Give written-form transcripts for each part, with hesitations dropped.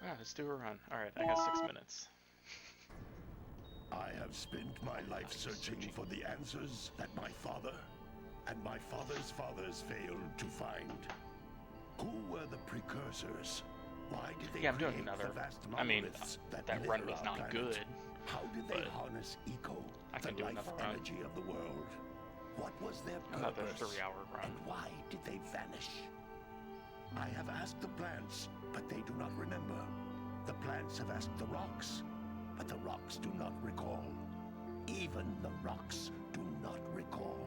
Wow, let's do a run. Alright, I got 6 minutes. I have spent my life searching for the answers that my father and my father's fathers failed to find. Who were the precursors? Why did they Yeah, I'm doing create another. the vast I mean, monoliths that litter run was our not planet? good. How did they but harness eco, I the can do life another run. energy of the world? What was their Another purpose? 3-hour run. And why did they vanish? I have asked the plants, but they do not remember. The plants have asked the rocks, but the rocks do not recall. Even the rocks do not recall.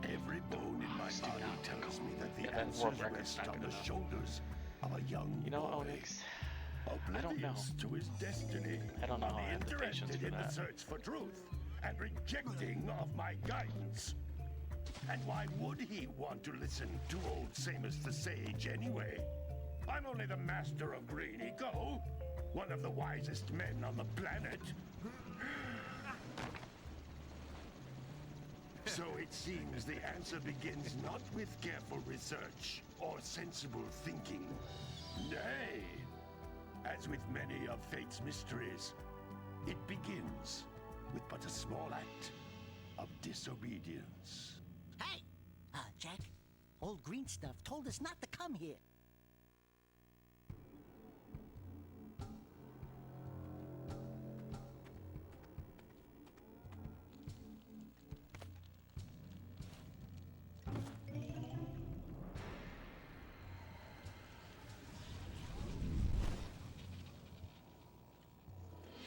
Every bone in my body tells me that the answers rest on the shoulders of a young You know, boy. Onyx, I don't know. Oblivious to his destiny. I don't know how I have the patience Uninterested for in the that. search for truth and rejecting of my guidance. And why would he want to listen to old Samus the Sage anyway? I'm only the master of Green Eco, one of the wisest men on the planet. So it seems the answer begins not with careful research or sensible thinking. Nay, as with many of fate's mysteries, it begins with but a small act of disobedience. Hey! Jack, old green stuff told us not to come here.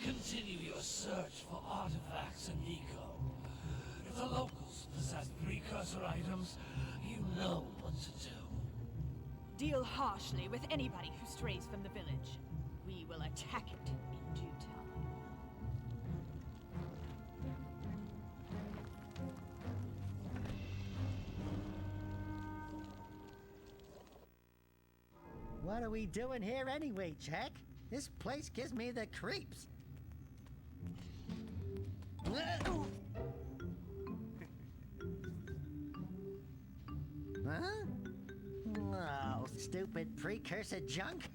Continue your search for artifacts in Nico. If the locals possess precursor items, you know what to do. Deal harshly with anybody who strays from the village. We will attack it in due time. What are we doing here anyway, Jack? This place gives me the creeps. Huh? Oh, stupid precursor junk.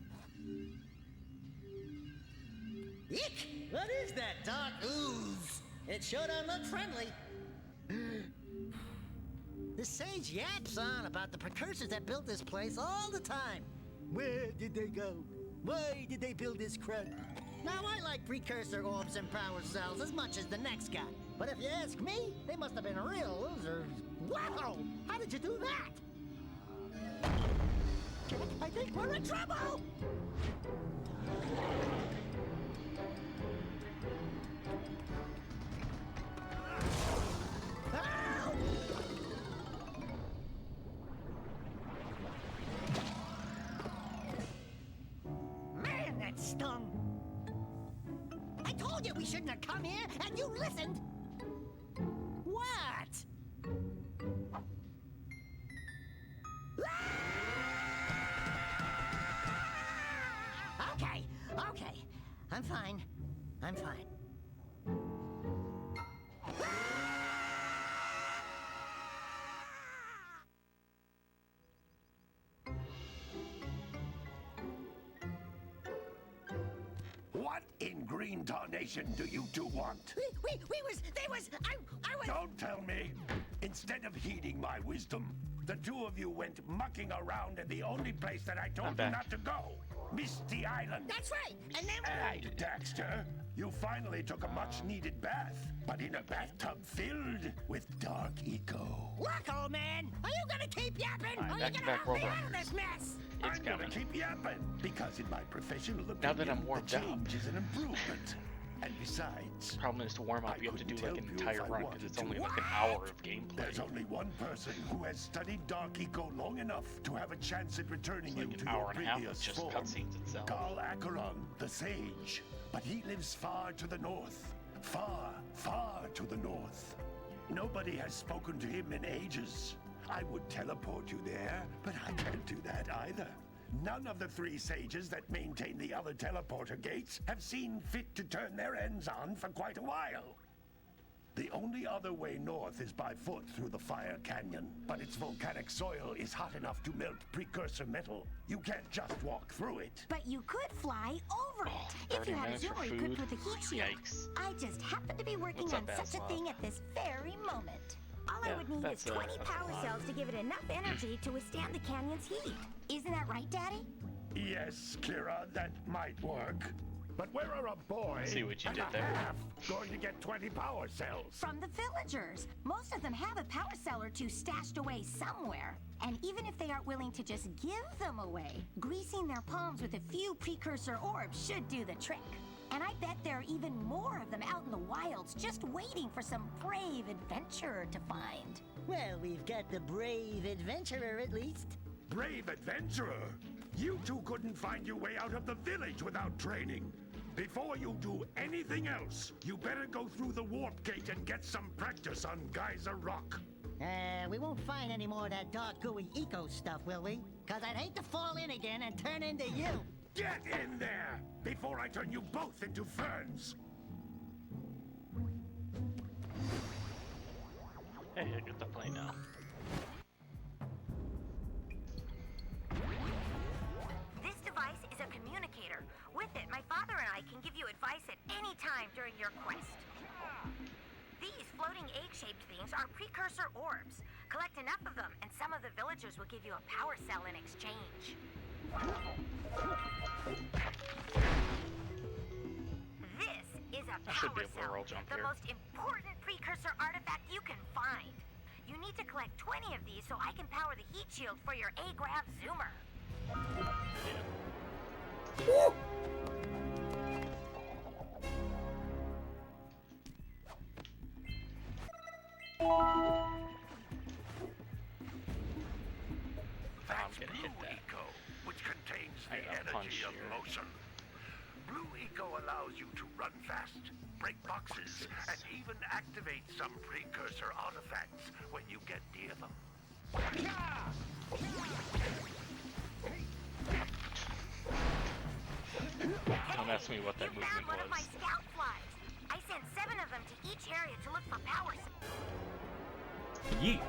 Eek! What is that dark ooze? It sure don't look friendly. The sage yaps on about the precursors that built this place all the time. Where did they go? Why did they build this crud? Now, I like precursor orbs and power cells as much as the next guy. But if you ask me, they must have been real losers. Wow! How did you do that? I think we're in trouble! Ow! Man, that stung! I told you we shouldn't have come here, and you listened! What? Okay, okay. I'm fine. I'm fine. What in green tarnation do you two want? They was, I was... Don't tell me! Instead of heeding my wisdom, the two of you went mucking around in the only place that I told I'm you back. not to go, Misty Island. That's right, and then... And Daxter, you finally took a much-needed bath, but in a bathtub filled with dark eco. Look, old man, are you gonna keep yapping, Alright, or are you back-to-back gonna help me World out of this mess? It's I'm coming. gonna keep yapping, because in my professional opinion, Now that I'm the warmed up. change is an improvement. And besides, Problem is to warm up, I you have to do couldn't like an tell you entire if I run wanted because it's to. only like an hour of gameplay. there's only one person who has studied Dark Eco long enough to have a chance at returning It's like you an to hour your and a half of previous just form. cutscenes itself. Gal Acheron, the Sage. But he lives far to the north. Far, far to the north. Nobody has spoken to him in ages. I would teleport you there, but I can't do that either. None of the three sages that maintain the other teleporter gates have seen fit to turn their ends on for quite a while. The only other way north is by foot through the Fire Canyon, but its volcanic soil is hot enough to melt precursor metal. You can't just walk through it. But you could fly over Oh, it. If 30 you had a minutes for zoomer equipped food? with a heat shield. Yikes. I just happen to be working What's on up, such a Asla? thing at this very moment. All I Yeah, would need is that's, 20 that's a power lot. cells to give it enough energy to withstand the canyon's heat. Isn't that right, Daddy? Yes, Kira, that might work. But where are a boy See what you and did a there. half going to get 20 power cells? From the villagers. Most of them have a power cell or two stashed away somewhere. And even if they aren't willing to just give them away, greasing their palms with a few precursor orbs should do the trick. And I bet there are even more of them out in the wilds just waiting for some brave adventurer to find. Well, we've got the brave adventurer at least. Brave adventurer! You two couldn't find your way out of the village without training. Before you do anything else, you better go through the warp gate and get some practice on Geyser Rock. We won't find any more of that dark gooey eco stuff, will we? Cause I'd hate to fall in again and turn into you. Get in there before I turn you both into ferns. Hey, I get the plane now. This device is a communicator. With it, my father and I can give you advice at any time during your quest. These floating egg-shaped things are precursor orbs. Collect enough of them, and some of the villagers will give you a power cell in exchange. This is a I should power be able to cell, roll jump the here. most important precursor artifact you can find. You need to collect 20 of these so I can power the heat shield for your A-Grav zoomer. That's gonna Blue hit that. Eco, which contains I the gotta punch energy of here. motion. Blue Eco allows you to run fast, break boxes, and even activate some precursor artifacts when you get near them. Don't ask me what that You found movement one of my was. scout flies. I sent 7 of them to each area to look for power cells. Yeet.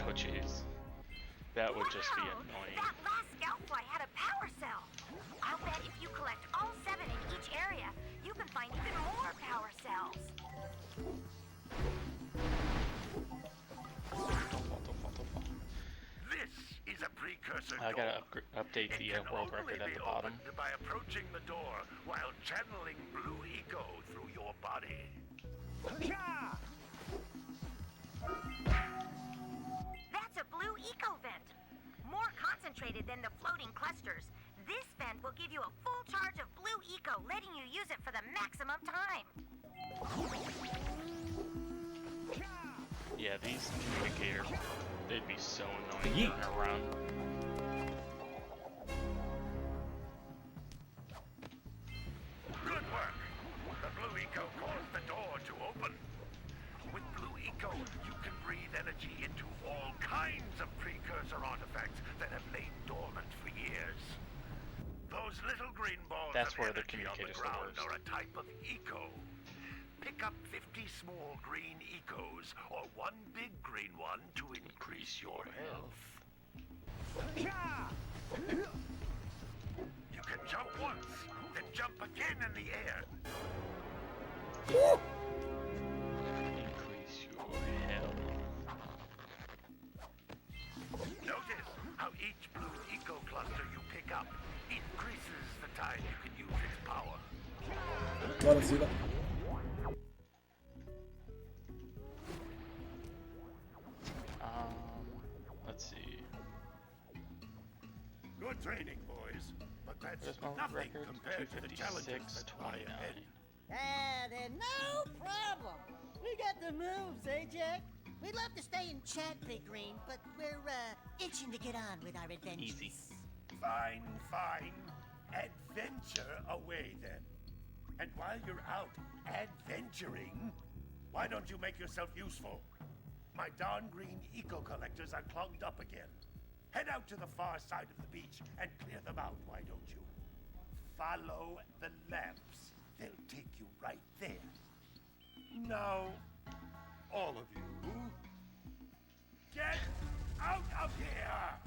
Oh jeez. That would just be Wow! annoying. That last scout fly had a power cell. I'll bet if you collect all 7 in each area, you can find even more power cells. This is a precursor I gotta door. update It the can world only record at be the bottom. opened by approaching the door while channeling Blue Eco through your body. That's a blue eco vent. More concentrated than the floating clusters. This vent will give you a full charge of blue eco, letting you use it for the maximum time. Yeah, these communicators, they'd be so annoying Yeet. running around. Good work. The Blue Eco caused the door to open. With Blue Eco, you can breathe energy into all kinds of precursor artifacts that have lain dormant for years. Those little green balls That's of where the energy on the communicator's the ground worst. are a type of eco. Pick up 50 small green ecos or one big green one to increase your health. You can jump once, then jump again in the air. Increase your health. Notice how each blue eco cluster you pick up increases the time you can use its power. Guarda, sì, va. Let's see. Good training, boys. But that's Where's my nothing record? compared to the challenges that lie 256.29. ahead. Then no problem. We got the moves, eh, Jack? We'd love to stay and chat, Big Green, but we're, itching to get on with our adventures. Easy. Fine, fine. Adventure away then. And while you're out adventuring, why don't you make yourself useful? My darn green eco collectors are clogged up again. Head out to the far side of the beach and clear them out, why don't you? Follow the lamps. They'll take you right there. Now, all of you, get out of here!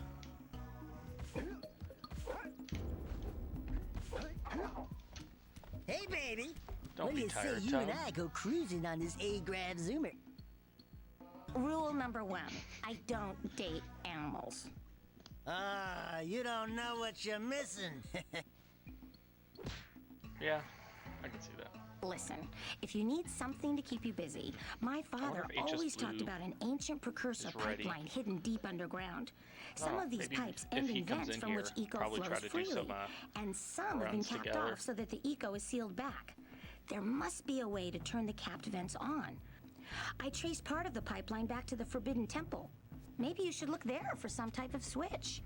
Hey, baby. Don't what be do you say tired, you and Tom. I go cruising on this A-Grav Zoomer? Rule number 1, I don't date animals. Ah, you don't know what you're missing. Yeah, I can see that. Listen, if you need something to keep you busy, my father if HS always talked Blue about an ancient precursor is ready. pipeline hidden deep underground. Some Oh, of these maybe pipes if end he in comes vents in from here, which eco probably try flows to do freely, some, and some have been runs capped together. off so that the eco is sealed back. There must be a way to turn the capped vents on. I traced part of the pipeline back to the Forbidden Temple. Maybe you should look there for some type of switch.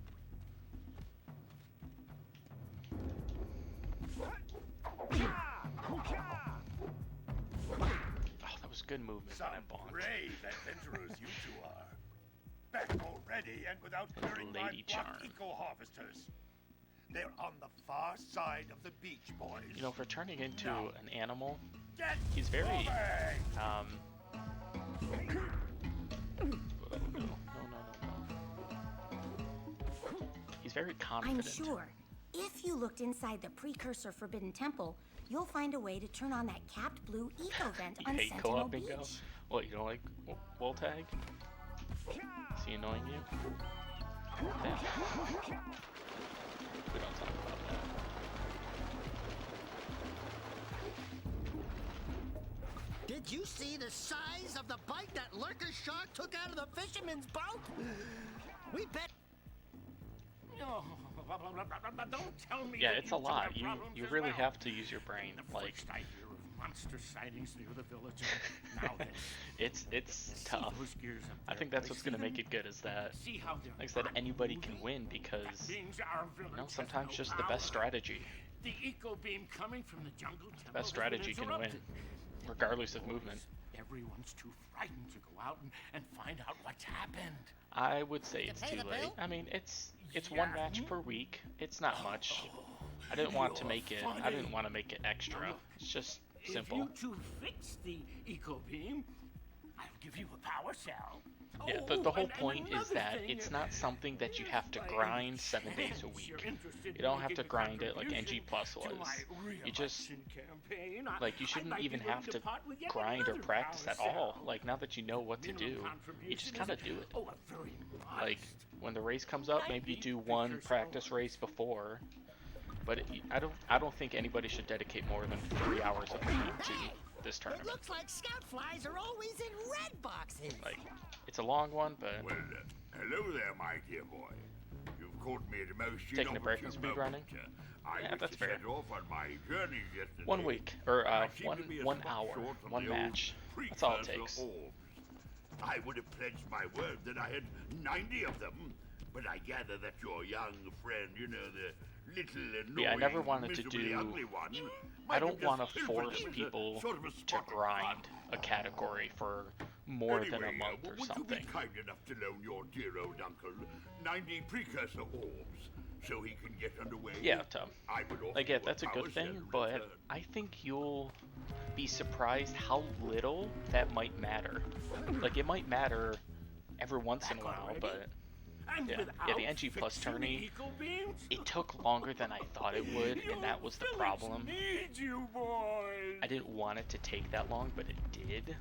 Oh, that was good movement Some when I bonked. brave adventurers you two are. Back already and without And clearing my Lady block Charm. eco-harvesters. They're on the far side of the beach, boys. You know, for turning into Now, an animal, get he's very, moving! no. He's very confident. I'm sure if you looked inside the precursor Forbidden Temple, you'll find a way to turn on that capped blue eco vent You on hate Sentinel co-op Beach. bingo? What, you don't like wall tag? Is he annoying you? Yeah. We don't talk about that. Did you see the size of the bite that lurker shark took out of the fisherman's boat? We bet. No, don't tell me. Yeah, that it's you a two lot. have You problems as really well. have to use your brain. The Like, first I hear of monster sightings near the village, and now this. it's tough. Those gears up I there. think that's I what's see gonna them. make it good is that, See how they're like I said, not anybody can moving? win because, That means our village you know, has sometimes no just the power. best strategy, The eco beam coming from the jungle temple best has been strategy can win, interrupted. regardless of movement. Everyone's too frightened to go out and find out what's happened. I would say it's pay too the late. bill? I mean, it's one match per week. It's not much. I didn't want to make it. I didn't want to make it extra. It's just simple. If you two fix the eco beam, I'll give you a power cell. Yeah, the whole point is that it's not something that you have to grind 7 days a week. You don't have to grind it like NG Plus was. You just, like, you shouldn't even have to grind or practice at all. Like, now that you know what to do, you just kind of do it. Like, when the race comes up, maybe you do one practice race before. But I don't think anybody should dedicate more than 3 hours a week to this It tournament. looks like scout flies are always in red boxes. Like, it's a long one, but Well, hello there, my dear boy. You've caught me at a most Taking a break from inopportune speedrunning? moment. I Yeah, was that's to fair. set off on my journey yesterday. 1 week, or I seem to be a one spot hour, short from one the old match. That's all it precursor takes. orbs. I would have pledged my word that I had 90 of them, but I gather that your young friend, you know, the little annoying, Yeah, I never wanted to miserably do- ugly one, I might don't have just want to pilfered force them as a people sort of a to spot of grind fun. a category for more than a Anyway, month or would something. you be kind enough to loan your dear old uncle 90 precursor orbs so he can get underway? Yeah, Tom. I would offer Like, yeah, you that's a power good thing, cell but return. I think you'll be surprised how little that might matter. Like, it might matter every once in a while, but yeah, the NG Plus tourney, it took longer than I thought it would, and that was the problem. Need you, boys. I didn't want it to take that long, but it did.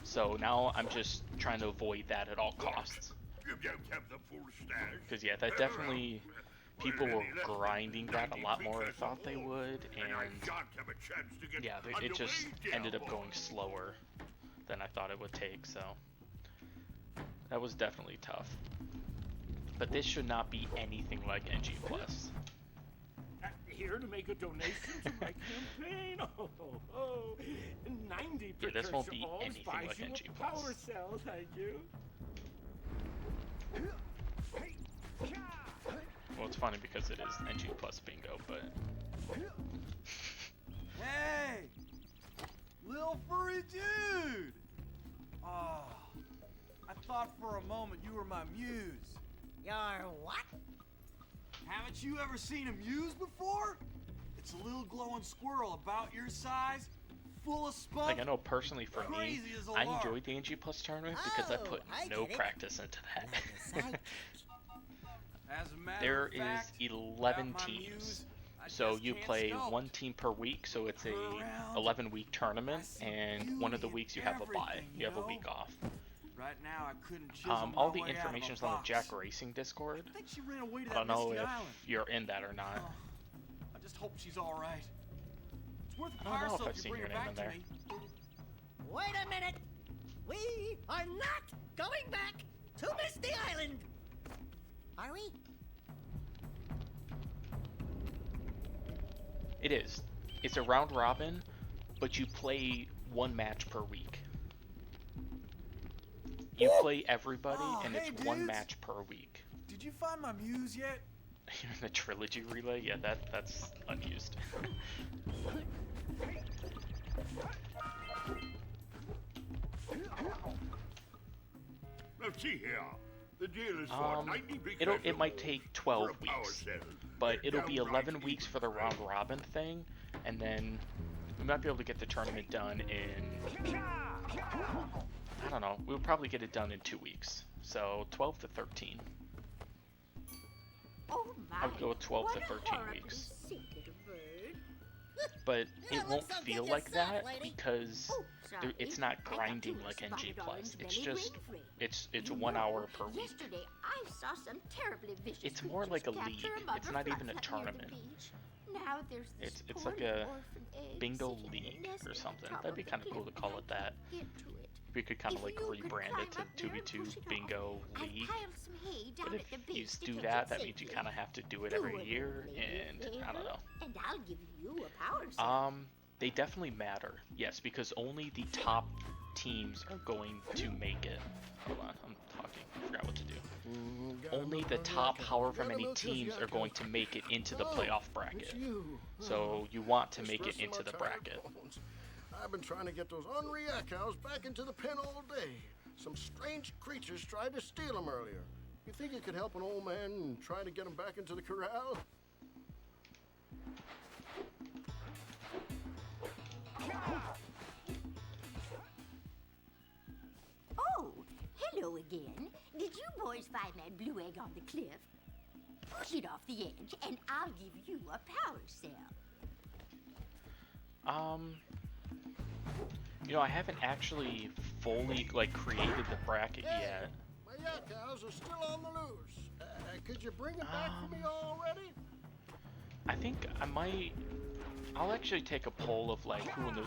So now I'm just trying to avoid that at all costs. You don't have the full stash. Because yeah, that definitely, people were grinding that a lot more than I thought they would, And I and shan't have a chance to get yeah, it underway, just dear ended up boy. going slower than I thought it would take, so that was definitely tough. But this should not be anything like NG Plus. Here to make a donation to my campaign. Oh, 90 Yeah, this won't be precursor orbs anything buys like you a NG Plus. Power cell, thank you. Well, it's funny because it is NG Plus bingo, but Hey! Little furry dude! Oh, I thought for a moment you were my muse. Your what? Haven't you ever seen a muse before? It's a little glowing squirrel about your size, full of spunk. Like, I know personally for me, crazy as a I lark. enjoyed the NG Plus tournament because I put I no get it. practice into that. As a matter There of fact, is 11 without my teams. muse, I So just you can't play sculpt. one team per week, so it's a Around, 11-week tournament, I see and one of the beauty in weeks you have a bye. everything, You have a know? week off. Right now, I couldn't chisel All my the way out of a information's on the box. Jack Racing Discord. I think she ran away to I that don't know misty if island. you're in that or not. Oh, I just hope she's all right. It's worth a I don't know if parcel I've if seen you bring your her name back in to there. me. Wait a minute. We are not going back to Misty Island. Are we? It is. It's a round robin, but you play one match per week. You play everybody, Oh, and hey, it's one dudes. match per week. Did you find my muse yet? The trilogy relay, yeah, that's unused. Now see here. The deal is for 90 It might take 12 weeks, but it'll be 11 weeks for the round robin thing, and then we might be able to get the tournament done in, I don't know, we'll probably get it done in 2 weeks, so 12 to 13. Oh my. I would go with 12 to what a 13 horribly weeks. sick little bird. But Yeah, it won't looks so feel good like yourself, that lady. because Oh, sorry. it's not I got grinding too like much NG spotted Plus. orange It's belly just rain it's You 1 know, hour per week. Yesterday I saw some terribly vicious It's more creatures like a capture league. mother It's not even a flatfoot near the tournament. beach. Now there's this It's poor like little a orphan egg bingo sitting in a league nest or at the something. top That'd of be the kind of cool to cliff, call and it that. I can't get to it. We could kind of If like you could rebrand it climb to up there and 2v2 push it off, bingo I've league. piled some hay down But at the if base you to do catch that, it that means you safely. kind of have to do it Do every it, year, lady, and I don't favor, know. And I'll give you a power cell. They definitely matter, yes, because only the top teams are going to make it. Hold on, I'm talking. I forgot what to do. Only the top however many teams are going to make it into the playoff bracket. So you want to make it into the bracket. I've been trying to get those unreact cows back into the pen all day. Some strange creatures tried to steal them earlier. You think you could help an old man and try to get them back into the corral? Oh, hello again. Did you boys find that blue egg on the cliff? Push it off the edge, and I'll give you a power cell. You know, I haven't actually fully like created the bracket yet. My yak cows are still on the loose. Could you bring them back for me already? I think I might. I'll actually take a poll of like who in the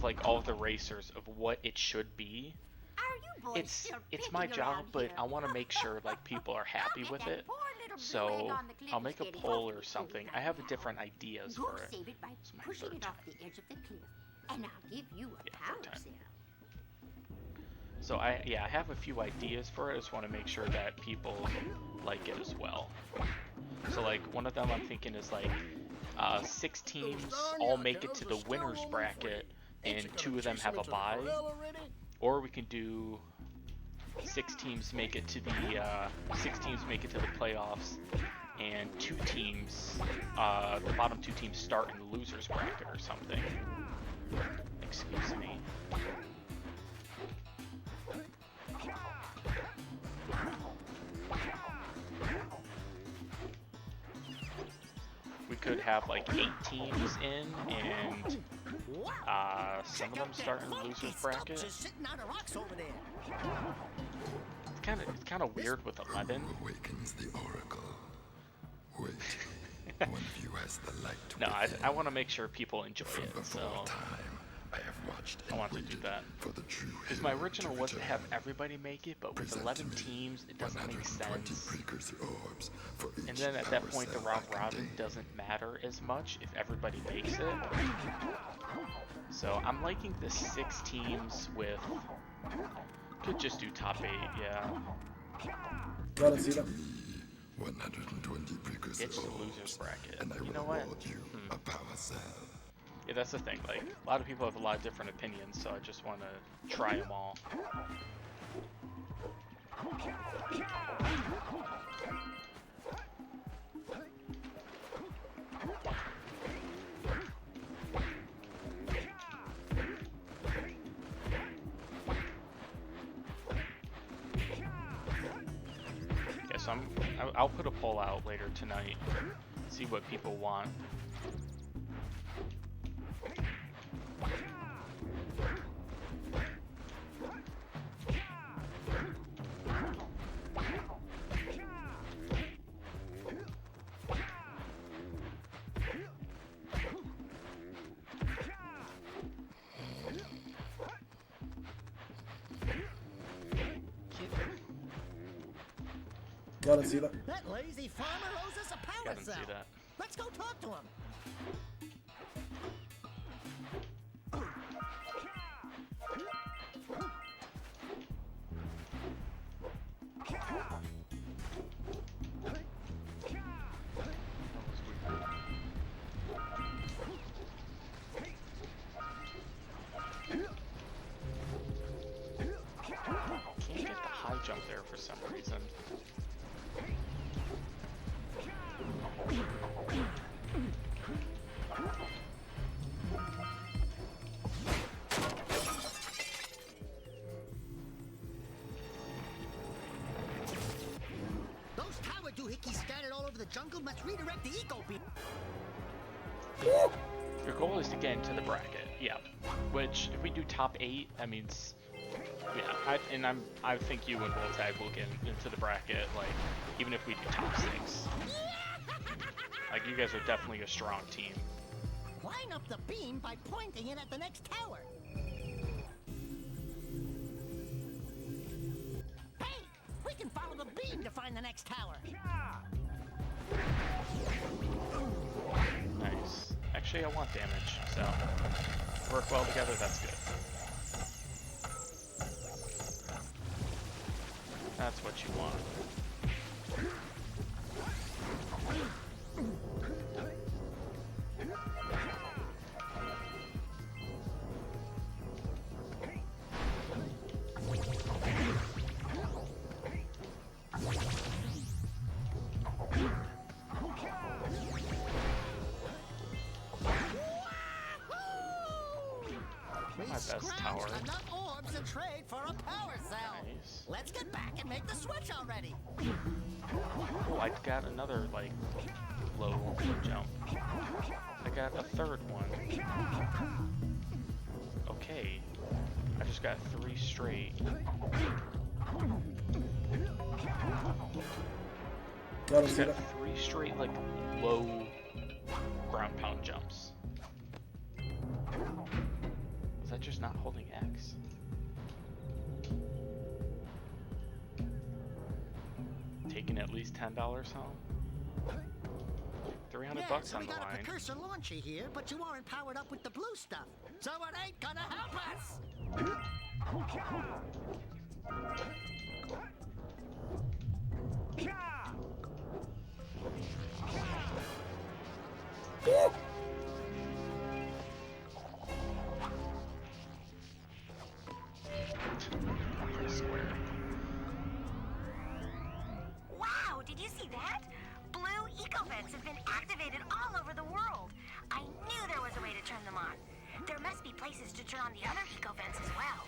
like all of the racers of what it should be. Are you boys still It's my picking job, around but here? I want to make sure like people are happy Look with at that it. poor little blue egg So on the cliff I'll is make a getting poll or awfully something. cold I have right different now. ideas Go for it. save it by It's my pushing third it off the edge of the cliff, and I'll give you a Yeah, power third time. cell. So I have a few ideas for it. I just want to make sure that people like it as well. So like one of them I'm thinking is like 6 teams all make it to the winners bracket and 2 of them have a bye. Or we can do 6 teams make it to the playoffs and 2 teams the bottom 2 teams start in the losers bracket or something. Excuse me. We could have like 8 teams in, and some of them start in the losers bracket. Sitting on the rocks over there. It's kind of weird with 11. Awakens the oracle. Wait, one of you has the light. No, I want to make sure people enjoy it, so I have watched I want to do that. Because my original was to have everybody make it, but with 11 teams, it doesn't make sense. And then at that point, the round robin doesn't matter as much if everybody makes it. So I'm liking the 6 teams with. Could just do top 8, yeah. Gotta see that. 120 precursor It's the losers bracket. and I You will know what? award you a power cell. Yeah, that's the thing. Like, a lot of people have a lot of different opinions, so I just want to try them all. I'll put a poll out later tonight. See what people want. Gotta see that. That lazy farmer owes us a power Gotta cell. see that. Let's go talk to him. Can't get the high jump there for some reason. Those tower doohickeys scattered all over the jungle must redirect the eco beam. Your goal is to get into the bracket, yeah. Which, if we do top 8, that means, yeah. I think you and Woltag will get into the bracket, like, even if we do top 6. Like, you guys are definitely a strong team. Line up the beam by pointing it at the next tower. Hey, we can follow the beam to find the next tower. Nice. Actually, I want damage, so work well together, that's good. That's what you want. My best tower. Enough orbs to trade for a power cell. Nice. Let's get back and make the switch already. Oh, I got another, like, low jump. I got a third one. Okay. I just got 3 straight. Gotta I see got that. 3 straight, like, low ground pound jumps. Was that just not holding X? Taking at least $10 home? 300 bucks so on we the got a line. precursor launcher here, but you aren't powered up with the blue stuff, so it ain't gonna help us. Wow, did you see that? Blue eco vents have been activated all over the world. I knew there was a way to turn them on. There must be places to turn on the other eco vents as well.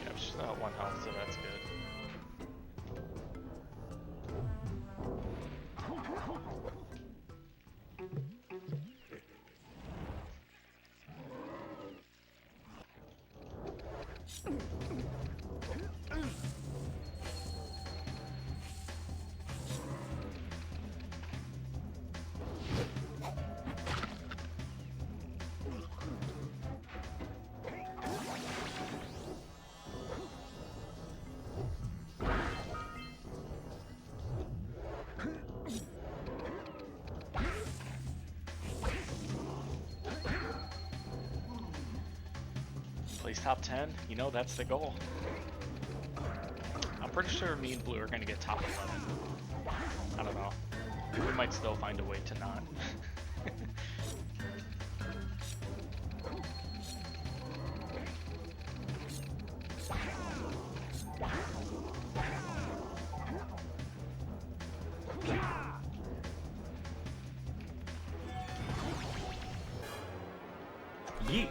Yeah, I've just got 1 health, so that's good. Place top 10, you know that's the goal. I'm pretty sure me and Blue are gonna get top 11. I don't know. We might still find a way to not. Yeet.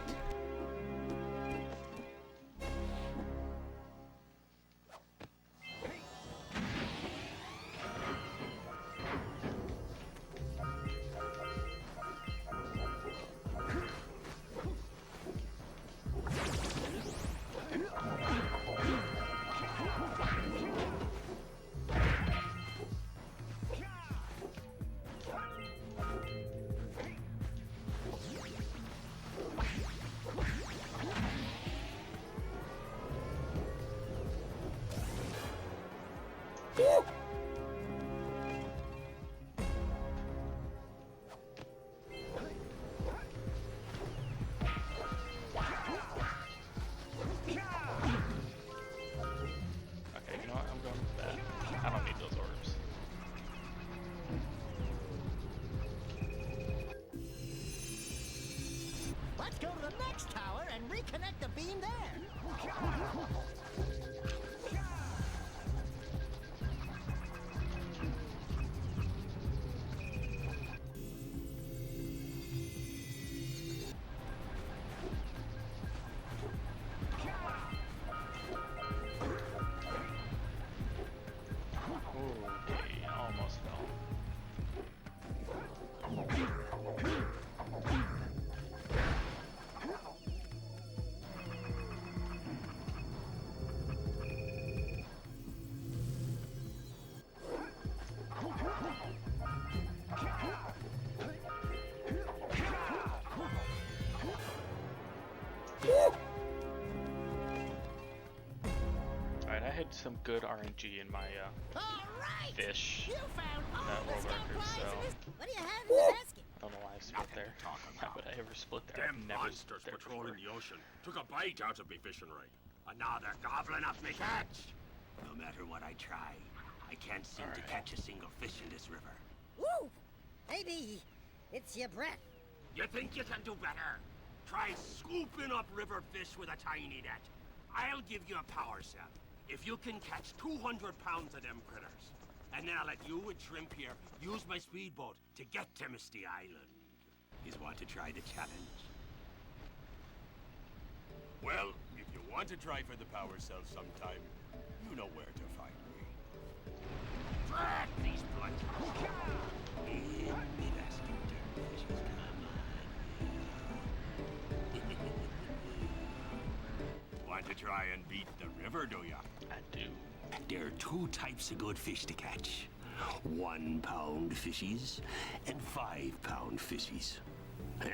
Okay, you know what? I'm going with that. I don't need those orbs. Let's go to the next tower and reconnect the beam there. Okay, almost fell. Alright, I had some good RNG in my fish. You found all That the will scout work, prizes so- in this. What do you have in the basket? I don't know why I split there. How would I ever split there? I've Them never monsters split there patrolling before. the ocean took a bite out of me fishing rig. And now they're gobbling up me catch. No matter what I try, I can't seem to catch a single fish in this river. Woo! Maybe it's your breath. You think you can do better? Try scooping up river fish with a tiny net. I'll give you a power cell if you can catch 200 pounds of them critters. And then I'll let you and Shrimp here use my speedboat to get to Misty Island. You want to try the challenge? Well, if you want to try for the power cell sometime, you know where to find me. Drat these blunts! In me basket, dirty fishes, come on. Want to try and beat the river, do ya? I do. There are two types of good fish to catch. 1 pound fishies and 5 pound fishies. Eh?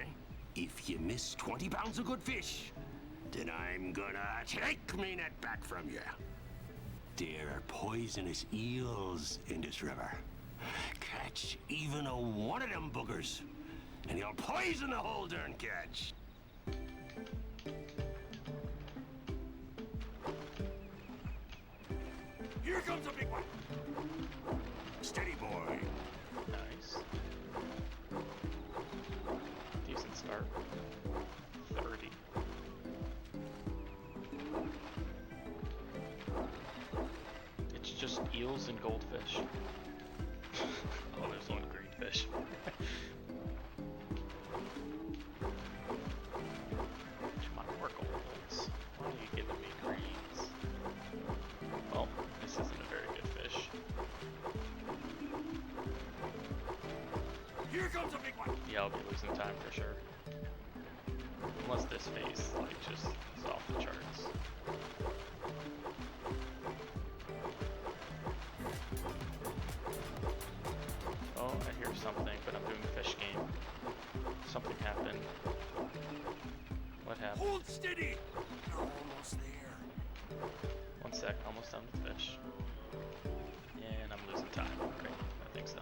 If you miss 20 pounds of good fish, then I'm gonna take me net back from you. There are poisonous eels in this river. Catch even a one of them boogers, and you'll poison the whole darn catch. Here comes a big one. Steady, boy. Nice. Decent start. 30. It's just eels and goldfish. Oh, there's one green fish. Come on, more golds. Why are you giving me greens? Well, this isn't a very good fish. Here comes a big one. Yeah, I'll be losing time for sure. Unless this phase, like, just is off the charts. Oh, I hear something, but I'm doing the fish game. Something happened. What happened? Hold steady. You're almost there. One sec, almost done with fish. And I'm losing time. Right, I think so.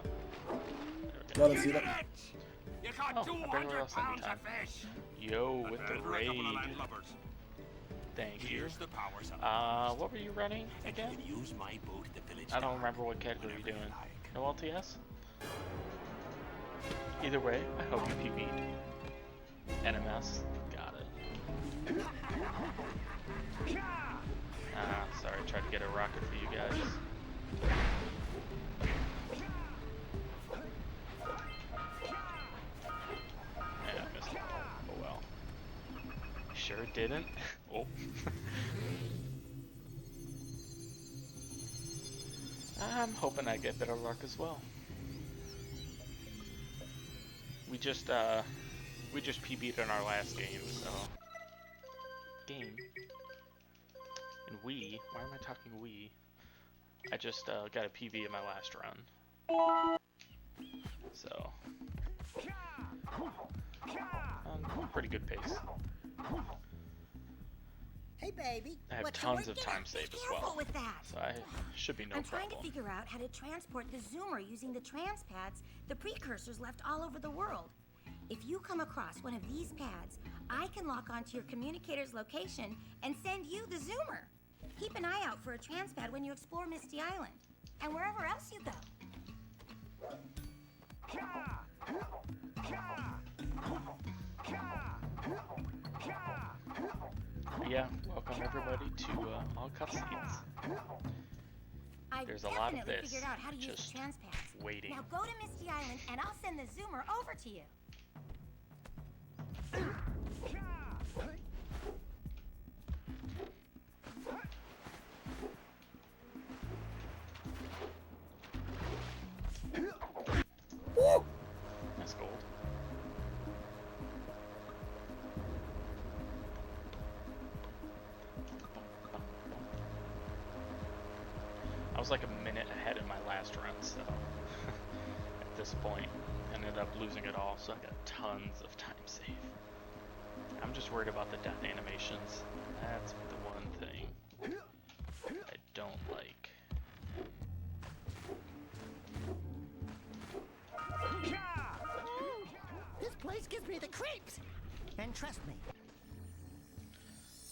There we go. Let us see that. You caught Oh, I barely 200 lost any pounds time. of fish. Yo, with the For a raid. couple of landlubbers. Thank you. Here's the power supply. What were you running again? You can use my boat at the village. I don't dock remember what category you're whenever doing. you like. No LTS? Either way, I hope you PB'd. NMS? Got it. Sorry, I tried to get a rocket for you guys. Yeah, I missed it. Oh well. didn't. Oh. I'm hoping I get better luck as well. We just PB'd in our last game, so game. And why am I talking we? I just got a PB in my last run. So pretty good pace. Hey, baby. I have tons of time saved as well, with that. so I should be no I'm problem. trying to figure out how to transport the zoomer using the transpads, the precursors left all over the world. If you come across one of these pads, I can lock onto your communicator's location and send you the zoomer. Keep an eye out for a transpad when you explore Misty Island, and wherever else you go. Yeah, welcome everybody to All Cutscenes. There's a lot of this, Figured out how to use just the transpads. waiting. Now go to Misty Island and I'll send the zoomer over to you. That's gold. I was like a minute ahead in my last run, so at this point, I ended up losing it all, so I got tons of time saved. I'm just worried about the death animations. That's the one thing I don't like. This place gives me the creeps. And trust me.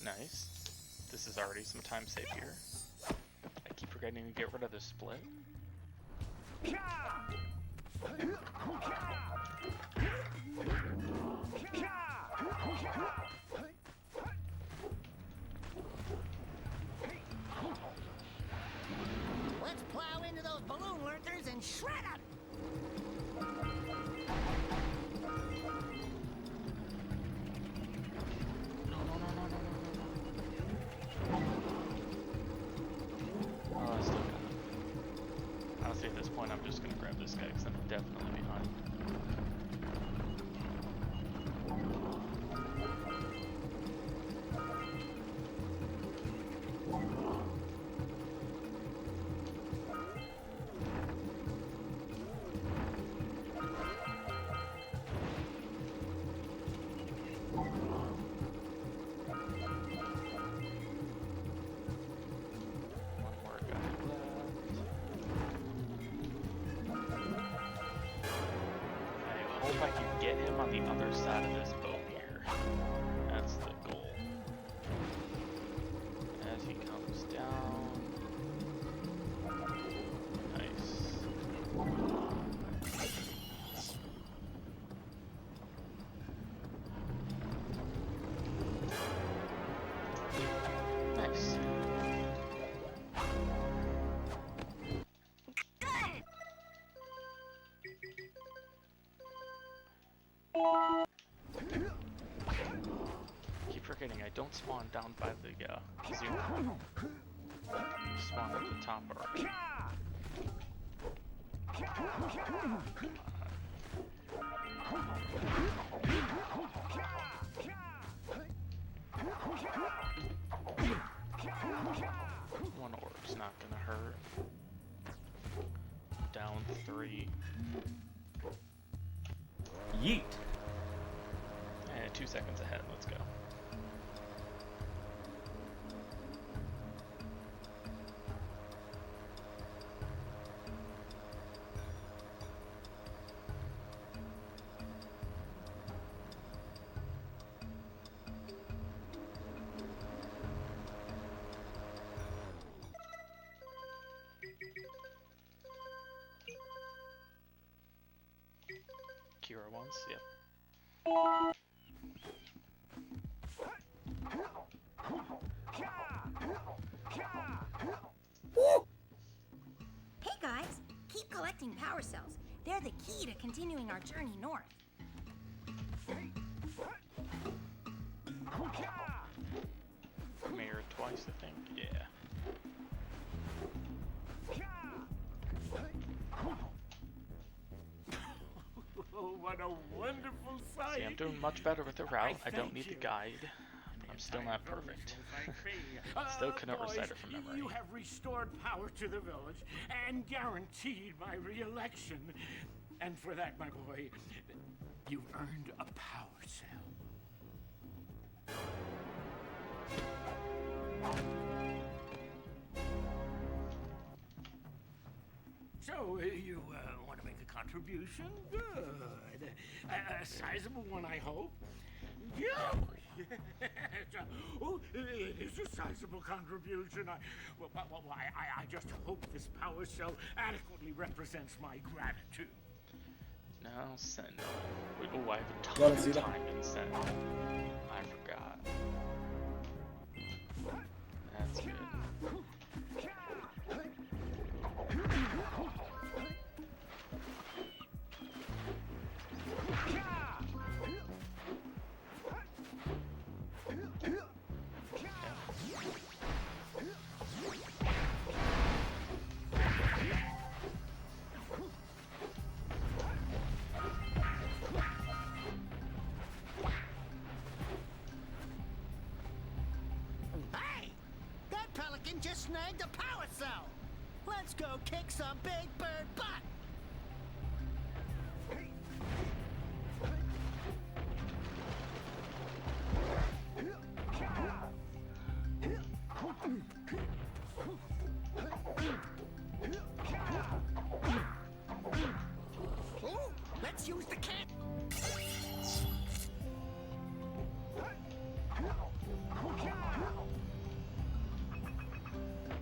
Nice. This is already some time saved here. I keep forgetting to get rid of the split. Let's plow into those balloon lurkers and shred them. Oh, I still got it. Honestly, at this point, I'm just gonna grab this guy because I'm definitely behind. One more guy left. I hope I can get him on the other side of this boat here. That's the goal. As he comes down. Nice. Nice. Keep forgetting I don't spawn down by the zero. Spawn at the top already. One orb's not gonna hurt. Down 3. Yeet. And 2 seconds ahead, let's go. Kira once, yep. Hey guys, keep collecting power cells. They're the key to continuing our journey north. mayor twice, I think. Yeah. Oh, what a wonderful sight! See, I'm doing much better with the route. I don't need the guide. I'm still not perfect. Still couldn't recite it from memory. You have restored power to the village and guaranteed my re-election. And for that, my boy, you've earned a power cell. So, you want to make a contribution? Good. A sizable one, I hope. Yeah. Oh, it is a sizable contribution. I just hope this power cell adequately represents my gratitude. No, send. Oh, I have a ton of time in send. I forgot. That's good. Just snagged a power cell. Let's go kick some big bird butt. Ooh, let's use the can.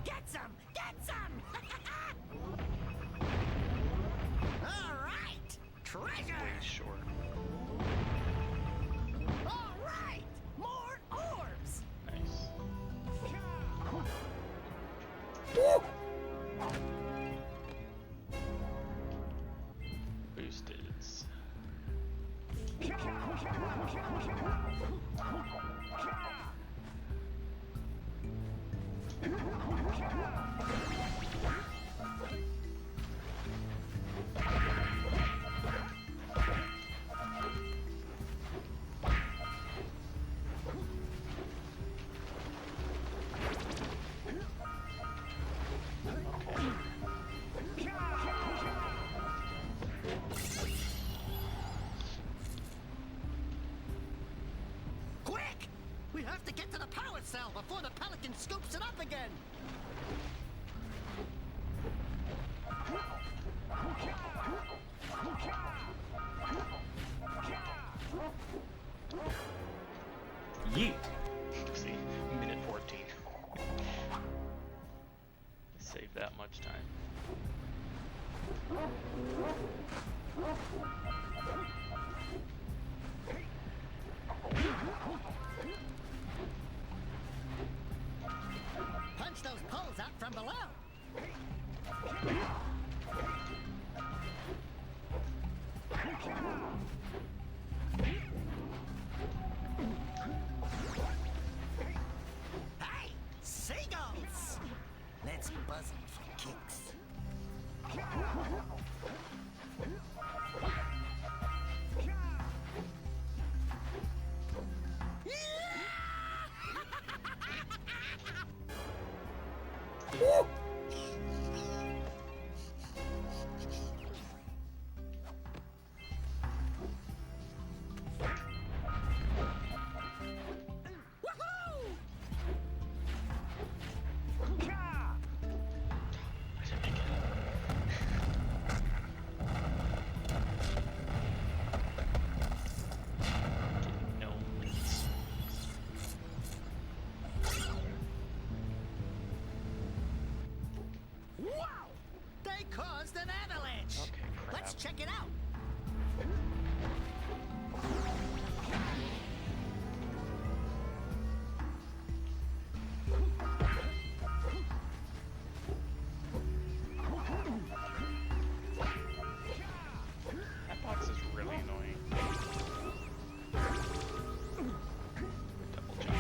Get some! Get some! All right! Treasure! Way short. All right! More orbs! Nice. Boosted. Quick! We have to get to the power cell before the pelican scoops it up again. Yeet. See, minute 14. Save that much time. Punch those poles out from below. Hey, seagulls! Let's buzz them for kicks. Wow! They caused an avalanche! Okay, crap. Let's check it out! That box is really annoying. Double jump.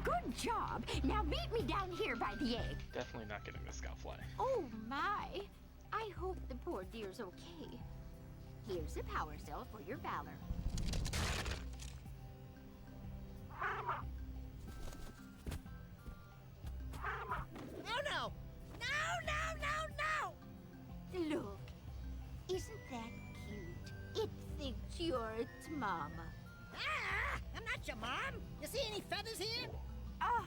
Good job. Now meet me down here by the egg. Definitely not getting the scoutfly. Oh my. I hope the poor deer's okay. Here's a power cell for your valor. No, no! No, no, no, no! Look, isn't that cute? It thinks you're its mama. Ah! I'm not your mom! You see any feathers here? Oh,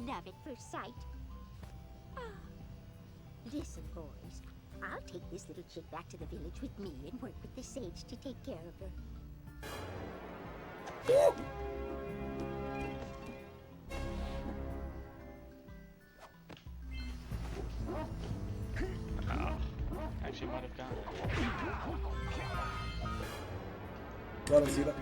love at first sight. Oh. Listen, boys. I'll take this little chick back to the village with me and work with the sage to take care of her. Actually might have gotten it. Got him, see that?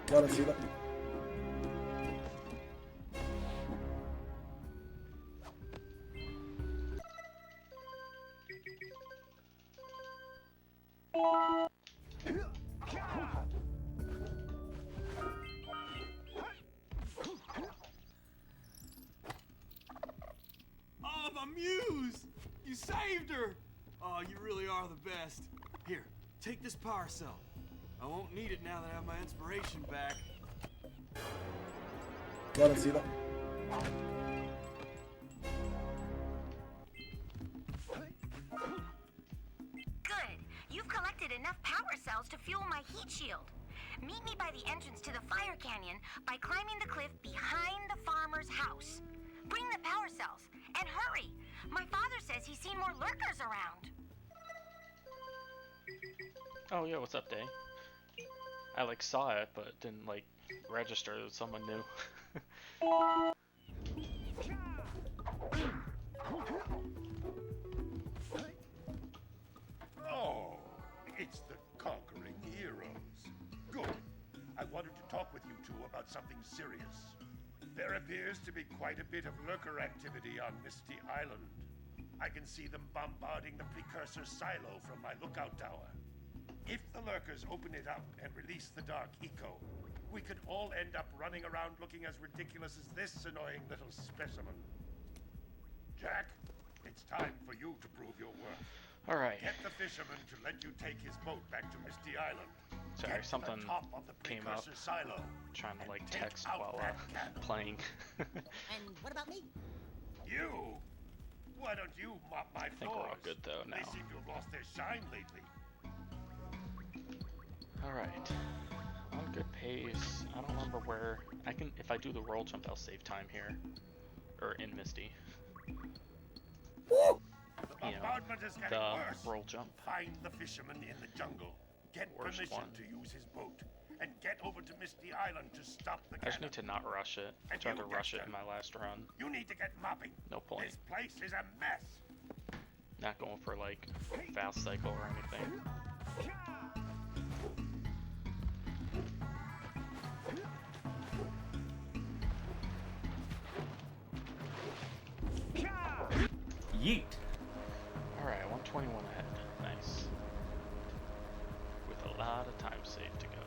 Got him, see that? Oh, my muse! You saved her! Oh, you really are the best. Here, take this power cell. I won't need it now that I have my inspiration back. Got him, see that? Good. You've collected enough power cells to fuel my heat shield. Meet me by the entrance to the fire canyon by climbing the cliff behind the farmer's house. Bring the power cells, and hurry! My father says he's seen more lurkers around. Oh yeah, what's up, Day? I like saw it, but didn't like register that someone new. Oh, it's the conquering heroes. Good. I wanted to talk with you two about something serious. There appears to be quite a bit of lurker activity on Misty Island. I can see them bombarding the precursor silo from my lookout tower. If the lurkers open it up and release the dark eco, we could all end up running around looking as ridiculous as this annoying little specimen. Jack, it's time for you to prove your worth. Alright. Get the fisherman to let you take his boat back to Misty Island. Sorry, Get to something the top of the came up. precursor silo. Trying to like take text out while that cannon. playing. And what about me? You? Why don't you mop my floors? I think we're all good though now. They seem to have lost their shine lately. Alright. On good pace. I don't remember where I can if I do the roll jump I'll save time here. Or in Misty. The bombardment is getting worse. Roll jump. Find the fisherman in the jungle. Get Worst permission one. to use his boat. And get over to Misty Island to stop the I just cannon. need to not rush it. I And tried you, to rush it Dexter. in my last run. You need to get mopping. No point. This place is a mess. Not going for like fast cycle or anything. Yeet. Alright, 121 ahead. Nice. With a lot of time saved to go.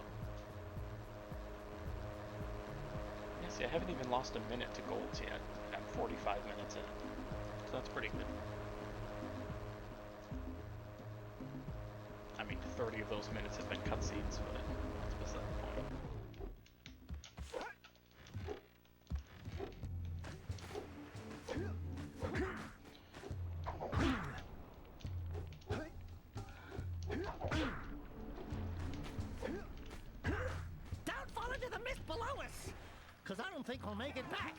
Yeah, see, I haven't even lost a minute to golds yet. I'm 45 minutes in. So that's pretty good. I mean, 30 of those minutes have been cutscenes, but that's beside the point. Don't fall into the mist below us! Because I don't think we'll make it back.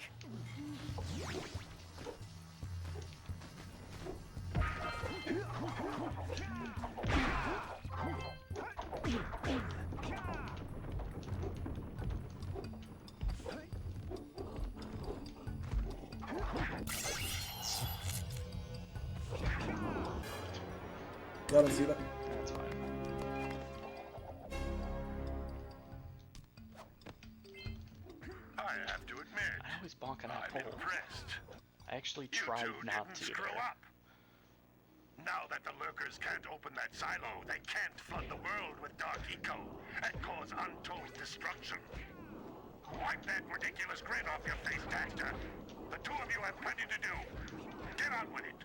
Got him, see that? That's fine. I have to admit, I always bonk on that I'm pole. impressed. I actually You tried two not didn't to screw there. up. Now that the lurkers can't open that silo, they can't flood the world with dark eco and cause untold destruction. Wipe that ridiculous grin off your face, Daxter. The two of you have plenty to do. Get on with it.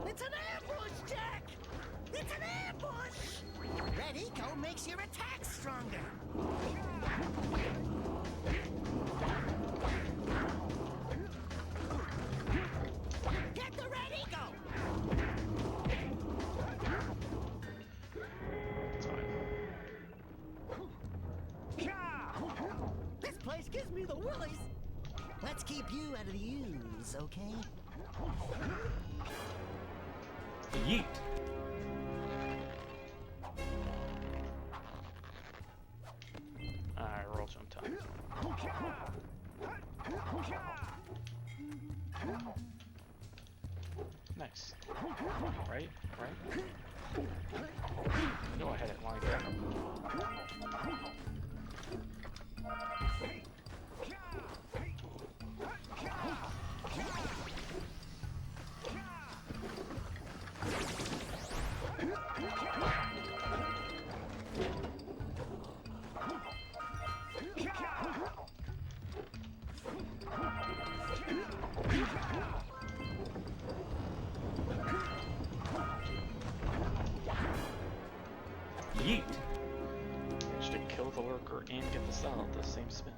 It's an ambush, Jack! It's an ambush! Red eco makes your attack stronger. Get the red eco! This place gives me the willies. Let's keep you out of the ooze, okay? Yeet. Alright, roll jump time. Nice. Right? No, I had it lined up. Yeet! Managed to kill the lurker and get the cell at the same spin.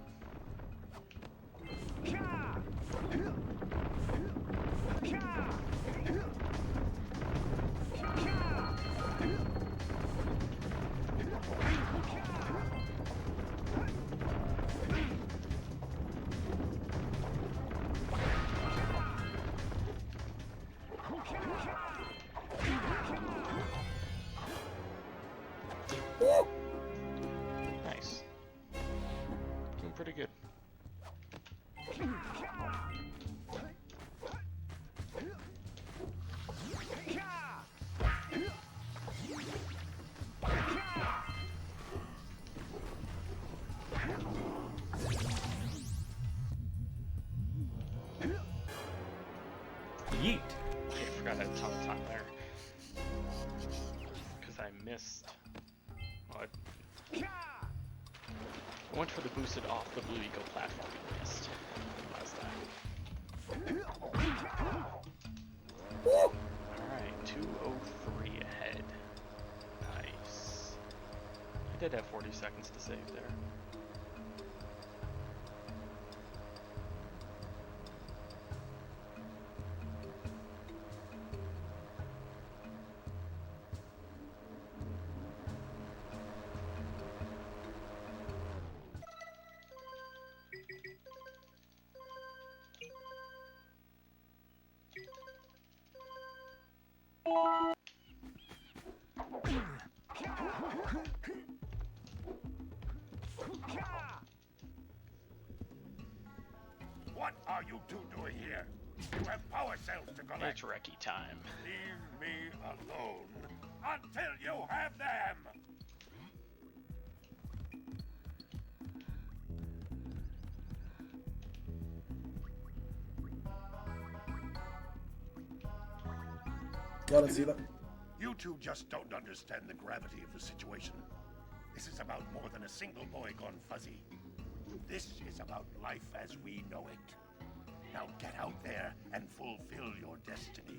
Nice. Doing pretty good. Yeet! I forgot I had a ton of time there. Because I missed. Well, I went for the boosted off the blue eco platform and missed last time. Alright, 2:03 ahead. Nice. I did have 40 seconds to save there. What are you two doing here? You have power cells to collect. It's Recce time. Leave me alone until you have them. Gotta see that. You two just don't understand the gravity of the situation. This is about more than a single boy gone fuzzy. This is about life as we know it. Now get out there and fulfill your destiny.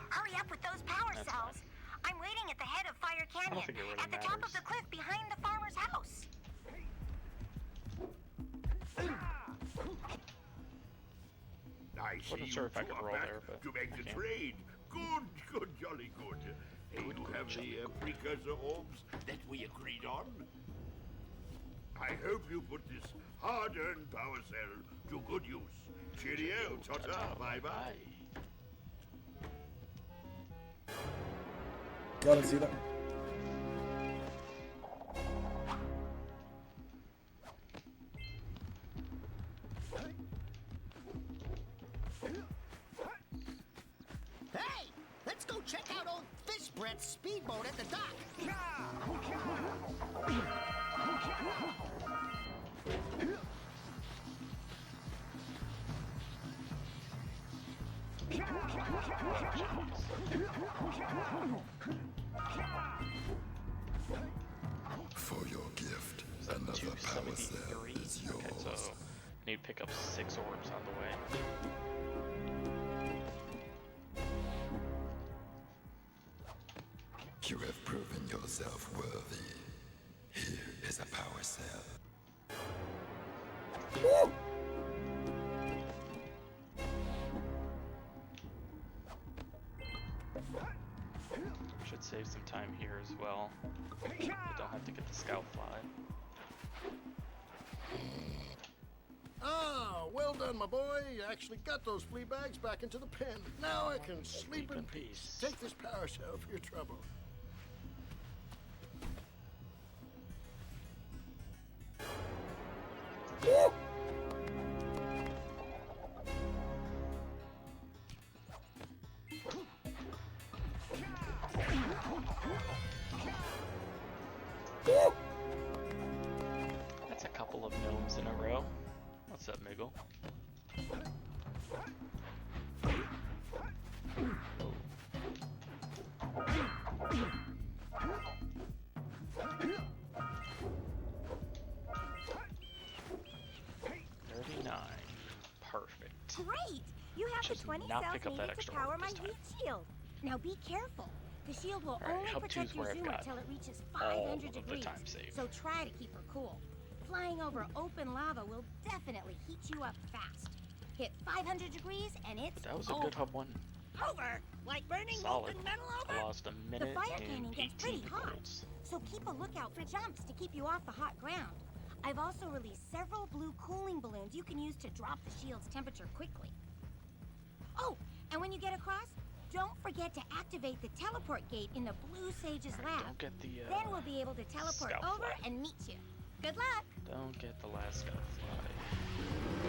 Hurry up with those power cells. I'm waiting at the head of Fire Canyon, at the top of the cliff behind the farmer's house. I see Wasn't sure if I could roll there, but to make I the can't. trade. Good, jolly good. You have the precursor orbs that we agreed on. I hope you put this hard-earned power cell to good use. Cheerio, ta-ta, bye-bye. Gotta see that. that speedboat at the dock. For your gift, another power cell is yours. Okay, so I need to pick up 6 orbs on the way. You have proven yourself worthy. Here is a power cell. Should save some time here as well. Don't have to get the scout fly. Ah, well done, my boy. You actually got those flea bags back into the pen. Now I can sleep in peace. Take this power cell for your trouble. That's a couple of gnomes in a row. What's up, Miggle? Perfect. Great! You have Just the 20 not cells pick up that needed to extra power orb my this time. heat shield. Now be careful. The shield will Alright, only hub 2 protect is your where I've zoomer got till it reaches all 500 of the degrees. time save. So try to keep her cool. Flying over open lava will definitely heat you up fast. Hit 500 degrees and it's That was a over. good hub 1. Over? Like burning Solid. molten metal I over? lost a The minute fire and cannon 18 gets pretty hot, volts. so keep a lookout for jumps to keep you off the hot ground. I've also released several blue cooling balloons you can use to drop the shield's temperature quickly. Oh, and when you get across, don't forget to activate the teleport gate in the Blue Sage's lab. Don't get the Then we'll be able to teleport scout over fly. and meet you. Good luck! Don't get the last scout fly.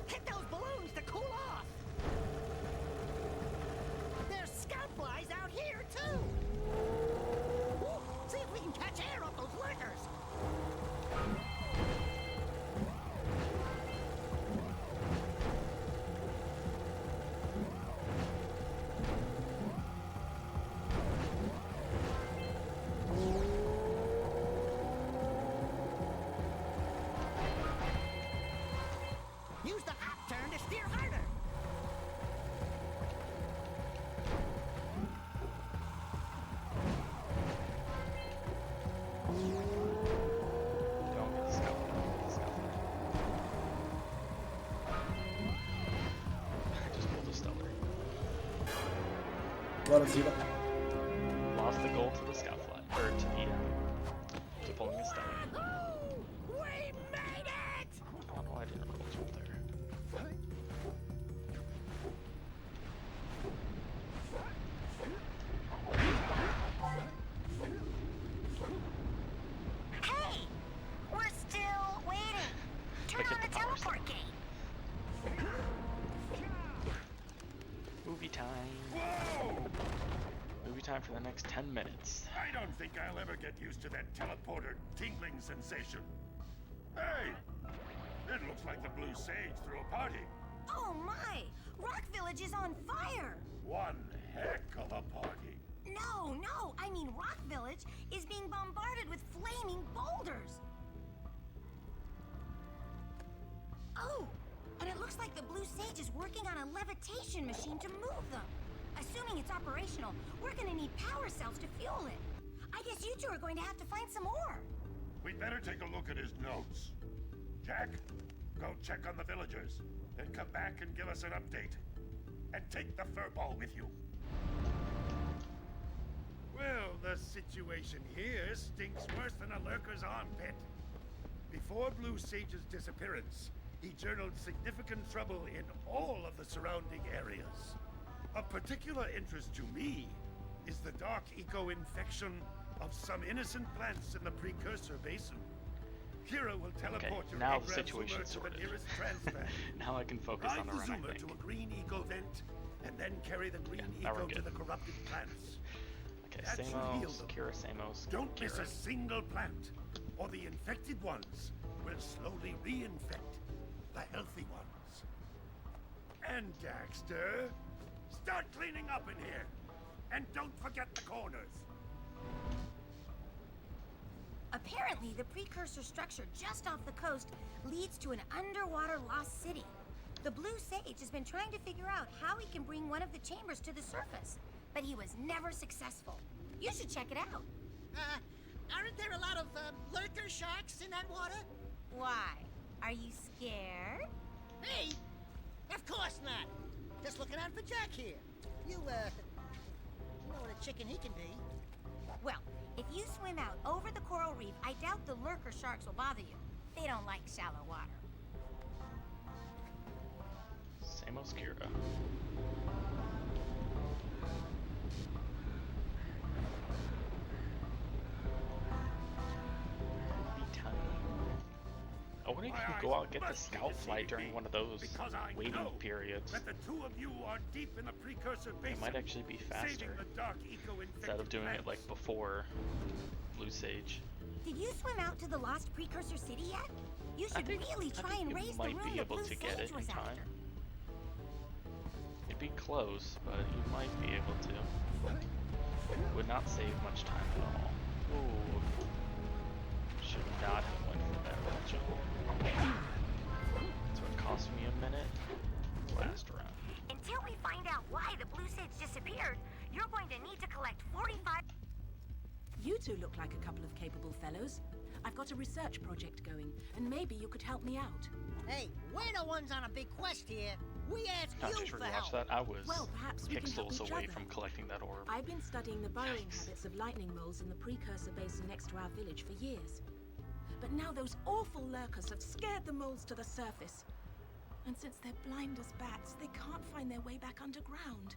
Hit those balloons to cool off! There's scout flies out here, too! Woo, see if we can catch air off those lurkers! Use the hop turn to steer harder! Don't get the scout fly. Get the scout fly. I just pulled a stellar. Gotta see that. Lost the gold to the scout fly. Or to pulling a stellar. We made it! Oh no, I didn't roll jump there. Hey! We're still waiting. Turn Look on at the the power teleport gate. Movie time. Movie time for the next 10 minutes. I don't think I'll ever get used to that teleporter tingling sensation. Hey! It looks like the Blue Sage threw a party. Oh my! Rock Village is on fire! One heck of a party. No, I mean Rock Village is being bombarded with flaming boulders. Oh, and it looks like the Blue Sage is working on a levitation machine to move them. Assuming it's operational, we're gonna need power cells to fuel it. I guess you two are going to have to find some more. We'd better take a look at his notes. Jack, go check on the villagers. Then come back and give us an update. And take the furball with you. Well, the situation here stinks worse than a lurker's armpit. Before Blue Sage's disappearance, he journaled significant trouble in all of the surrounding areas. Of particular interest to me is the dark eco-infection of some innocent plants in the Precursor Basin. Kira will teleport your now the Abrams situation's Zoomer to the sorted. nearest transplant. Now I can focus Drive on the the run, I Zoomer think. to a green eco vent and then carry the green now we're eco to good. the corrupted plants. Okay, That should heal Samos, them. Kira, Samos, Don't miss Kira. a single plant, or the infected ones will slowly reinfect the healthy ones. And Daxter, start cleaning up in here, and don't forget the corners. Apparently, the precursor structure just off the coast leads to an underwater lost city. The Blue Sage has been trying to figure out how he can bring one of the chambers to the surface, but he was never successful. You should check it out. Aren't there a lot of lurker sharks in that water? Why? Are you scared? Me? Of course not. Just looking out for Jack here. You know what a chicken he can be. Well, if you swim out over the coral reef, I doubt the lurker sharks will bother you. They don't like shallow water. Samos, Kira. I wonder if you can go out and get the scout flight during one of those waiting periods. That the two of you are deep in the precursor basin. It might actually be faster saving the dark instead of doing it like before Blue Sage. Did you swim out to the lost precursor city yet? You should really try and raise the room might be able to get it in time. It'd be close, but you might be able to. Would not save much time at all. Ooh. Should not have went for that ratchet. So it cost me a minute. Last round. Until we find out why the Blue Sage disappeared, you're going to need to collect 45... You two look like a couple of capable fellows. I've got a research project going, and maybe you could help me out. Hey, we're the ones on a big quest here. We ask I you just for rewatched help. that. I was Well, perhaps we can help pixels each away other. from collecting that orb. I've been studying the burrowing habits of lightning moles in the precursor basin next to our village for years. But now those awful lurkers have scared the moles to the surface. And since they're blind as bats, they can't find their way back underground.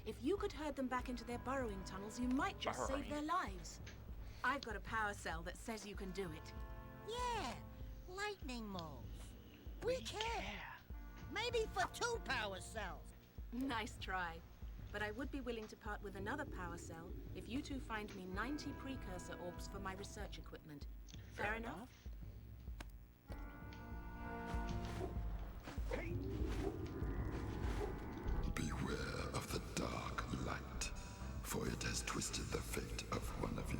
If you could herd them back into their burrowing tunnels, you might just save their lives. I've got a power cell that says you can do it. Yeah, lightning moles. We can. Maybe for 2 power cells. Nice try. But I would be willing to part with another power cell if you two find me 90 precursor orbs for my research equipment. Fair enough? Beware of the dark light, for it has twisted the fate of one of you.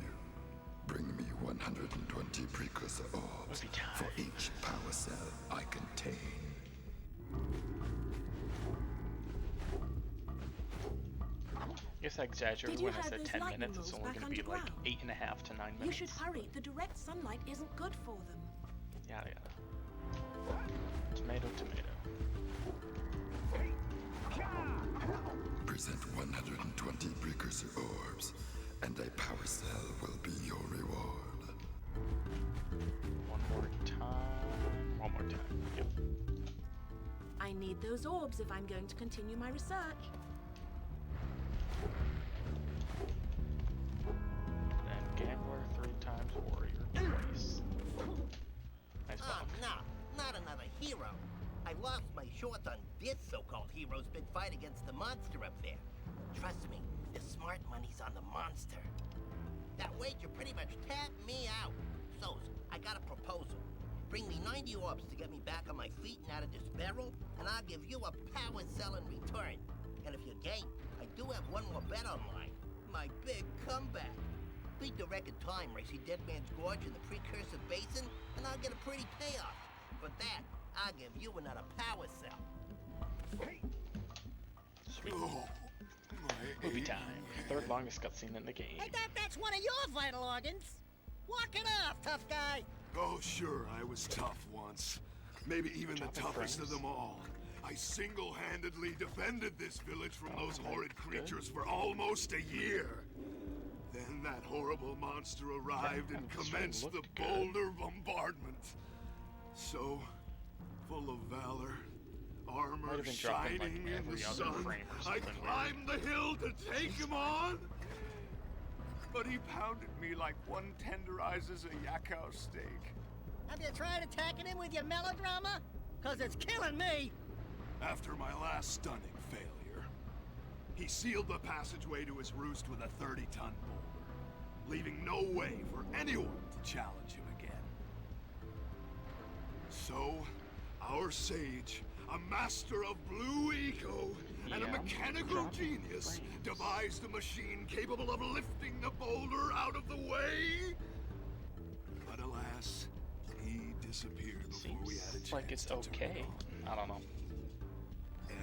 Bring me 120 precursor orbs for each power cell I contain. I guess I exaggerated when I said 10 minutes. It's only going to be like 8.5 to 9 minutes. You should hurry. The direct sunlight isn't good for them. Yada yada. Tomato, tomato. Present 120 precursor orbs, and a power cell will be your reward. One more time. One more time. Yep. I need those orbs if I'm going to continue my research. Then Gambler 3 times, Warrior twice. Nice Oh, block. no, not another hero. I lost my short on this so-called hero's big fight against the monster up there. Trust me, the smart money's on the monster. That wager pretty much tapped me out. So, I got a proposal. Bring me 90 orbs to get me back on my feet and out of this barrel, and I'll give you a power cell in return. And if you're game, I do have one more bet online. My big comeback. Beat the record time racing Dead Man's Gorge in the precursor basin, and I'll get a pretty payoff. For that, I'll give you another power cell. Sweet. Movie time. Third longest cutscene in the game. Hey, that's one of your vital organs. Walk it off, tough guy. Oh, sure, I was tough once. Maybe even the toughest of them all. I single-handedly defended this village from those horrid creatures for almost a year. Then that horrible monster arrived and commenced the boulder bombardment. So, full of valor, armor shining in the sun, I climbed the hill to take him on. But he pounded me like one tenderizes a yakao steak. Have you tried attacking him with your melodrama? 'Cause it's killing me. After my last stunning failure, He sealed the passageway to his roost with a 30-ton boulder, leaving no way for anyone to challenge him again. So, our sage, a master of blue eco and a mechanical genius, devised a machine capable of lifting the boulder out of the way. But alas, he disappeared before we had a chance like it's to turn okay. it on. I don't know.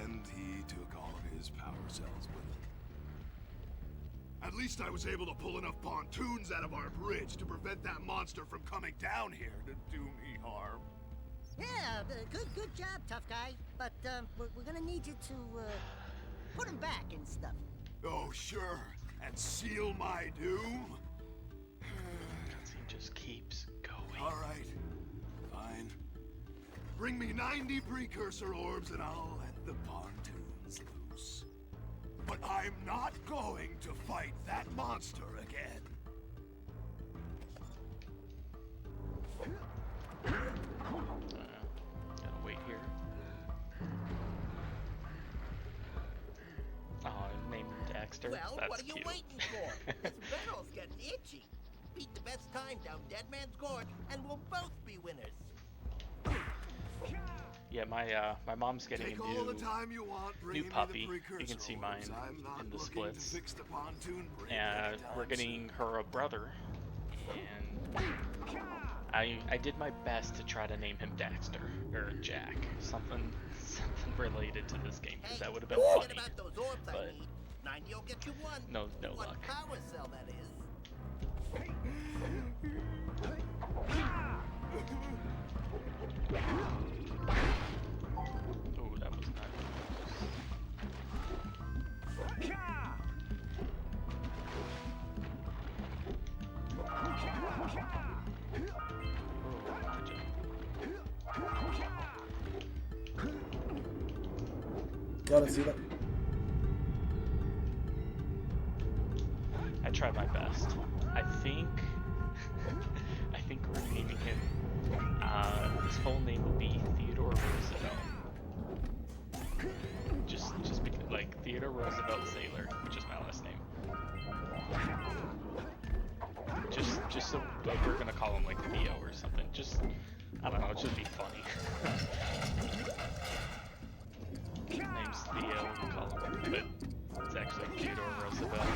And he took all of his power cells with him. At least I was able to pull enough pontoons out of our bridge to prevent that monster from coming down here to do me harm. Yeah, good job, tough guy. But we're gonna need you to put him back and stuff. Oh, sure. And seal my doom? Cutscene just keeps going. All right. Fine. Bring me 90 precursor orbs and I'll let the pontoons loose. But I'm not going to fight that monster again. Gotta wait here. Oh, name him Daxter. Well, That's what are you cute. waiting for? This barrel's getting itchy. Beat the best time down Dead Man's Gorge, and we'll both be winners. Yeah, my mom's getting Take a all new the time you want, bring new me the puppy. You precursor can see mine orbs. I'm not in the looking splits. to fix the pontoon bridge And anytime we're getting soon. her a brother, and I did my best to try to name him Daxter or Jack, something related to this game, because that would have been Forget funny. about those orbs But I need. 90 will get you one. no One luck. power cell, that is. Oh, that was not. Gotta see that. I tried my best. I think we're naming him. His full name will be Theodore Roosevelt. Just because, like, Theodore Roosevelt Sailor, which is my last name. Just so, like, we're gonna call him like Theo or something. Just, I don't know, it should be funny. Name's Theo, we call him, but it's actually Theodore Roosevelt.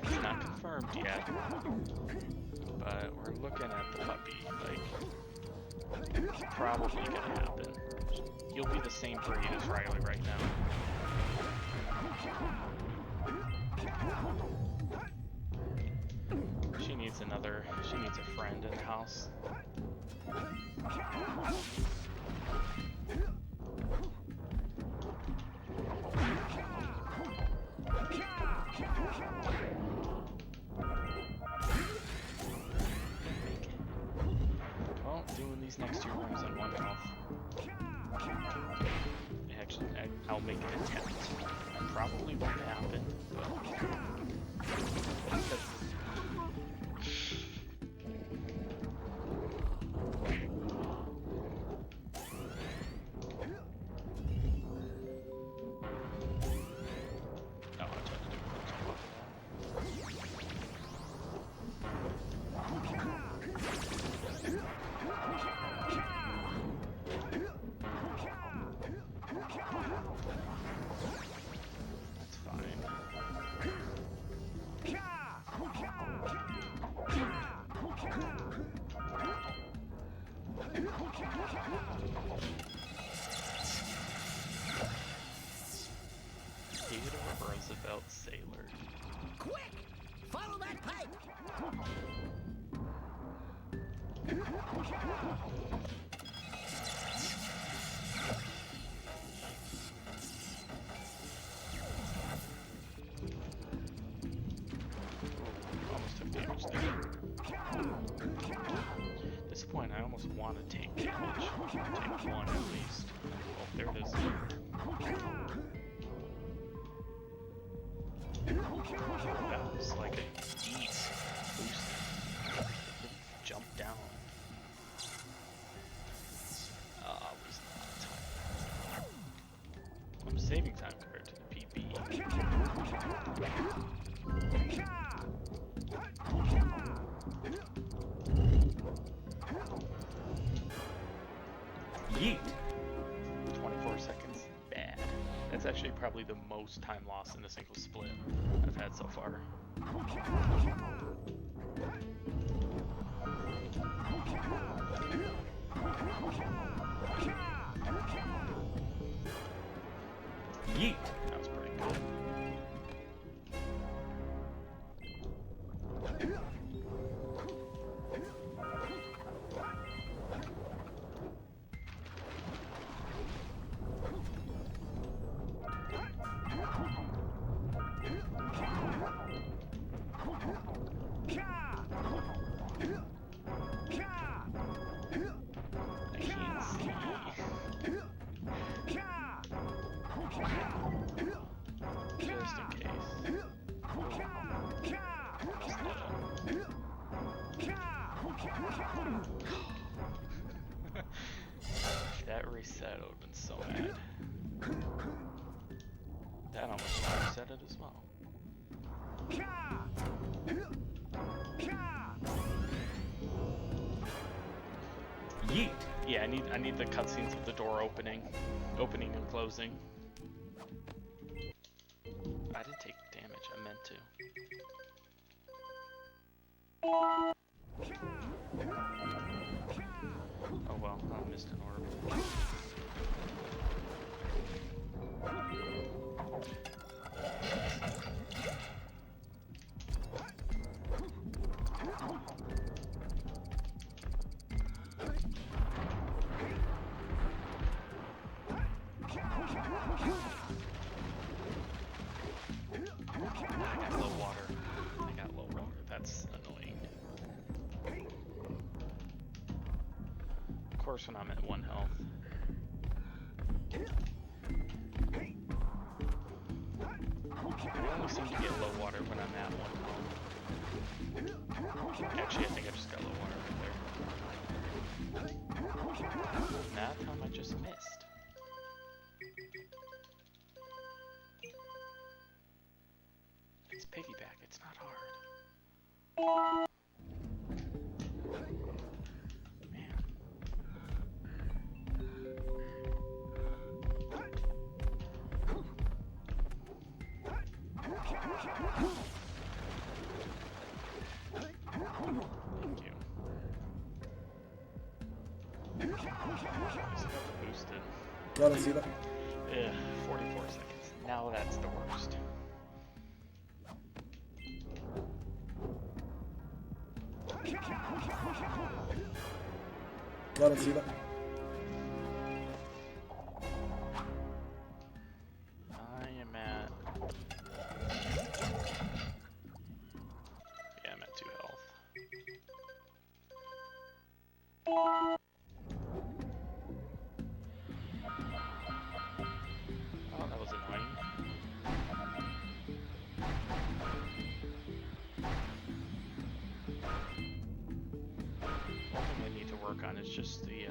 It's not confirmed yet, but we're looking at the puppy, like, it's probably gonna happen. You'll be the same breed as Riley right now. She needs a friend in the house. Well, doing these next two rooms on one health. Actually, I'll make an attempt. Probably won't happen, but Theodore Roosevelt Sailor. Quick! Follow that pipe! Almost took damage there. At this point, I almost want to take damage. Take one at least. Oh, there it is. That was like a deep boost. loading time compared to the PB. Yeet. 24 seconds, bad. That's actually probably the most time lost in a single split I've had so far. Yeet. That was pretty good. Just in case. That reset would have been so mad. That almost reset it as well. Yeet. Yeah, I need the cutscenes of the door opening and closing. I didn't take damage. I meant to. Oh well, I missed an orb. Of course, when I'm at 1 health. I only seem to get low water when I'm at 1 health. Actually, I think I just got low water right there. That time I just missed. It's piggyback, it's not hard. Thank you. Boosted. Gotta see that. 44 seconds. Now that's the worst. Gotta see that. I am at... Yeah, I'm at 2 health. Oh, that was annoying. One thing I need to work on is just the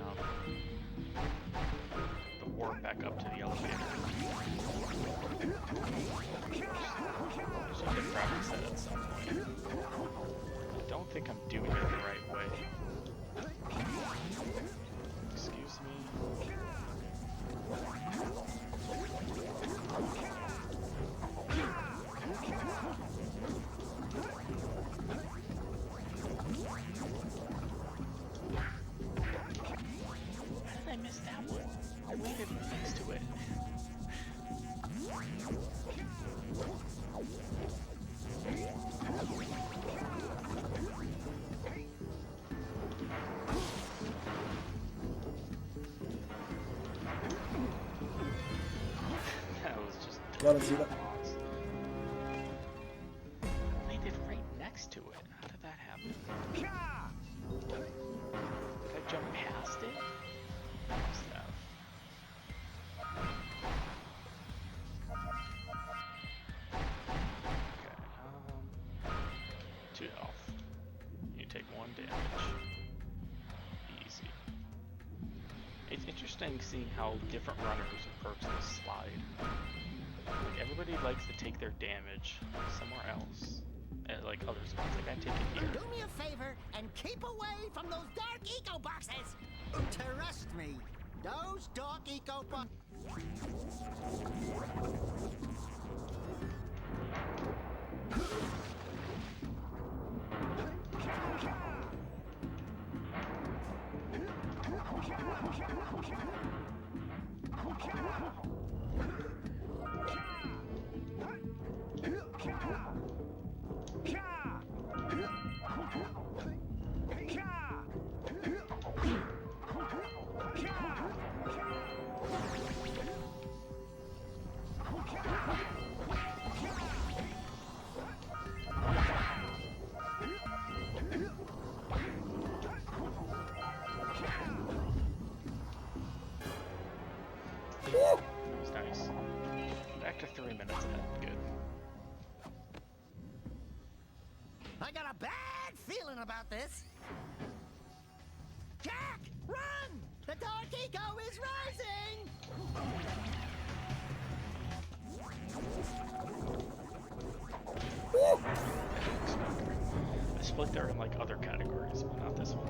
warp back up to the elevator. I should probably set at some point. I don't think I'm doing it the right way. Excuse me. How did I miss that one? I waited next to it. That was just... Gotta see that. I landed right next to it. How did that happen? Did I jump past it? I must have. Okay, 2 health. You take 1 damage. Easy. It's interesting seeing how different runners approach this slide. Like, everybody likes to take their damage somewhere else. Like other spots. Like, I take it here. Do me a favor and keep away from those dark eco boxes! Trust me, those dark eco boxes... That was nice. Back to 3 minutes ahead. Good. I got a bad feeling about this. Jack, run! The dark eco is rising! I split there in like other categories, but not this one.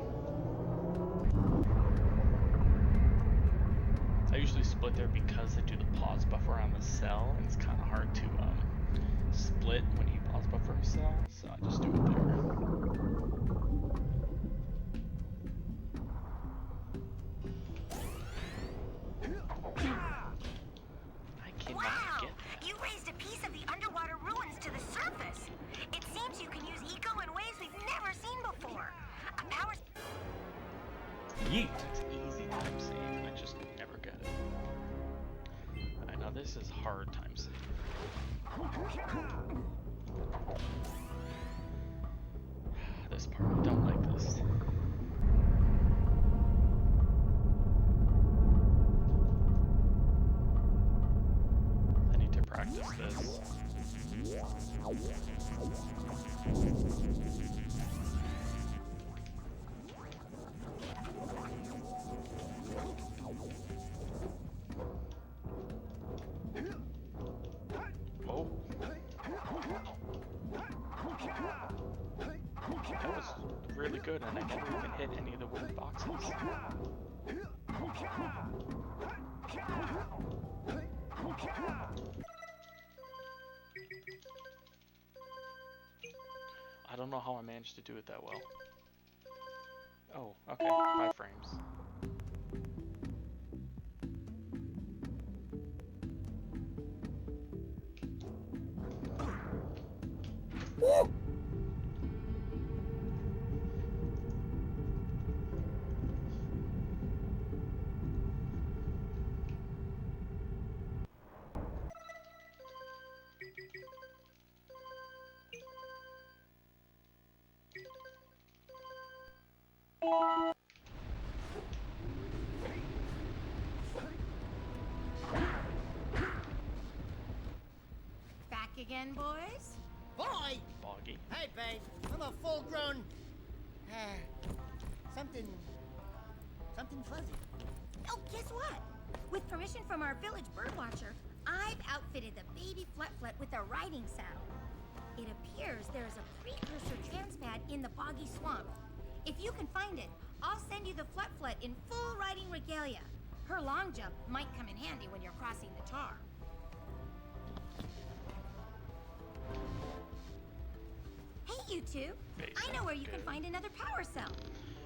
I usually split there because I do the pause buffer on the cell, and it's kind of hard to split when you pause buffer a cell, so I just do it there. I cannot get that. You raised a piece of the underwater ruins to the surface. It seems you can use eco in ways we've never seen before. A power... Yeet! It's easy time save. I just never get it. Alright, now this is hard time save. This part, I don't like this. I need to practice this. Oh. That was really good, and I never even hit any of the weird boxes. I don't know how I managed to do it that well. Oh, okay, 5 frames. Woo! Back again, boys? Boy! Boggy. Hey, babe. I'm a full-grown... something fuzzy. Oh, guess what? With permission from our village birdwatcher, I've outfitted the baby Flut-Flut with a riding saddle. It appears there's a precursor transpad in the boggy swamp. If you can find it, I'll send you the Flut-Flut in full riding regalia. Her long jump might come in handy when you're crossing the tar. Hey, you two. I know where you can find another power cell.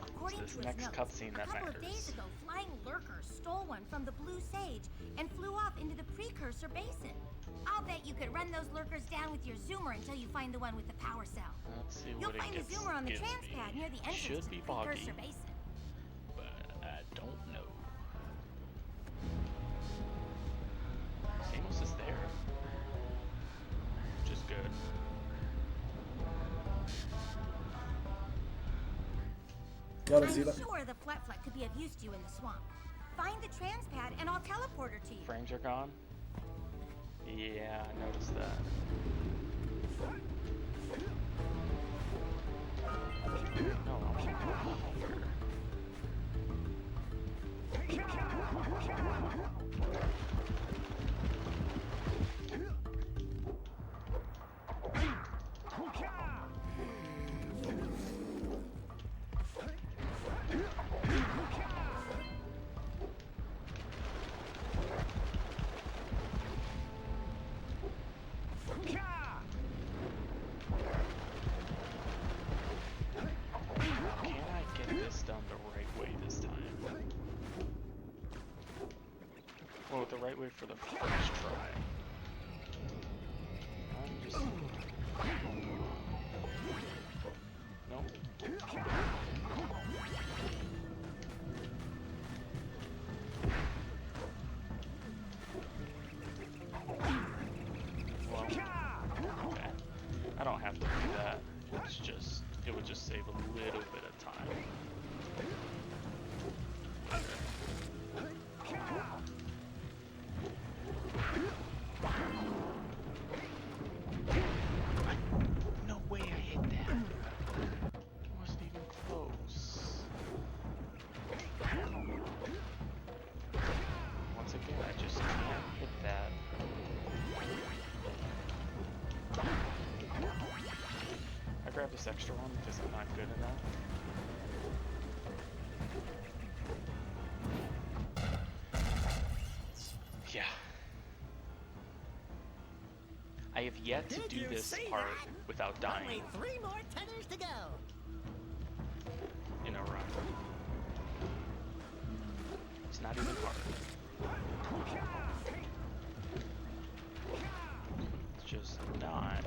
According It's to this his next notes, cutscene a that couple of matters. days ago, flying lurkers stole one from the Blue Sage and flew off into the precursor basin. I'll bet you could run those lurkers down with your zoomer until you find the one with the power cell. Let's see You'll what find it the zoomer on the gives me. transpad near the entrance Should to be the boggy, precursor basin. but I don't know. Samus is there, which is good. Gotta see I'm that. sure the Flut-Flut could be of use to you in the swamp. Find the transpad and I'll teleport her to you. Frames are gone? Yeah, I noticed that. No, I want to go here. Well, the right way for the first try. I'm just... No. Well, okay. I don't have to do that. It's just, it would just save a little bit of time. No way I hit that. It wasn't even close. Once again, I just can't hit that. I grabbed this extra one because I'm not good enough. Yeah. I have yet to do this part without dying. Only 3 more tethers to go. In a run. It's not even hard. It's just not.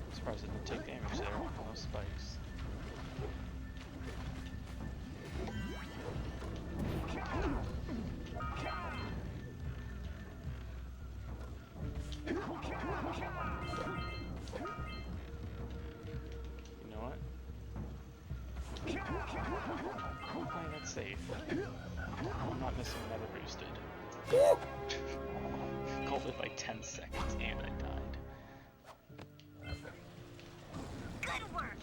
I'm surprised it didn't take damage there on those spikes. You know what? I'm playing it safe. I'm not missing another boosted. Called it by 10 seconds and I died. Good work.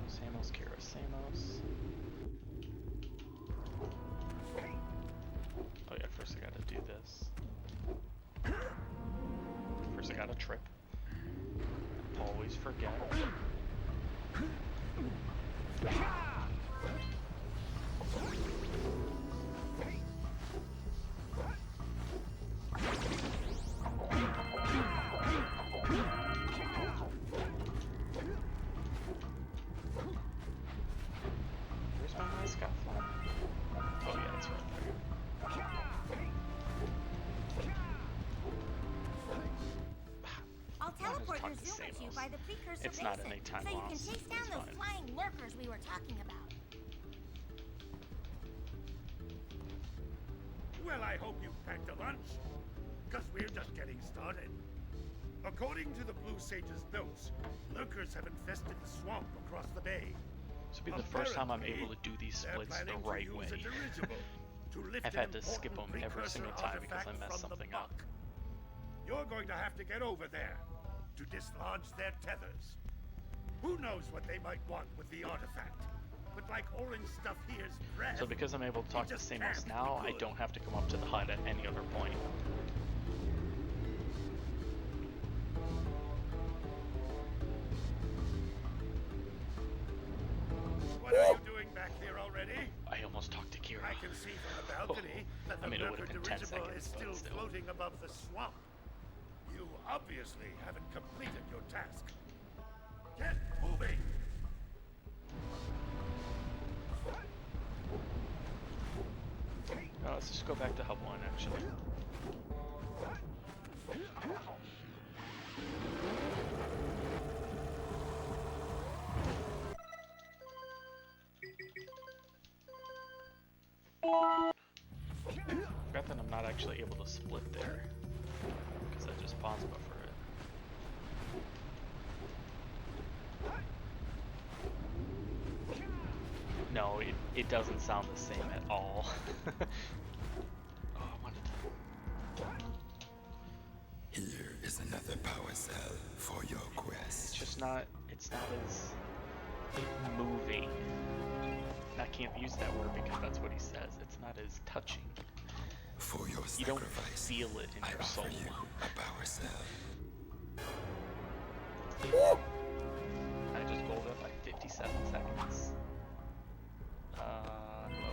Samos, Kira, Samos. Oh yeah, first I gotta do this. First I gotta trip. Always forget. Where's my mascot from? Oh yeah, it's right there. I'll teleport talk your to Zuma to you Samos. by the precursor It's not basin, any time so you can loss. chase down It's those fine. flying lurkers we were talking about. Well, I hope you've packed a lunch, because we're just getting started. According to the Blue Sage's notes, lurkers have infested the swamp across the bay. This will be the first time I'm able to do these They're splits the planning to right use way. a dirigible to lift I've an had to skip them important every single precursor time because I artifact messed from the something up. muck. You're going to have to get over there to dislodge their tethers. Who knows what they might want with the artifact? But like orange stuff here's bread. So because I'm able to talk to it just Samos can't now, be I good. don't have to come up to the hut at any other point. What are you doing back here already? I almost talked to Kira. I can see from the balcony that the I mean, it would lurker have been 10 dirigible seconds, is but still still. floating above the swamp. You obviously haven't completed your task. Get moving! Let's just go back to Hub 1, actually. Forgot that I'm not actually able to split there, because I just pause buffer it. No, it doesn't sound the same at all. Oh, I wanted to... Here is another power cell for your quest. It's not as moving. I can't use that word because that's what he says. It's not as touching. For your You don't sacrifice, feel it in I your offer soul. you a power cell. I just rolled up like 57 seconds. Hello?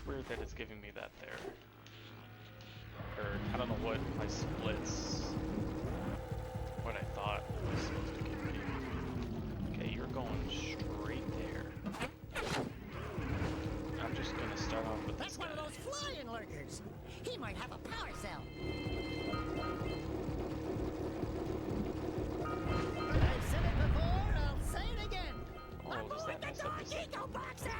It's weird that it's giving me that there. Or, I don't know what my splits, what I thought it was supposed to give me. Okay, you're going straight there. I'm just gonna start off with That's this one guy. of those flying lurkers. He might have a power cell. I've said it before, I'll say it again. Oh, does that mess up this? Eco boxes!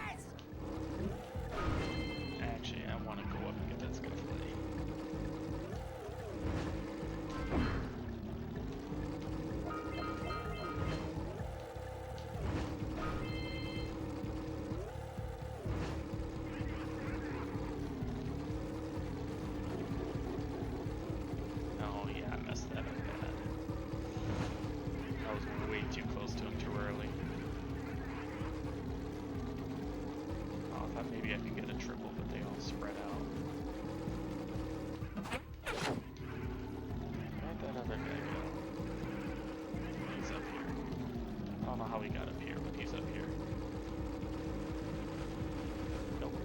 Actually, I want to go up and get that scuffle. Oh yeah, I messed that up bad. I was way too close to him too early. Oh, I thought maybe I could get a triple, but they all spread out. Where'd that other guy go? He's up here. I don't know how he got up here, but he's up here. Nope.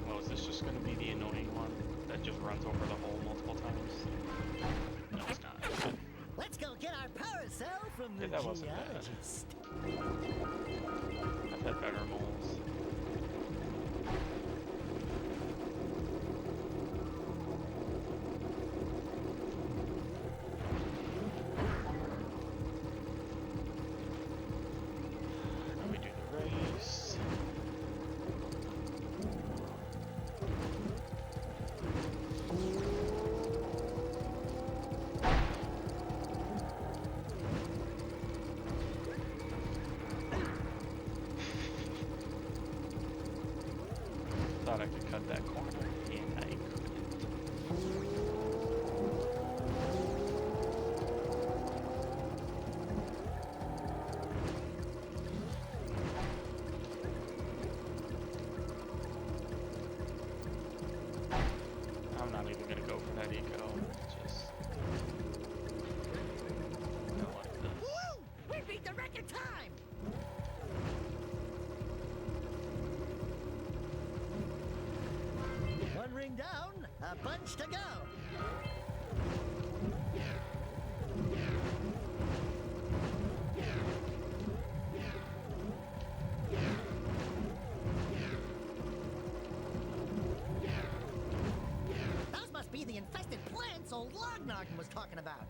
Oh, is this just going to be the annoying one that just runs over the hole multiple times? No, it's not. Good. Let's go get our power cell from the Yeah, that wasn't bad. geologist. I've had better moles. Now we do the race. Thought I could cut that corner, and I couldn't. I'm not even gonna go for that eco. Just I like this. Woo! We beat the record time! One ring down, a bunch to go. Those must be the infested plants old Lognarden was talking about.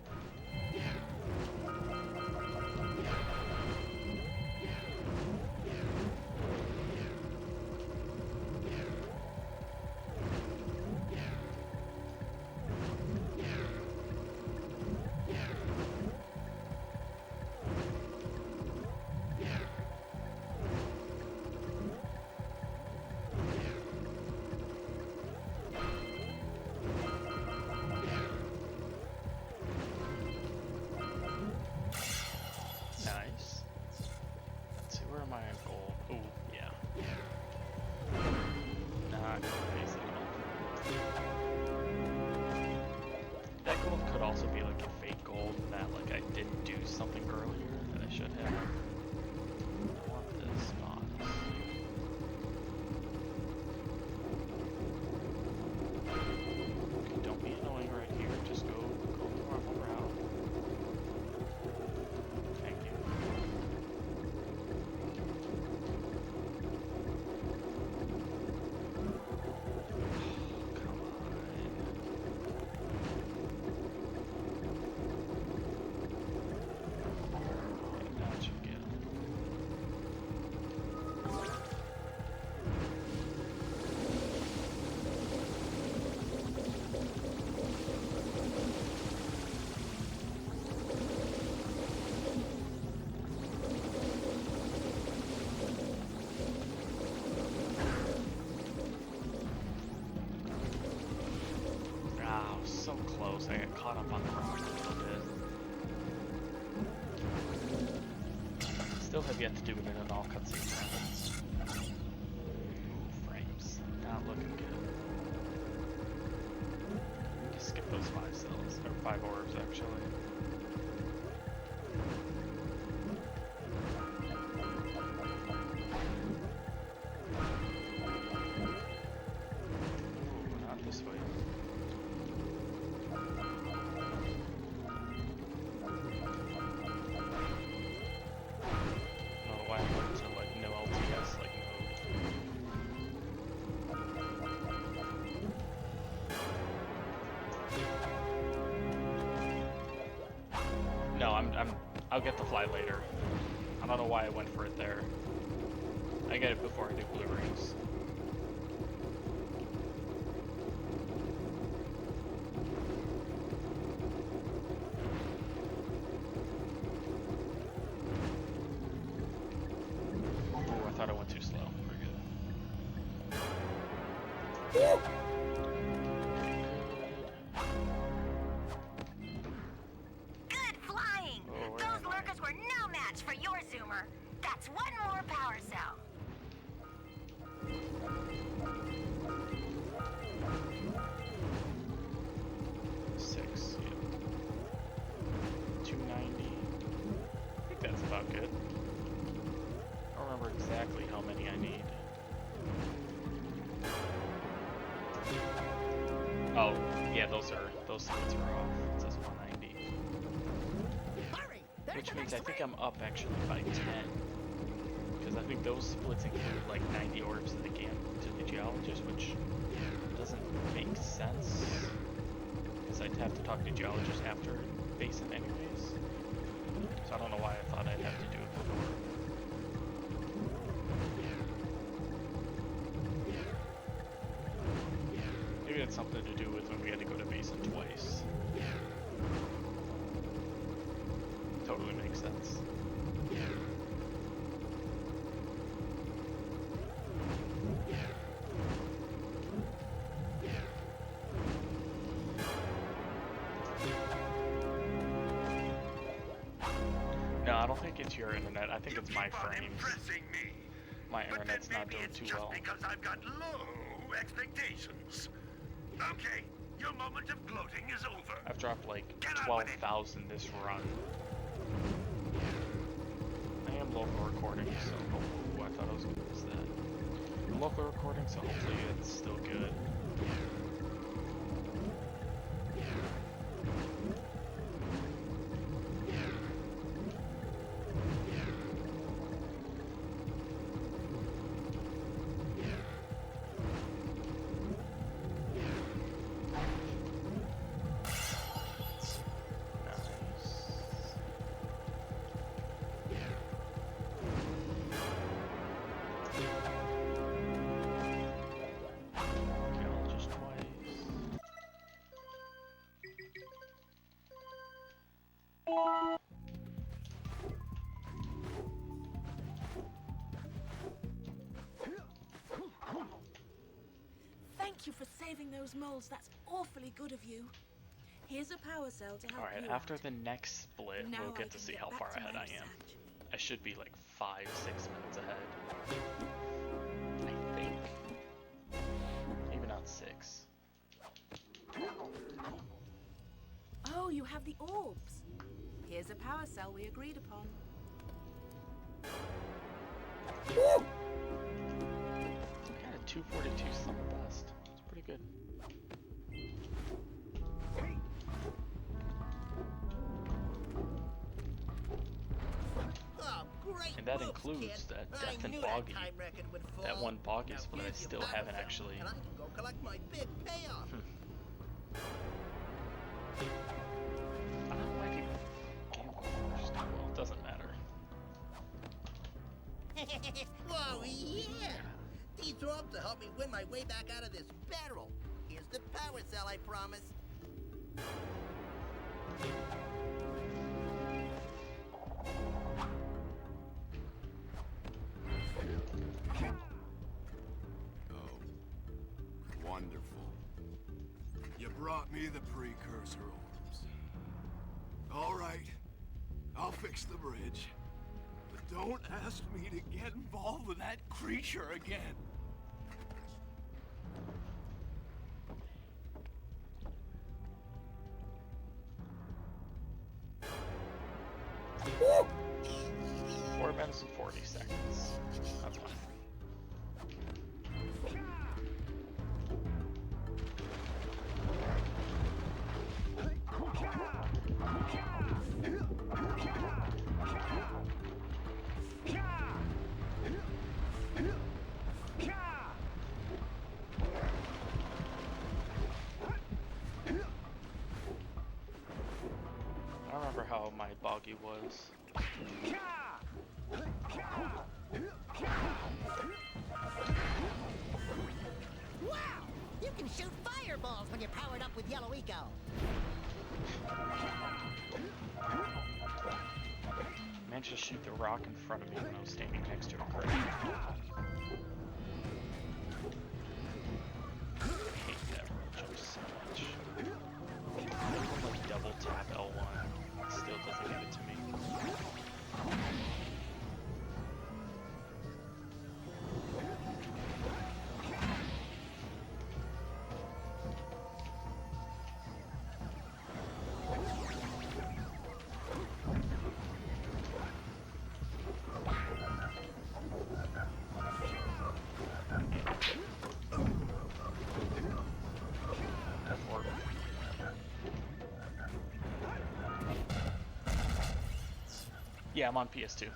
Nice. Let's see, where am I in gold? Ooh, yeah. Not crazy at all. That gold could also be like a fake gold that like I didn't do something earlier that I should have. I want this box. Okay, don't be annoying right here. Just go the normal route. Thank you. Come on. That should get him. Ah, so close. I got caught up on the rock a little bit. Still have yet to do it in an all cutscenes. Ooh, frames. Not looking good. Just skip those 5 cells. Or 5 orbs, actually. I'll get the fly later. I don't know why I went for it there. I get it before I do blue rings. Oh, I thought I went too slow. We're good. Good flying! Those lurkers were no match for your zoomer. That's one more power cell. Six, yeah. 290. I think that's about good. I don't remember exactly how many I need. Oh, yeah, those splits are off. It says 190. Which means I think I'm up actually by 10. Because I think those splits include like 90 orbs to the geologist, which doesn't make sense. Because I'd have to talk to geologists after Basin anyways. So I don't know why I thought I'd have to do it before. Maybe it's something to do with when we had to go to Basin twice. Totally makes sense. No, I don't think it's your internet. I think it's my frames. My internet's not doing too well. Because I've got low expectations. Okay, your moment of gloating is over. I've dropped like 12,000 this run. I am local recording, so I thought I was gonna miss that. I'm local recording, so hopefully it's still good. Thank you for saving those moles. That's awfully good of you. Here's a power cell to help Alright, you after out. the next split, Now we'll I get to can see get how back far to ahead my I am. research. I should be like 5-6 minutes ahead. I think. Maybe not 6. Oh, you have the orbs. Here's a power cell we agreed upon. Kind of 242 some best. It's pretty good. Oh, great And that moves, includes kid. that I Death and knew Boggy. That time record would fall. That one Boggy Now split I here's your still power haven't cell, actually. And I can go collect my big payoff. I don't know why people gamble first. Well, it doesn't matter. Whoa, yeah! These orbs will help me win my way back out of this barrel. Here's the power cell I promised. Oh, wonderful. You brought me the precursor orbs. All right, I'll fix the bridge. But don't ask me to get involved with that creature again. Woo! 4 minutes and 40 seconds. That's fine. I don't remember how my boggy was. Wow! You can shoot fireballs when you're powered up with Yellow Eco. I managed to shoot the rock in front of me when I was standing next to a crate. I hate that jump so much. I can like double tap L1. It still doesn't give it to me. Yeah, I'm on PS2.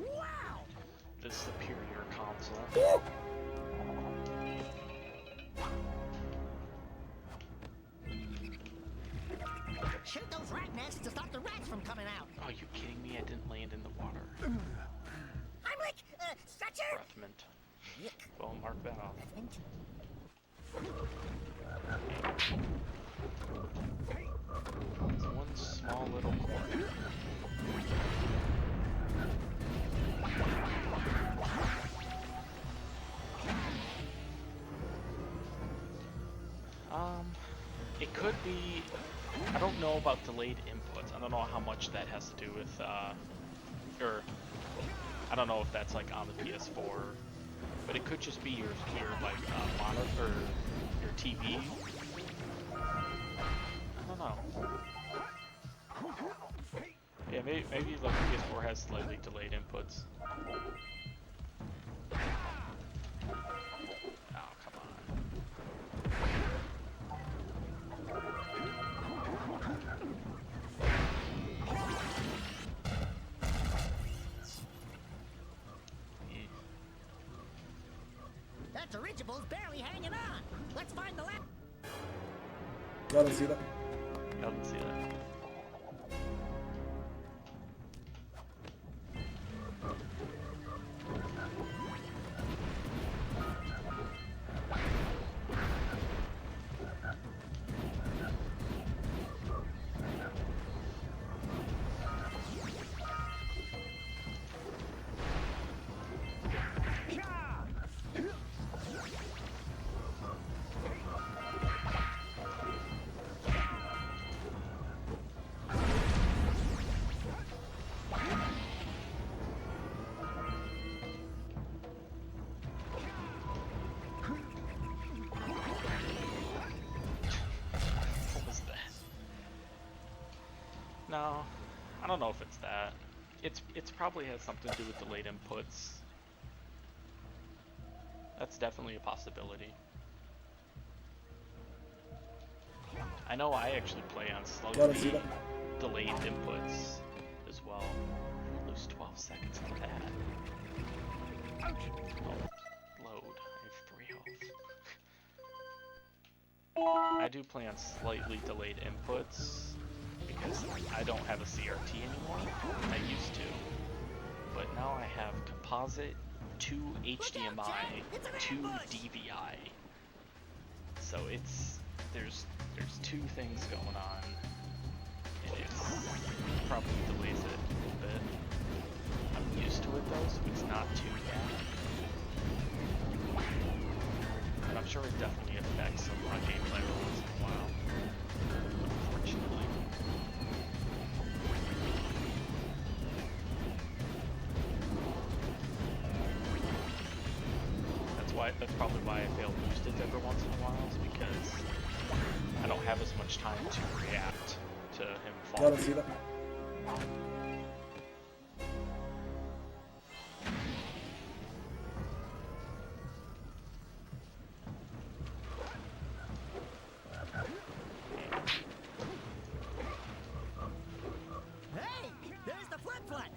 Wow! The superior console. Shoot those rat nests to stop the rats from coming out. Oh, are you kidding me? I didn't land in the water. Heimlich! Stretcher! Breath mint. Well, mark that off. It's one small little corner. It could be. I don't know about delayed inputs. I don't know how much that has to do with, or I don't know if that's like on the PS4, but it could just be your like monitor, your TV. I don't know. Yeah, maybe like the PS4 has slightly delayed inputs. Oh, come on. That dirigible's barely hanging on. Let's find the lap. Y'all didn't see that? Y'all didn't see that. No, I don't know if it's that. It's probably has something to do with delayed inputs. That's definitely a possibility. I know I actually play on slowly delayed inputs as well. I lose 12 seconds on that. Oh, load. I have 3 health. I do play on slightly delayed inputs because I don't have a CRT anymore. I used to, but now I have composite, 2 HDMI, 2 DVI. So there's 2 things going on, and it probably delays it a little bit. I'm used to it though, so it's not too bad. But I'm sure it definitely affects my gameplay every once in a while, unfortunately. That's probably why I fail boost it every once in a while, is because I don't have as much time to react to him falling. Y'all didn't see that? Hey, there's the flip-flip.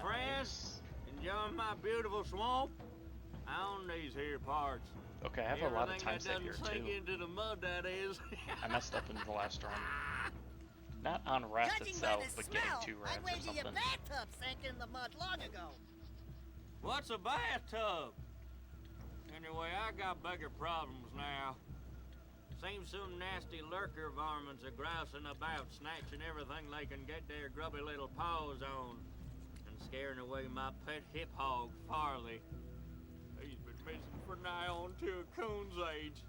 friends? Enjoying my beautiful swamp? On these here parts. Okay, I have a lot of time saved here too. Into the mud, that is. I messed up in the last run. Not on rats itself, but getting 2 rats or something. Your bathtub sank in the mud long ago. What's a bathtub? Anyway, I got bigger problems now. Seems some nasty lurker varmints are grousing about, snatching everything they can get their grubby little paws on, and scaring away my pet hip hog, Farley. He's been missing for nigh on to a coon's age.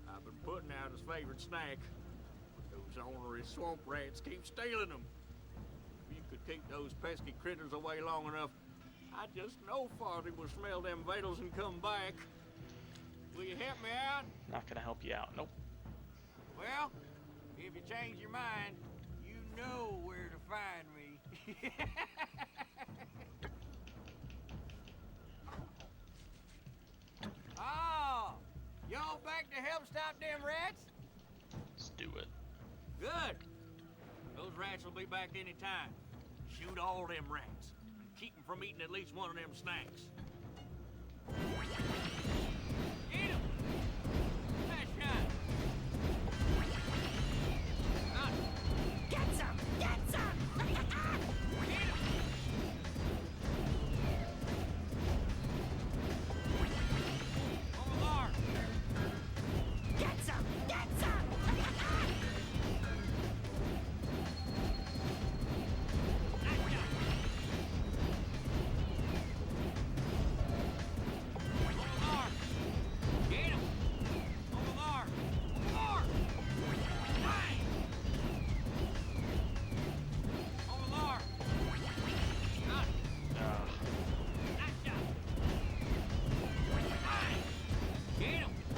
I've been putting out his favorite snack, but those ornery swamp rats keep stealing them. If you could keep those pesky critters away long enough, I just know Farley will smell them vitals and come back. Will you help me out? Not gonna help you out, nope. Well, if you change your mind, you know where to find me. Oh, y'all back to help stop them rats? Let's do it. Good. Those rats will be back any time. Shoot all them rats. Keep them from eating at least one of them snacks. Eat 'em! Nice shot! Get some! Get some! Eat 'em! Over there! Get some! Get some!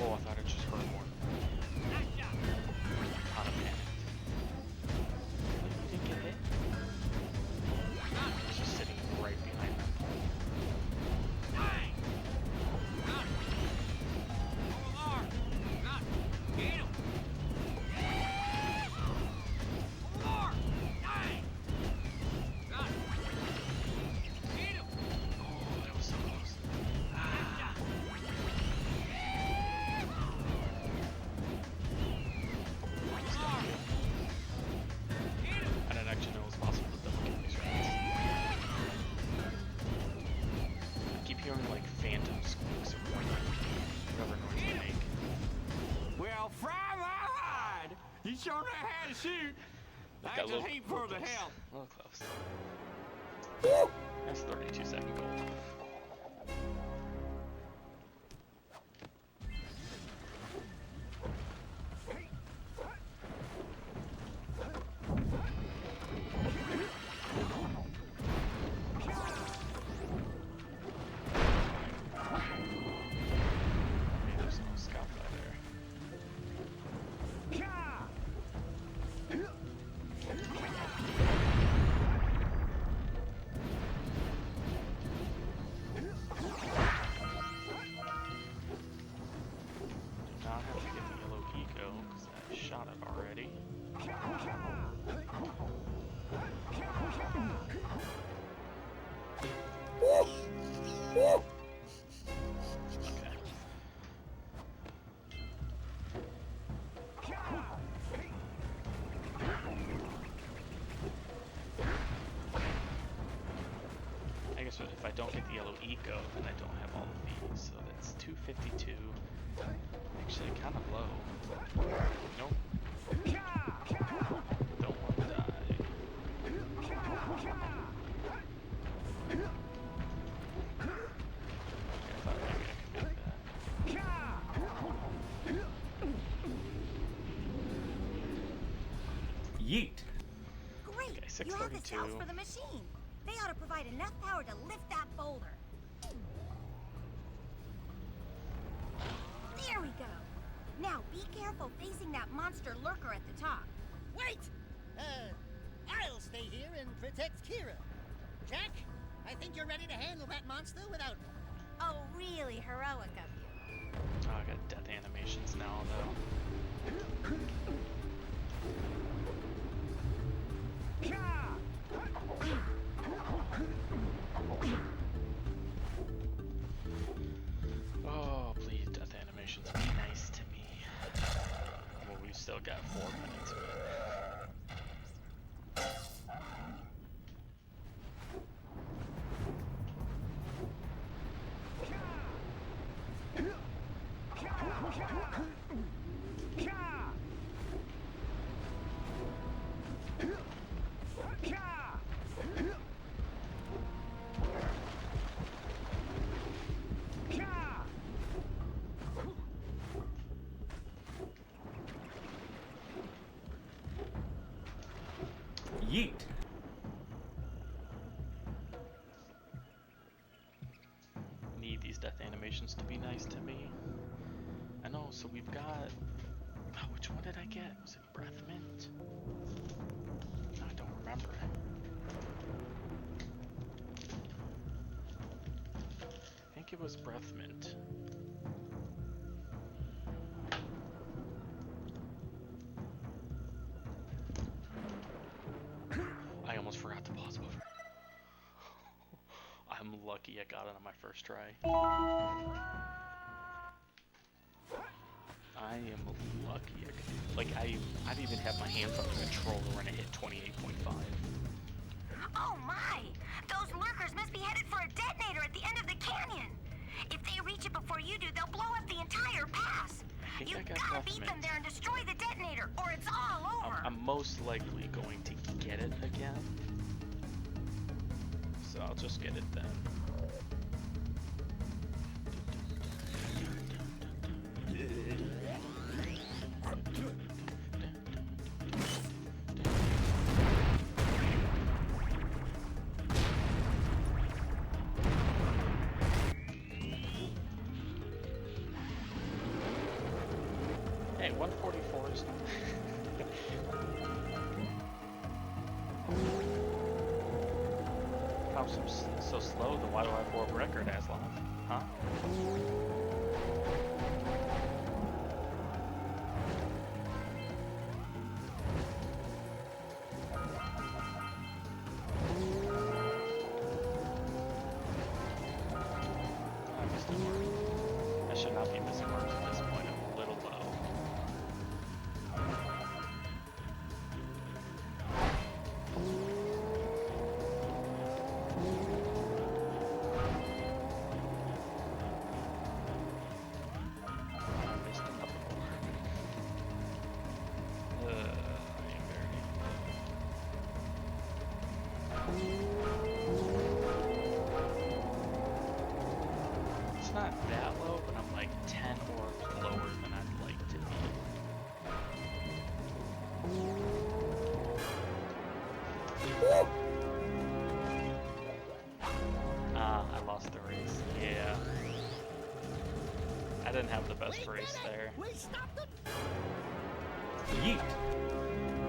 Oh, I thought it just hurt more. Kinda panicked. You didn't get hit? It's just sitting right behind that pole. Oh, that was so close. I didn't actually know it was possible to double kill these rats. I keep hearing like phantom squeaks or whatever noise they make. Well, fry my hide! You sure know how to shoot! Thanks a heap for the help. A little close. That's 32-second goal. There's no scout by there. Do not have to get the yellow eco because I shot it already. Okay. I guess if I don't get the yellow eco, then I don't have all of these, so that's 252. Actually, kind of low. Nope. Don't want to die. I thought maybe I could make that. Yeet. Great! Okay, You have the 632. cells for the machine. They ought to provide enough power to lift that boulder. There we go. Now be careful facing that monster lurker at the top. Wait! I'll stay here and protect Kira. Jack, I think you're ready to handle that monster without me. Oh, really heroic of you. Oh, I got death animations now, though. still got 4 minutes of it. Yeet. Need these death animations to be nice to me. I know, so we've got... Oh, which one did I get? Was it Breath Mint? No, I don't remember it. I think it was Breath Mint. I almost forgot to pause over. I'm lucky I got it on my first try. I am lucky. I'd even have my hands on the controller when I hit 28.5. Oh my! Those lurkers must be headed for a detonator at the end of the canyon. If they reach it before you do, they'll blow up the entire pass. You gotta beat them there and destroy the detonator, or it's all over. I'm most likely going to get it again. So I'll just get it then. Hey, 144 is how so slow? Then why do I have world record as long? Huh? I should not be missing marks at this point. I'm a little low. It's not that low, but I'm like 10 orbs lower than I'd like to be. I lost the race. Yeah. I didn't have the best race there. Yeet.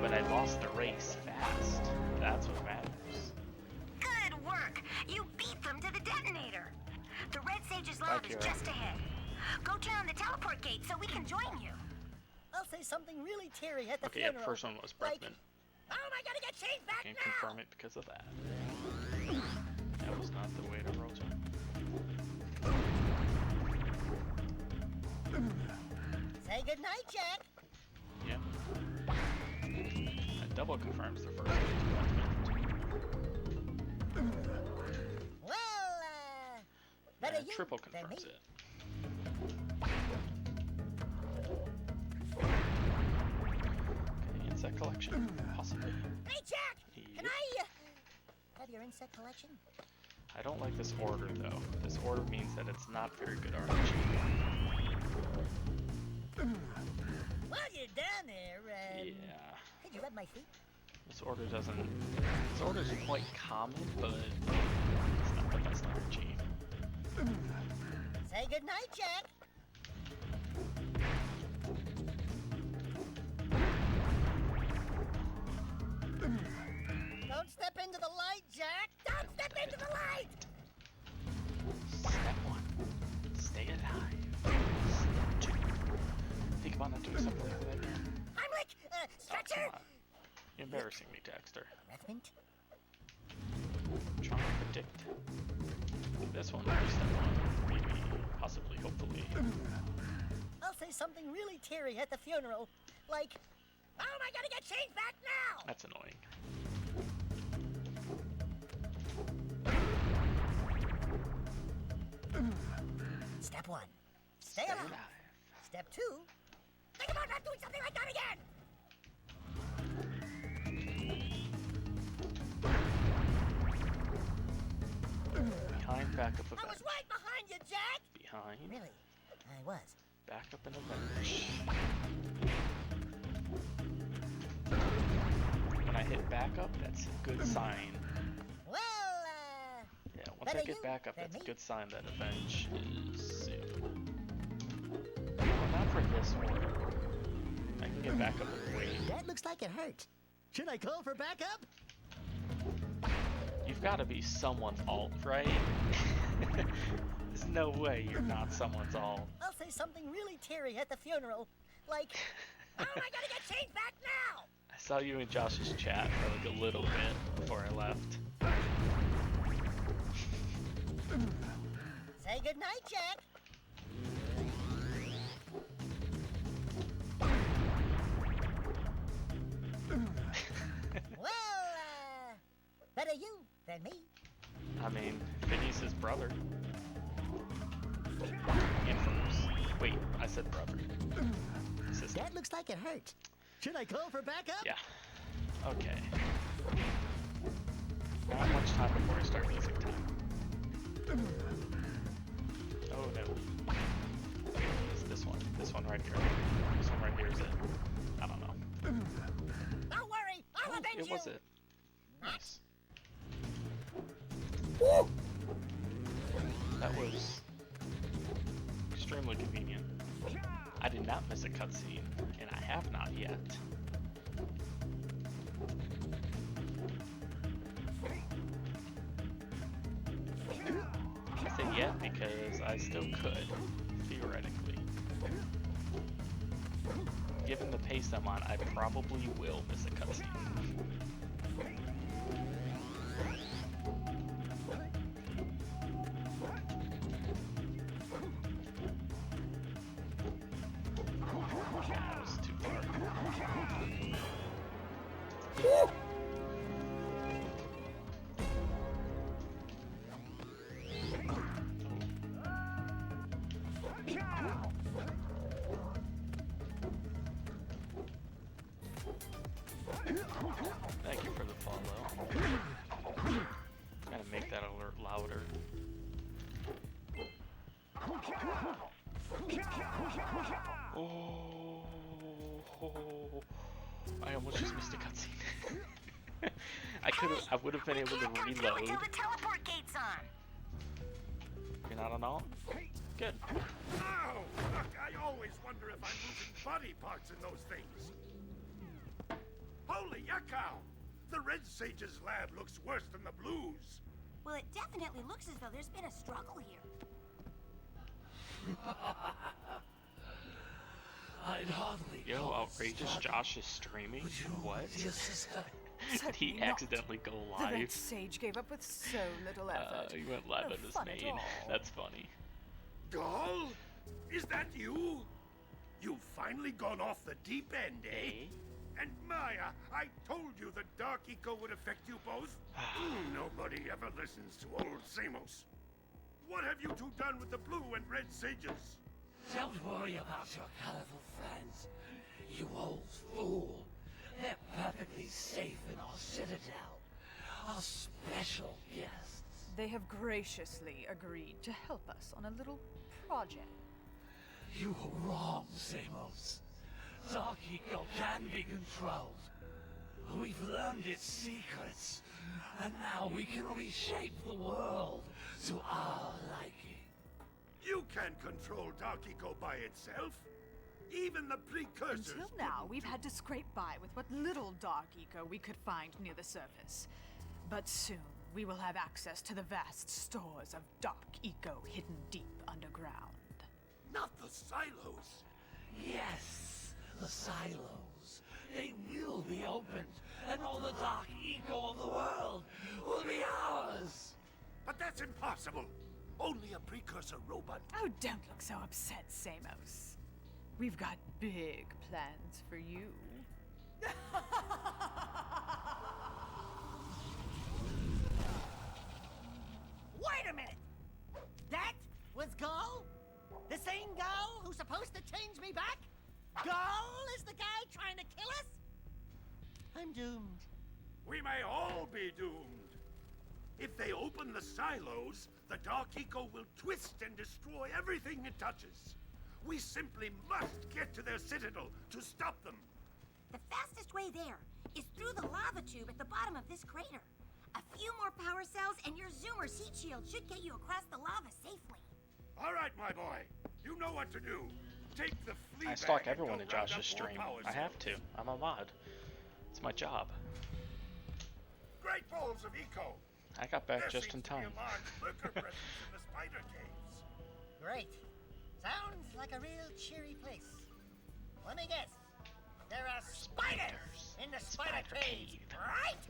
But I lost the race fast. That's what matters. Good work! You beat them to the detonator. The Red Sage's lab is just ahead. Go turn on the teleport gate so we can join you. I'll say something really teary at the Okay, funeral. yeah, first one was Breathman. Oh, am I gonna get chased back Can't now? confirm it because of that. That was not the way to roll it. Say goodnight, Jack. Yep. That double confirms the first one. Well, better you Triple than confirms me. it. Okay, insect collection, possibly. Hey, Jack! Can I have your insect collection? I don't like this order though. This order means that it's not very good RNG. While you're down there, Yeah. could you rub my feet? This order doesn't. This order's quite common, but it's not the best RNG. Say goodnight, Jack. Don't step into the light, Jack! Don't step into the light! Step 1. Stay alive. Step 2. Think about not doing something like that again. Heimlich! Stretcher! Oh, you're embarrassing me, Dexter. Revenant? I'm trying to predict. This one, step 1. Maybe, possibly, hopefully. I'll say something really teary at the funeral. Like, How am I gonna get change back now? That's annoying. Step 1. Stay alive. Step 2. Think about not doing something like that again! Behind, back up, avenge. I was right behind you, Jack! Behind. Really? I was. Back up and avenge. When I hit back up, that's a good sign. Well, yeah, once I get back up, that's a good sign that avenge is soon. Well, not for this order. I can get back up and wait. That looks like it hurt. Should I call for backup? You've got to be someone's alt, right? There's no way you're not someone's alt. I'll say something really teary at the funeral. Like, how am I gonna get change back now? I saw you in Josh's chat for like a little bit before I left. Say goodnight, Jack. Well, better you than me. I mean, Vinny's his brother. Infamous. Wait, I said brother. Sister. That looks like it hurt. Should I call for backup? Yeah. Okay. Not much time before I start music time. Oh no. It's this one. This one right here. This one right here is it. I don't know. Don't worry, I'll avenge you. It was it. Nice. That was extremely convenient. I did not miss a cutscene, and I have not yet. I say yet because I still could, theoretically. Given the pace I'm on, I probably will miss a cutscene. That was too far. Thank you for the follow. Gotta make that alert louder. Oh, I almost just missed a cutscene. I would have been able to reload. Until the teleport gate's on. You're not on alt? Good. Oh, look, I always wonder if I'm losing body parts in those things. Holy yakkow! The Red Sage's lab looks worse than the Blues. Well, it definitely looks as though there's been a struggle here. I'd hardly. Yo, outrageous Josh is streaming? What? Did he accidentally go The Red live? Sage gave up with so little effort. He went live No on his fun at main. all. That's funny. Gall? Is that you? You've finally gone off the deep end, eh? And Maya, I told you the Dark Eco would affect you both. Nobody ever listens to old Samos. What have you two done with the Blue and Red Sages? Don't worry about your colorful friends, you old fool. They're perfectly safe in our citadel. Our special guests. They have graciously agreed to help us on a little project. You were wrong, Samos. Dark Eco can be controlled. We've learned its secrets, and now we can reshape the world to our liking. You can't control Dark Eco by itself. Even the precursors. Until now, we've had to scrape by with what little Dark Eco we could find near the surface. But soon, we will have access to the vast stores of Dark Eco hidden deep underground. Not the silos. Yes, the silos. They will be opened, and all the Dark Eco of the world will be ours. But that's impossible. Only a precursor robot. Oh, don't look so upset, Samos. We've got big plans for you. Wait a minute! That was Gull? The same Gull who's supposed to change me back? Gull is the guy trying to kill us? I'm doomed. We may all be doomed. If they open the silos, the Dark Eco will twist and destroy everything it touches. We simply must get to their citadel to stop them. The fastest way there is through the lava tube at the bottom of this crater. A few more power cells and your Zoomer's heat shield should get you across the lava safely. All right, my boy. You know what to do. Take the flea I stalk bag and everyone go in round Josh's up more stream. power I have cells. to. I'm a mod. It's my job. Great balls of eco. I got back There just in seems to be time. a large lurker presence in the spider caves. Great. Sounds like a real cheery place. Let me guess. There are spiders in the spider cave, right?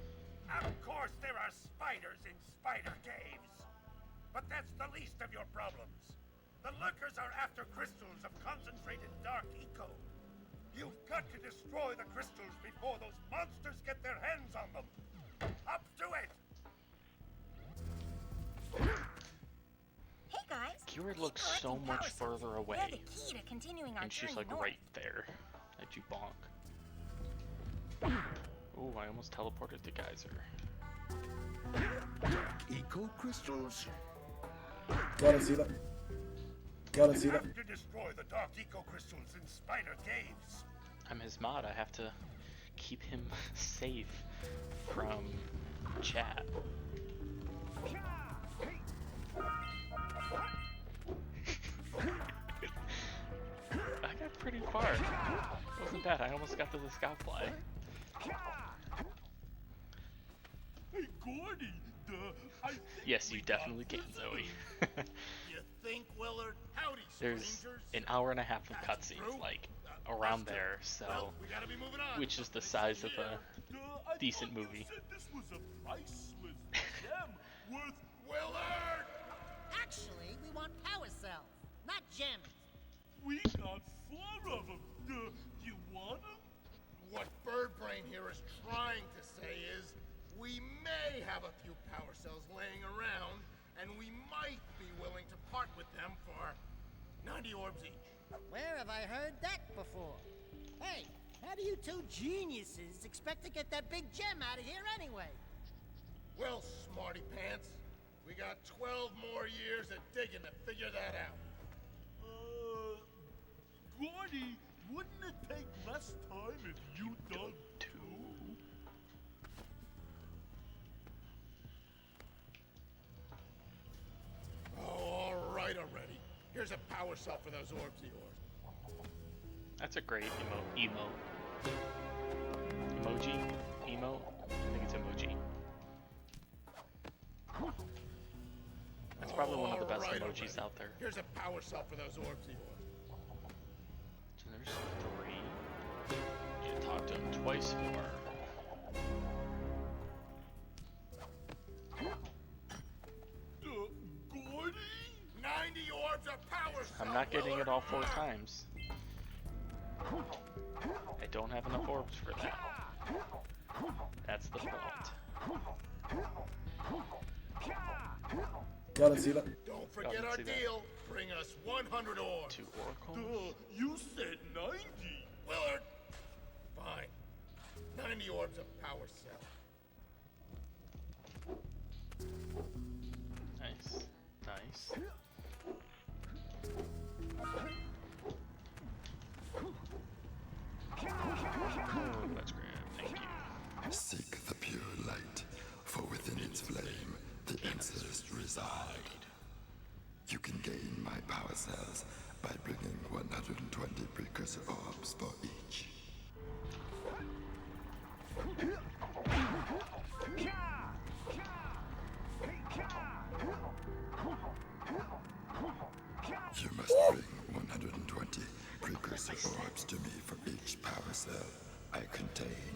Of course there are spiders in spider caves. But that's the least of your problems. The lurkers are after crystals of concentrated dark eco. You've got to destroy the crystals before those monsters get their hands on them. Up to it! Hey guys. Keyword looks keep so collecting much power cells. further away. They're the key to continuing our And she's journey like north. right there. That you bonk. Ooh, I almost teleported to Geyser. Eco crystals? Gotta see that. Gotta see You that. have to destroy the dark eco crystals in spider caves. I'm his mod. I have to keep him safe from chat. I got pretty far. Wasn't bad. I almost got to the scout fly. Hey, Gordy, Yes, you definitely can, Zoe. You think, Willard? Howdy, There's strangers. an hour and a half of cutscenes, like around there, so We gotta be moving on. which is the size of a decent movie. This was a priceless gem worth Willard! Actually, we want power cells, not gems. We got 4 of them. You want them? What Birdbrain here is trying to say is, we may have a few power cells laying around, and we might be willing to part with them for 90 orbs each. Where have I heard that before? Hey, how do you two geniuses expect to get that big gem out of here anyway? Well, smarty pants, we got 12 more years of digging to figure that out. Gordy, wouldn't it take less time if you dug too? Oh, all right already. Here's a power cell for those orbs of yours. That's a great emote. Emoji? Emote? I think it's emoji. That's probably one of the best Alright emojis already. out there. Here's a power cell for those orbs of yours. So there's 3. You talk to him twice more. Gordy? 90 orbs of power cell. I'm not getting Willard. it all 4 times. I don't have enough orbs for that. That's the point. Gotta see that. Don't forget didn't our see that. deal. Bring us 100 orbs. 2 oracles? You said 90. Willard. Fine. 90 orbs of power cell. Nice. Nice. Oh, let's grab. Thank you. Seek the pure light, for within its flame the answers reside. You can gain my power cells by bringing 120 precursor orbs for each. You must bring 120 precursor orbs to me for each power cell I contain.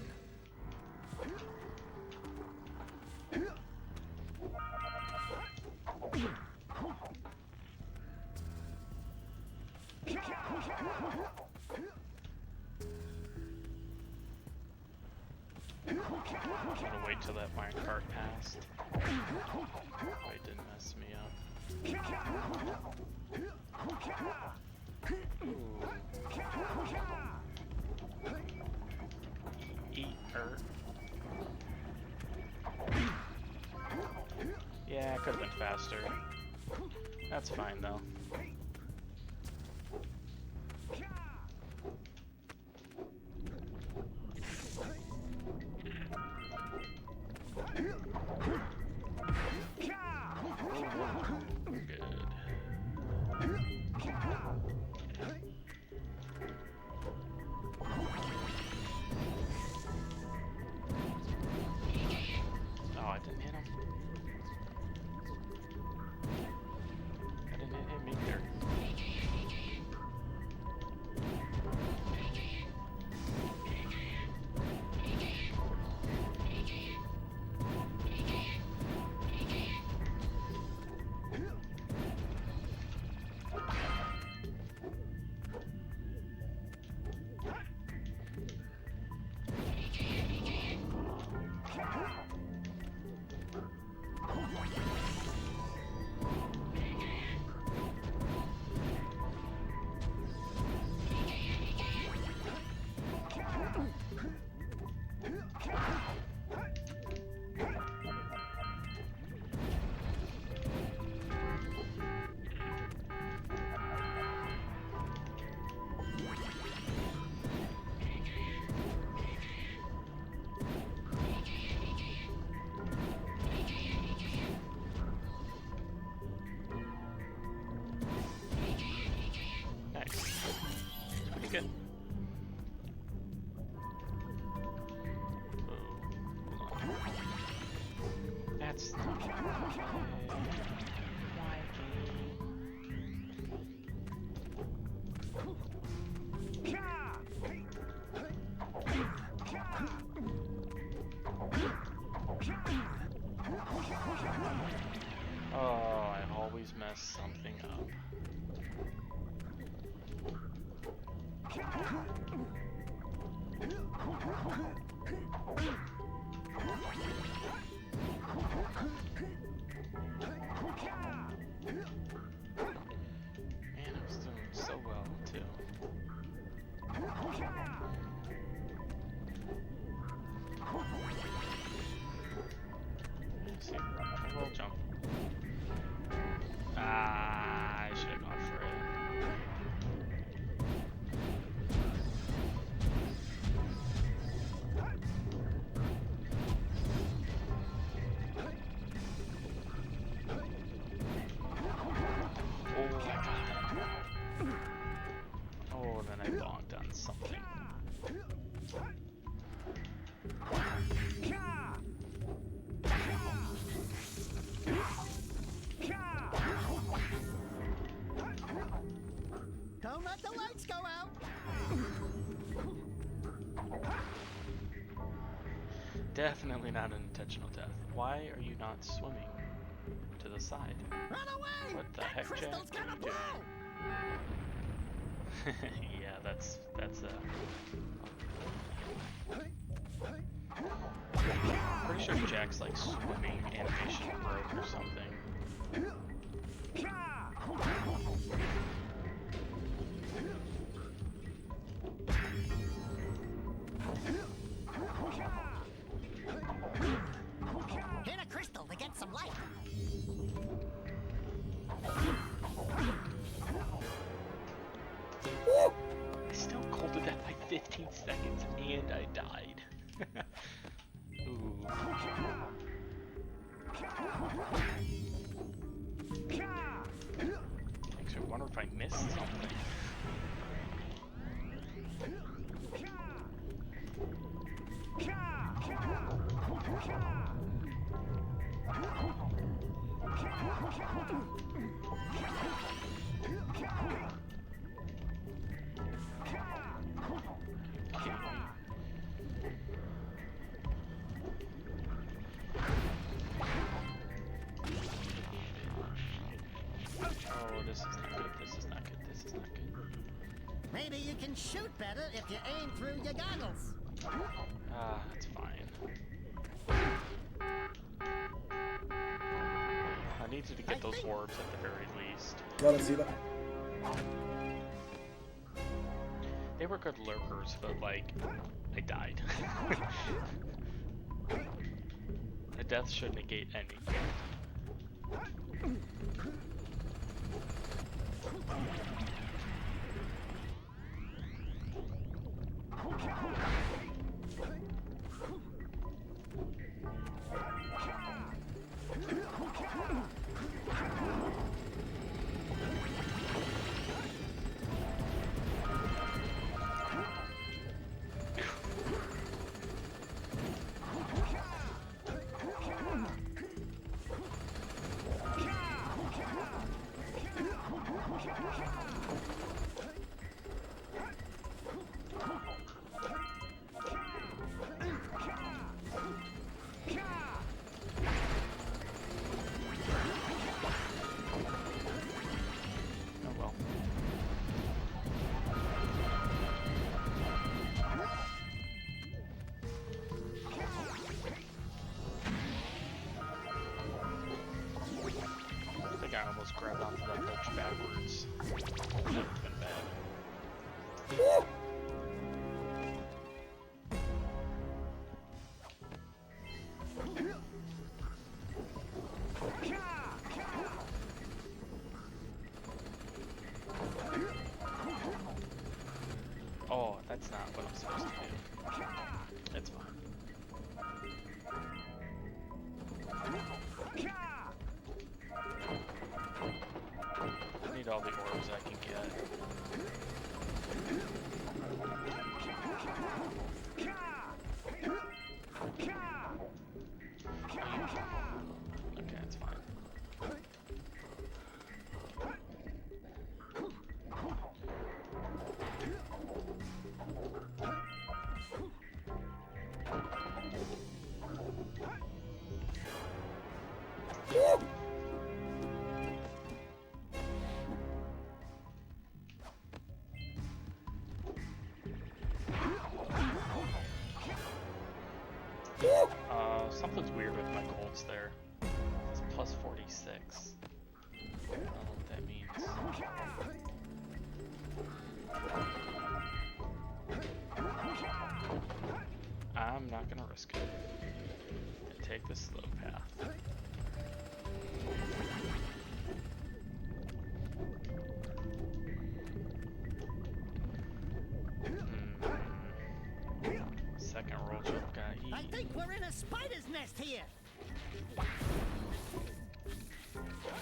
I'm gonna wait till that minecart passed. Wait, it didn't mess me up. Ooh. Eat her. Yeah, it could have been faster. That's fine though. Good. That's not oh, I always mess something up. Man, I was doing so well, too. Let's see, a roll jump. Ah, I should have gone for it. Don't let the lights go out. Definitely not an intentional death. Why are you not swimming to the side? Run away! What the that heck, Jack? crystal's gonna blow! Yeah, that's pretty sure Jack's like swimming animation broke or something. Hit a crystal to get some light. I still called it that by 15 seconds and I died. Ooh. Makes me wonder if I missed something. Oh, this is not good, this is not good, this is not good. Maybe you can shoot better if you aim through your goggles. Ah, that's fine. needed to get those orbs at the very least. Gotta see that. They were good lurkers, but like, I died. A death should negate any. I almost grabbed onto that ledge backwards. That would have been bad. Oh, that's not what I'm supposed to do. It's fine. I need all the orbs I can get. Okay, it's fine. Something's weird with my golds there. It's plus 46. I don't know what that means. I'm not gonna risk it. And take the slow path. Second roll jump guy. I think we're in a spider's nest here.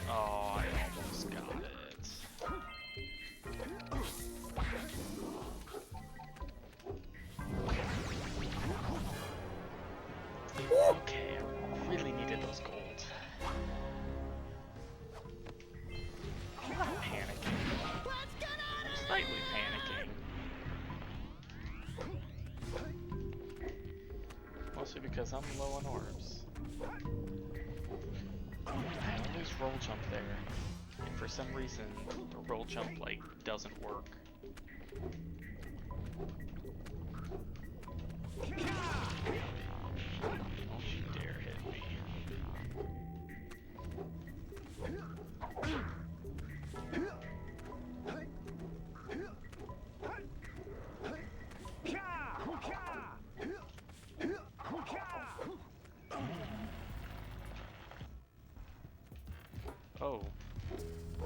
Oh, I almost got it. Okay, I really needed those gold. I'm not panicking. I'm slightly panicking. Mostly because I'm low on orbs. I always roll jump there, and for some reason the roll jump like doesn't work. Don't you dare hit me. Oh,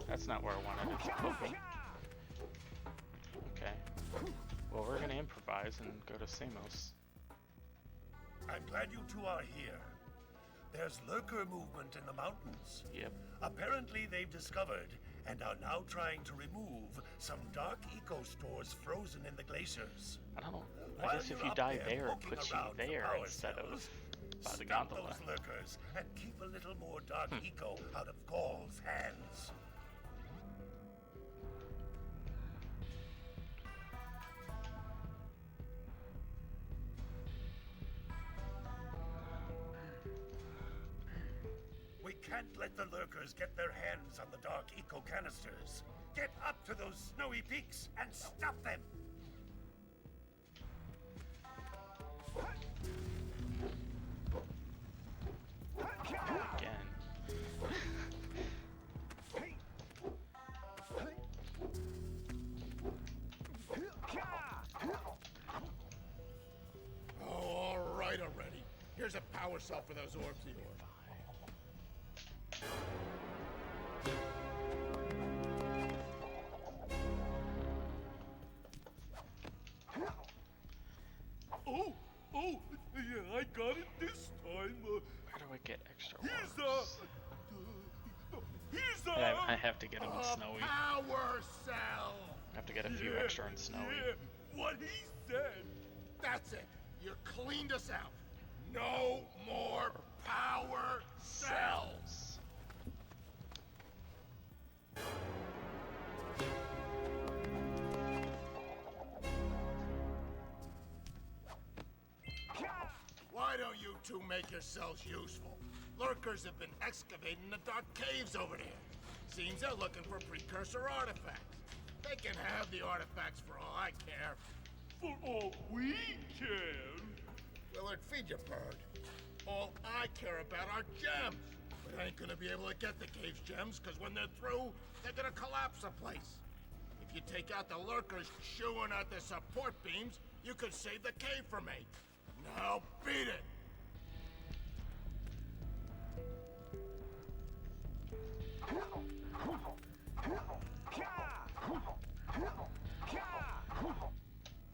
that's not where I wanted it to put me. Okay. Well, we're gonna improvise and go to Samos. I'm glad you two are here. There's lurker movement in the mountains. Yep. Apparently they've discovered and are now trying to remove some dark eco stores frozen in the glaciers. I don't know. I guess if you die there, it puts you there instead of by the gondola. Stop those lurkers and keep a little more dark eco out of Gaul's hands. We can't let the lurkers get their hands on the dark eco canisters. Get up to those snowy peaks and stop them! Again. right already. Here's a power cell for those orbs of yours. Oh, yeah, I got it this time. Where do I get extra Here's orbs? I have to get them in snowy. Power cell! I have to get a few extra in snowy. Yeah, what he said. That's it. You cleaned us out. No more power cells. Why don't you two make yourselves useful? Lurkers have been excavating the dark caves over there. Seems they're looking for precursor artifacts. They can have the artifacts for all I care. For all we care. Well, it feed you, bird. All I care about are gems. But I ain't gonna be able to get the cave's gems, because when they're through, they're gonna collapse the place. If you take out the lurkers chewing at the support beams, you could save the cave for me. Now beat it!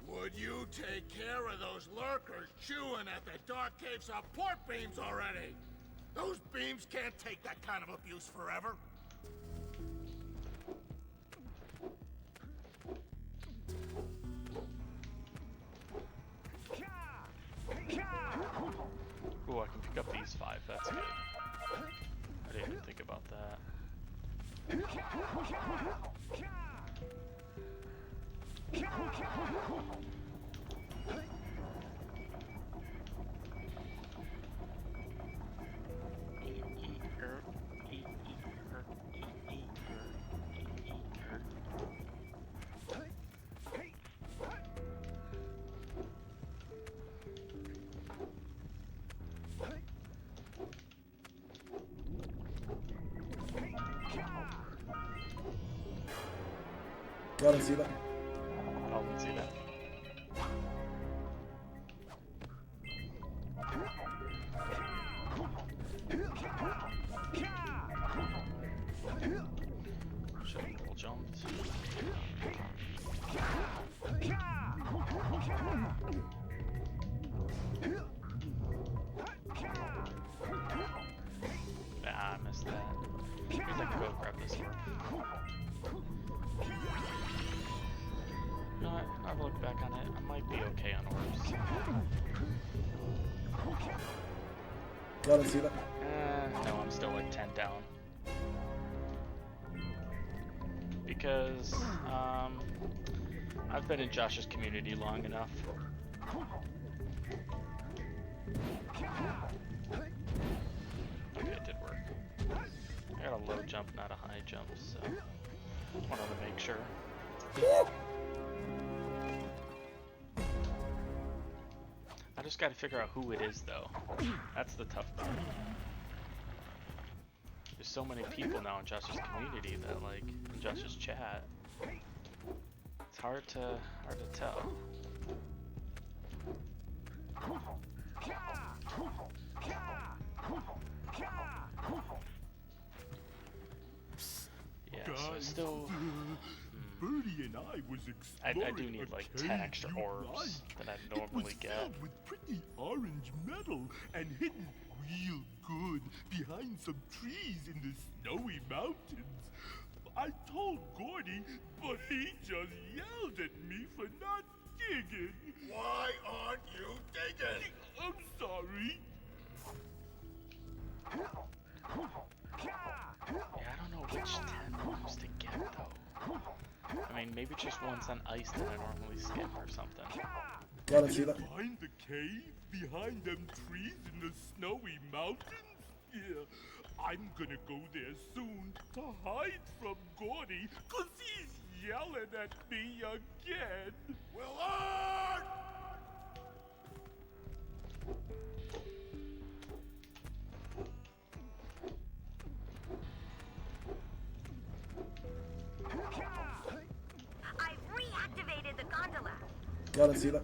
Would you take care of those lurkers chewing at the dark cave support beams already? Those beams can't take that kind of abuse forever. Ooh, I can pick up these 5. That's good. I didn't even think about that. Y'all didn't see that? I didn't see that. Should have double jumped. Ah, I missed that. Maybe I can go grab this orb. You know what? I've looked back on it. I might be okay on orbs. Y'all didn't see that? No, I'm still like 10 down. Because, I've been in Josh's community long enough. Okay, it did work. I got a low jump, not a high jump, so wanted to make sure. I just gotta figure out who it is, though. That's the tough part. There's so many people now in Josh's community that, like, in Josh's chat, it's hard to tell. Yeah, so it's still. Birdie and I was exploring I do need like 10 extra orbs that I normally get. Filled with pretty orange metal and hidden real good behind some trees in the snowy mountains. I told Gordy, but he just yelled at me for not digging. Why aren't you digging? I'm sorry. Yeah, I don't know which 10 orbs to get though. I mean, maybe just one's on ice that I normally skip or something. Y'all didn't see that? Find the cave behind them trees in the snowy mountains? Yeah, I'm gonna go there soon to hide from Gordy, 'cause he's yelling at me again. Willard! I've reactivated the gondola. Y'all didn't see that?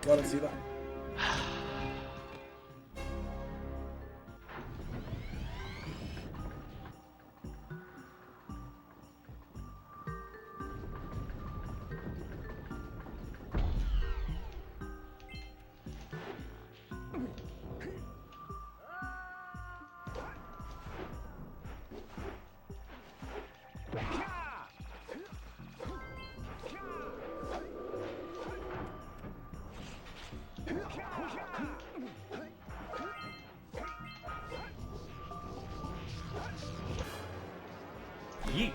Gotta see that. Yeet.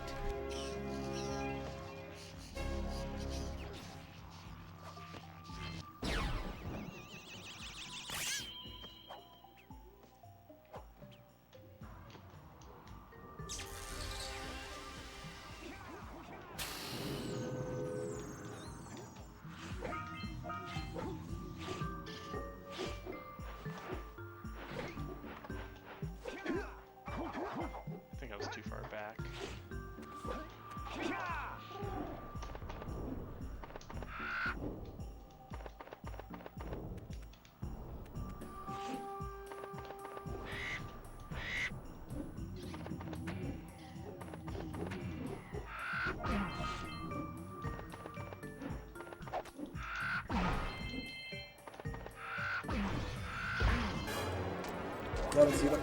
I think I was too far back. Gotta see that.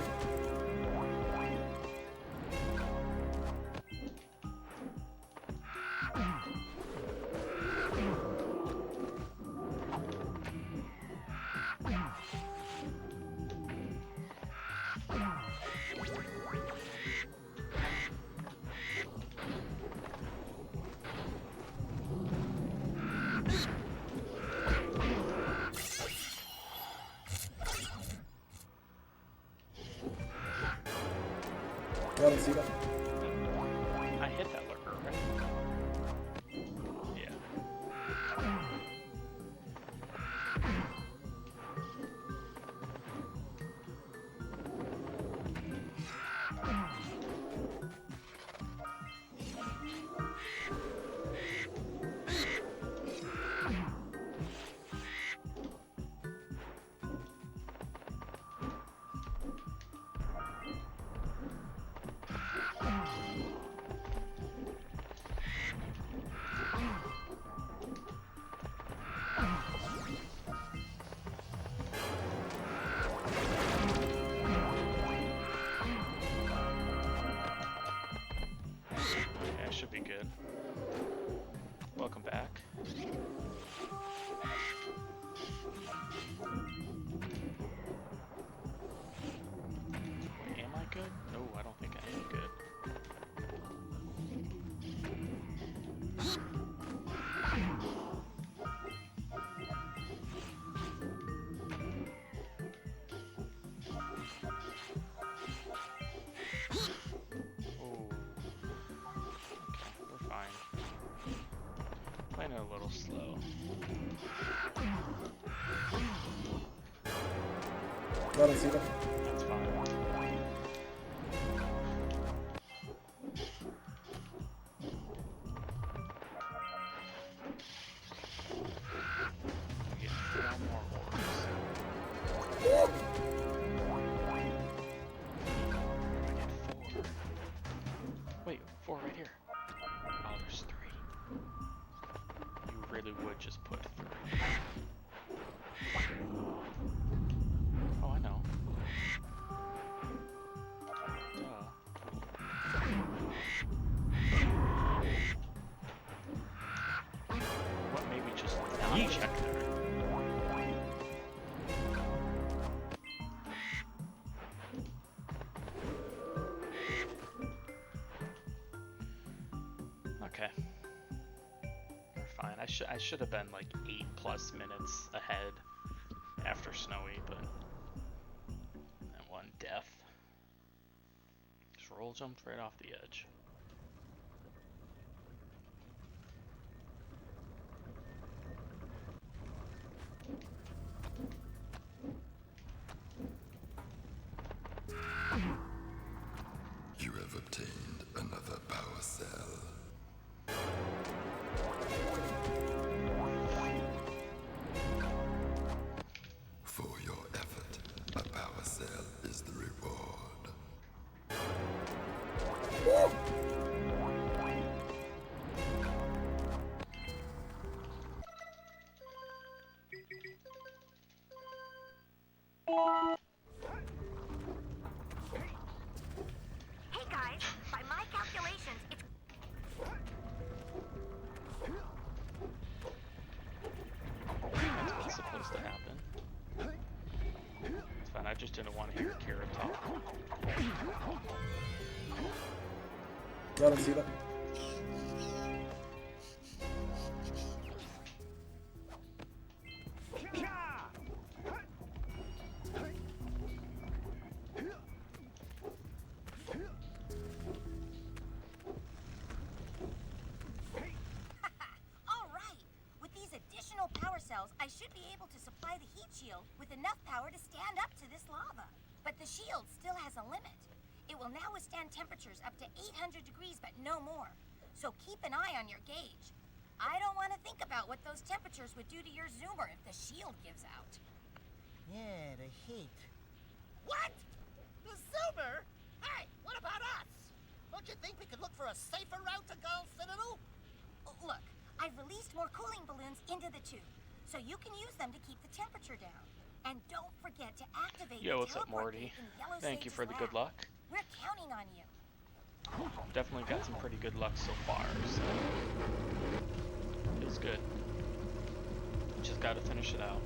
Gotta see that. I hit that lurker, right? Yeah. Yeah, should be good. Welcome back. Wait, am I good? No, I don't think I am good. Oh. Okay, we're fine. Playing it a little slow. Gotta see that. That's fine. We get 4 more orbs. I get 4. Wait, 4 right here. Oh, there's 3. You really would just put 3. Oh, I know. What made me just not check there? Okay. We're fine. I should have been like 8+ minutes ahead after Snowy, but that one death. Just roll jumped right off the edge. You have obtained another power cell. Triceratops. Garanzida. Power cells, I should be able to supply the heat shield with enough power to stand up to this lava. But the shield still has a limit. It will now withstand temperatures up to 800 degrees, but no more. So keep an eye on your gauge. I don't want to think about what those temperatures would do to your zoomer if the shield gives out. Yeah, the heat. What? The Zoomer? Hey, what about us? Don't you think we could look for a safer route to Gull Citadel? Look, I've released more cooling balloons into the tube, so you can use them to keep the temperature down. And don't forget to activate Yo, the what's up, teleport Morty? gate in Yellow Thank you Sage's for the good lab. luck. We're counting on you. Definitely got some pretty good luck so far, so feels good. Just gotta finish it out.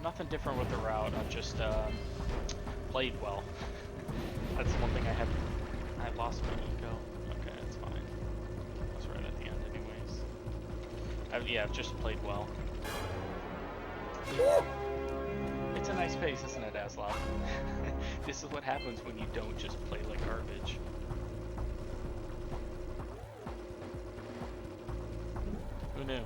Nothing different with the route. I've just played well. That's one thing I have. I lost my eco. Okay, that's fine. That's right at the end, anyways. Yeah, I've just played well. It's a nice pace, isn't it, Aslov? This is what happens when you don't just play like garbage. Who knew?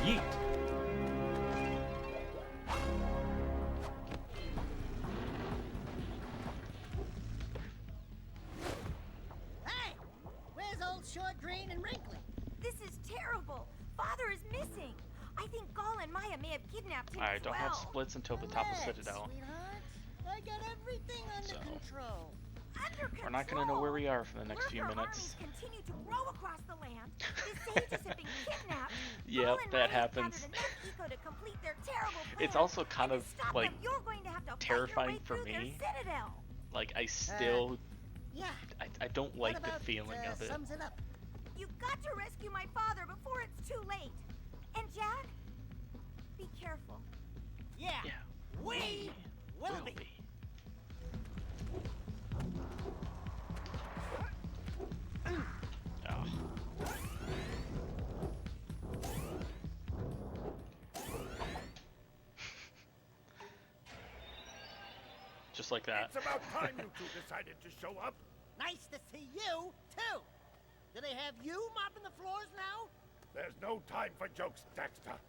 Yeet. Hey! Where's old Short, Green, and Wrinkly? This is terrible. Father is missing. I think Gall and Maya may have kidnapped him. Alright, don't have splits until the top of Citadel. Sweetheart. I got everything under control. We're not gonna know where we are for the next few minutes. Continue to grow across the land. The sages have been kidnapped. Yep, that happens. It's also kind of like terrifying for me. Like I still, I don't like the feeling of it. Sums it up? You've got to rescue my father before it's too late. And Jack, be careful. Yeah, we will be. Just like that. It's about time you two decided to show up. Nice to see you, too. Do they have you mopping the floors now? There's no time for jokes, Dexter.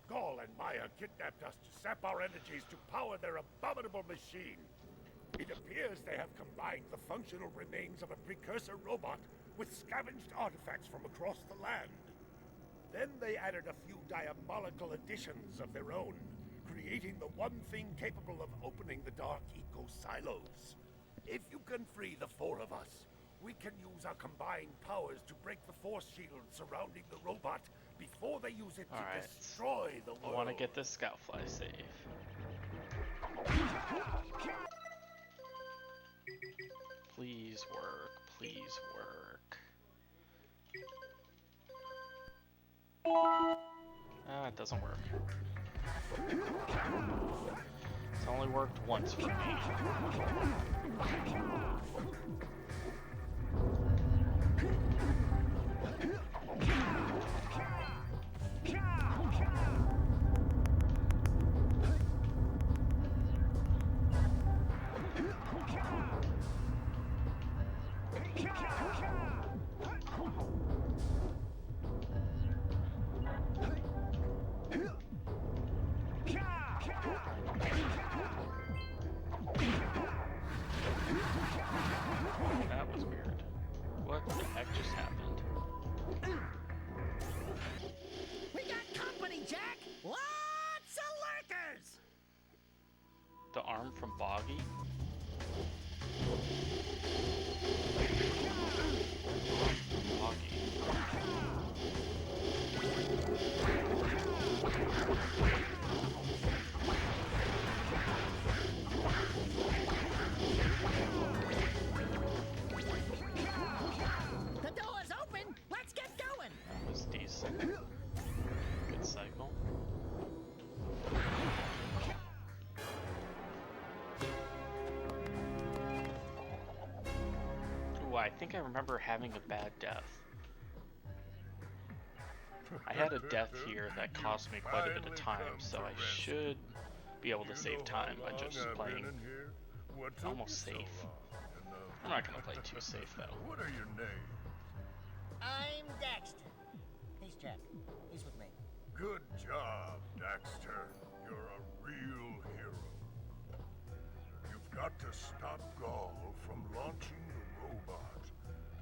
Gall and Maya kidnapped us to sap our energies to power their abominable machine. It appears they have combined the functional remains of a precursor robot with scavenged artifacts from across the land. Then they added a few diabolical additions of their own, creating the one thing capable of opening the Dark Eco silos. If you can free the four of us, we can use our combined powers to break the force shield surrounding the robot before they use it to destroy the world. I want to get this scout fly safe. Please work. Please work. it doesn't work. It's only worked once for me. That was weird. What the heck just happened? We got company, Jack! Lots of lurkers! The arm from Boggy? The door's open! Let's get going! That was decent. Good cycle. Ooh, I think I remember having a bad death. I had a death here that cost me quite a bit of time, so I should be able to save time by just playing almost safe. I'm not gonna play too safe though. What are your names? I'm Dexter. He's Jack. He's with me. Good job, Daxter. You're a real hero. You've got to stop Gaul from launching the robot.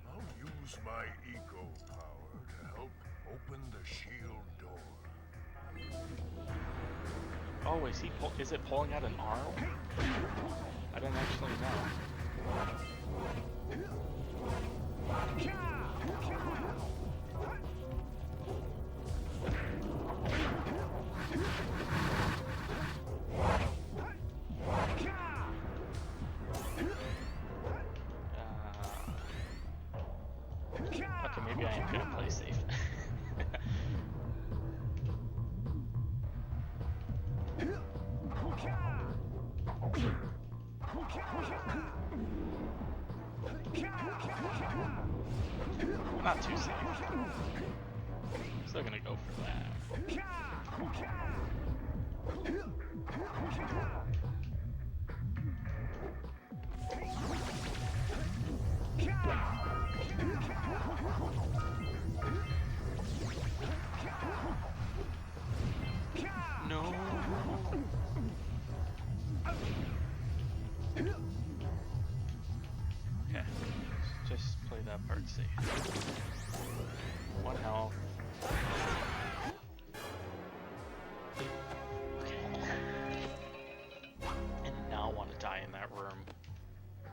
I'll use my eco power to help open the shield door. Oh, is it pulling out an arm? I didn't actually know. Okay, maybe I am gonna play safe. Not too safe. Still gonna go for that. No. Okay, just play that part safe. One health. And now want to die in that room.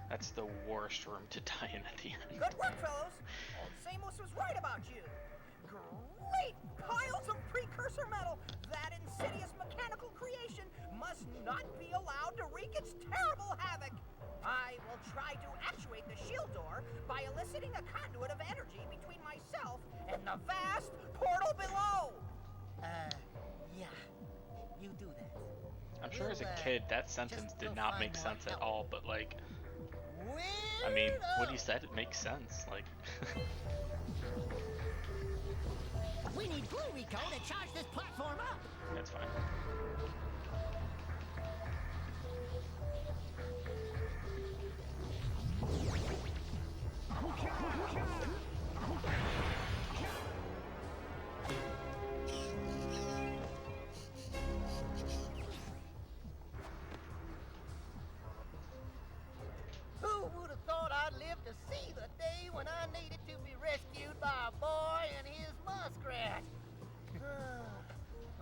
That's the worst room to die in at the end. Good work, fellows. Old Samos was right about you. Great piles of precursor metal. That insidious mechanical creation must not be allowed to wreak its terrible havoc. I will try to actuate the shield door by eliciting a conduit of energy between myself and the vast portal below. Yeah. You do that. I'm sure as a kid that sentence did not make sense at all, but like, I mean, what he said, it makes sense. Like, We need Blue Rico to charge this platform up. that's fine. Who would have thought I'd live to see the day when I needed to be rescued by a boy and his muskrat?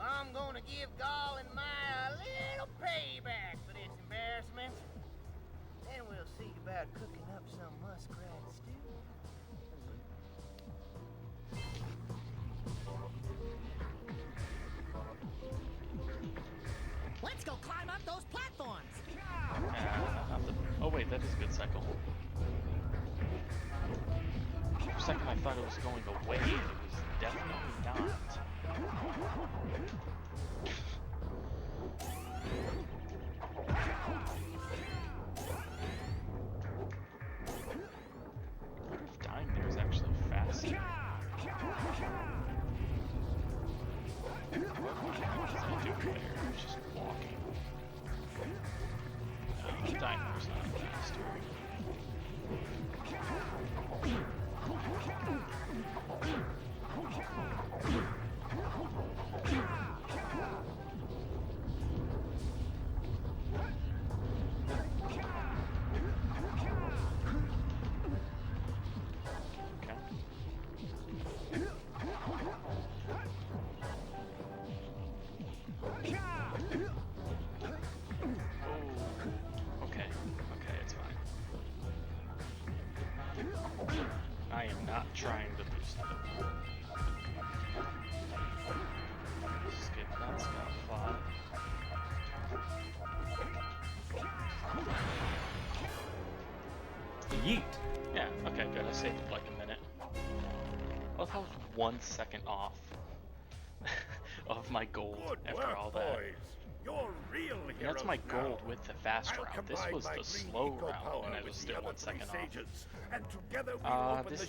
I'm gonna give Gall and Maya a little payback for this embarrassment. Then we'll see about cooking up some muskrat stew. Let's go climb up those platforms. Oh wait, that is a good cycle. For a second I thought it was going away, it was definitely not. Just walking. Dino's not faster. Trying to boost it. Skip that skyfly. Yeet. Yeah, okay, good. I saved like a minute. I love how I was 1 second off of my gold after all that. You're real And that's my gold with the fast route. This was the slow route, and I was still 1 second off. This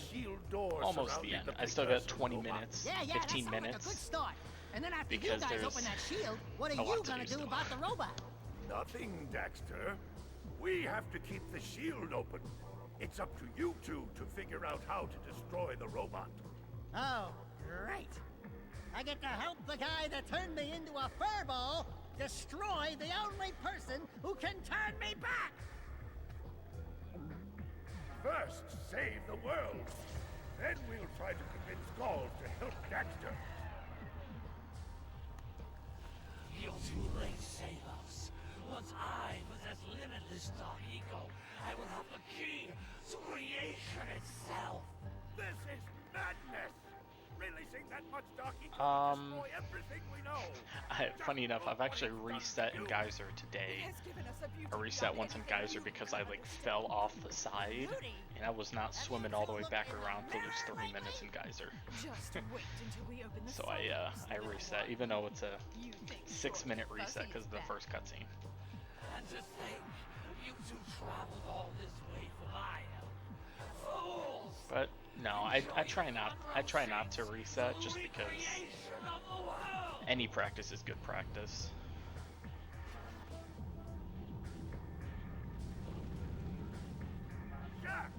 almost the end. I still got 20 minutes, 15 minutes. Good start. And then after you Because guys there's open that shield, what are a lot you to gonna do do still. about the robot? Nothing, Daxter. We have to keep the shield open. It's up to you two to figure out how to destroy the robot. Oh, great. I get to help the guy that turned me into a furball destroy the only person who can turn me back! First, save the world. Then we'll try to convince Gaul to help Daxter. You're too late, Salos. Once I possess limitless dark ego, I will have the key to creation itself. This is madness! Releasing that much dark ego will destroy everything we know. Funny enough, I've actually reset in Geyser today. I reset once in Geyser because I like fell off the side, and I was not swimming all the way back around to lose 3 minutes in Geyser. So I reset, even though it's a 6-minute reset because of the first cutscene. And to think, you two traveled all this way for my help. Fools! But no, I try not to reset just because any practice is good practice. Jack,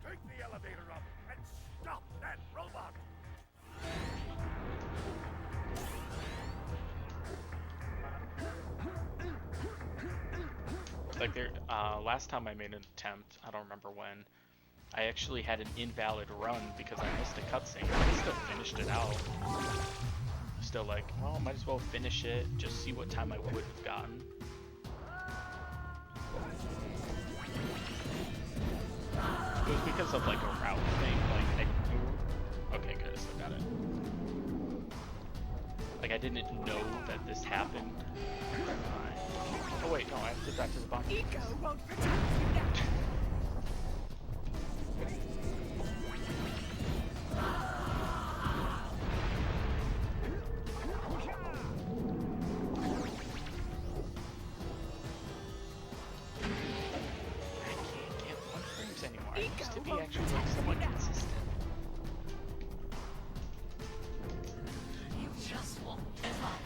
take the elevator up and stop that robot. Like there, last time I made an attempt, I don't remember when, I actually had an invalid run because I missed a cutscene. I still finished it out. Still like, well, might as well finish it, just see what time I would have gotten. It was because of like a route thing, like okay, good, I still got it. Like I didn't know that this happened. Oh wait, no, I have to get back to the bottom. Eco won't protect you now. To be actually like somewhat consistent. You just won't give up.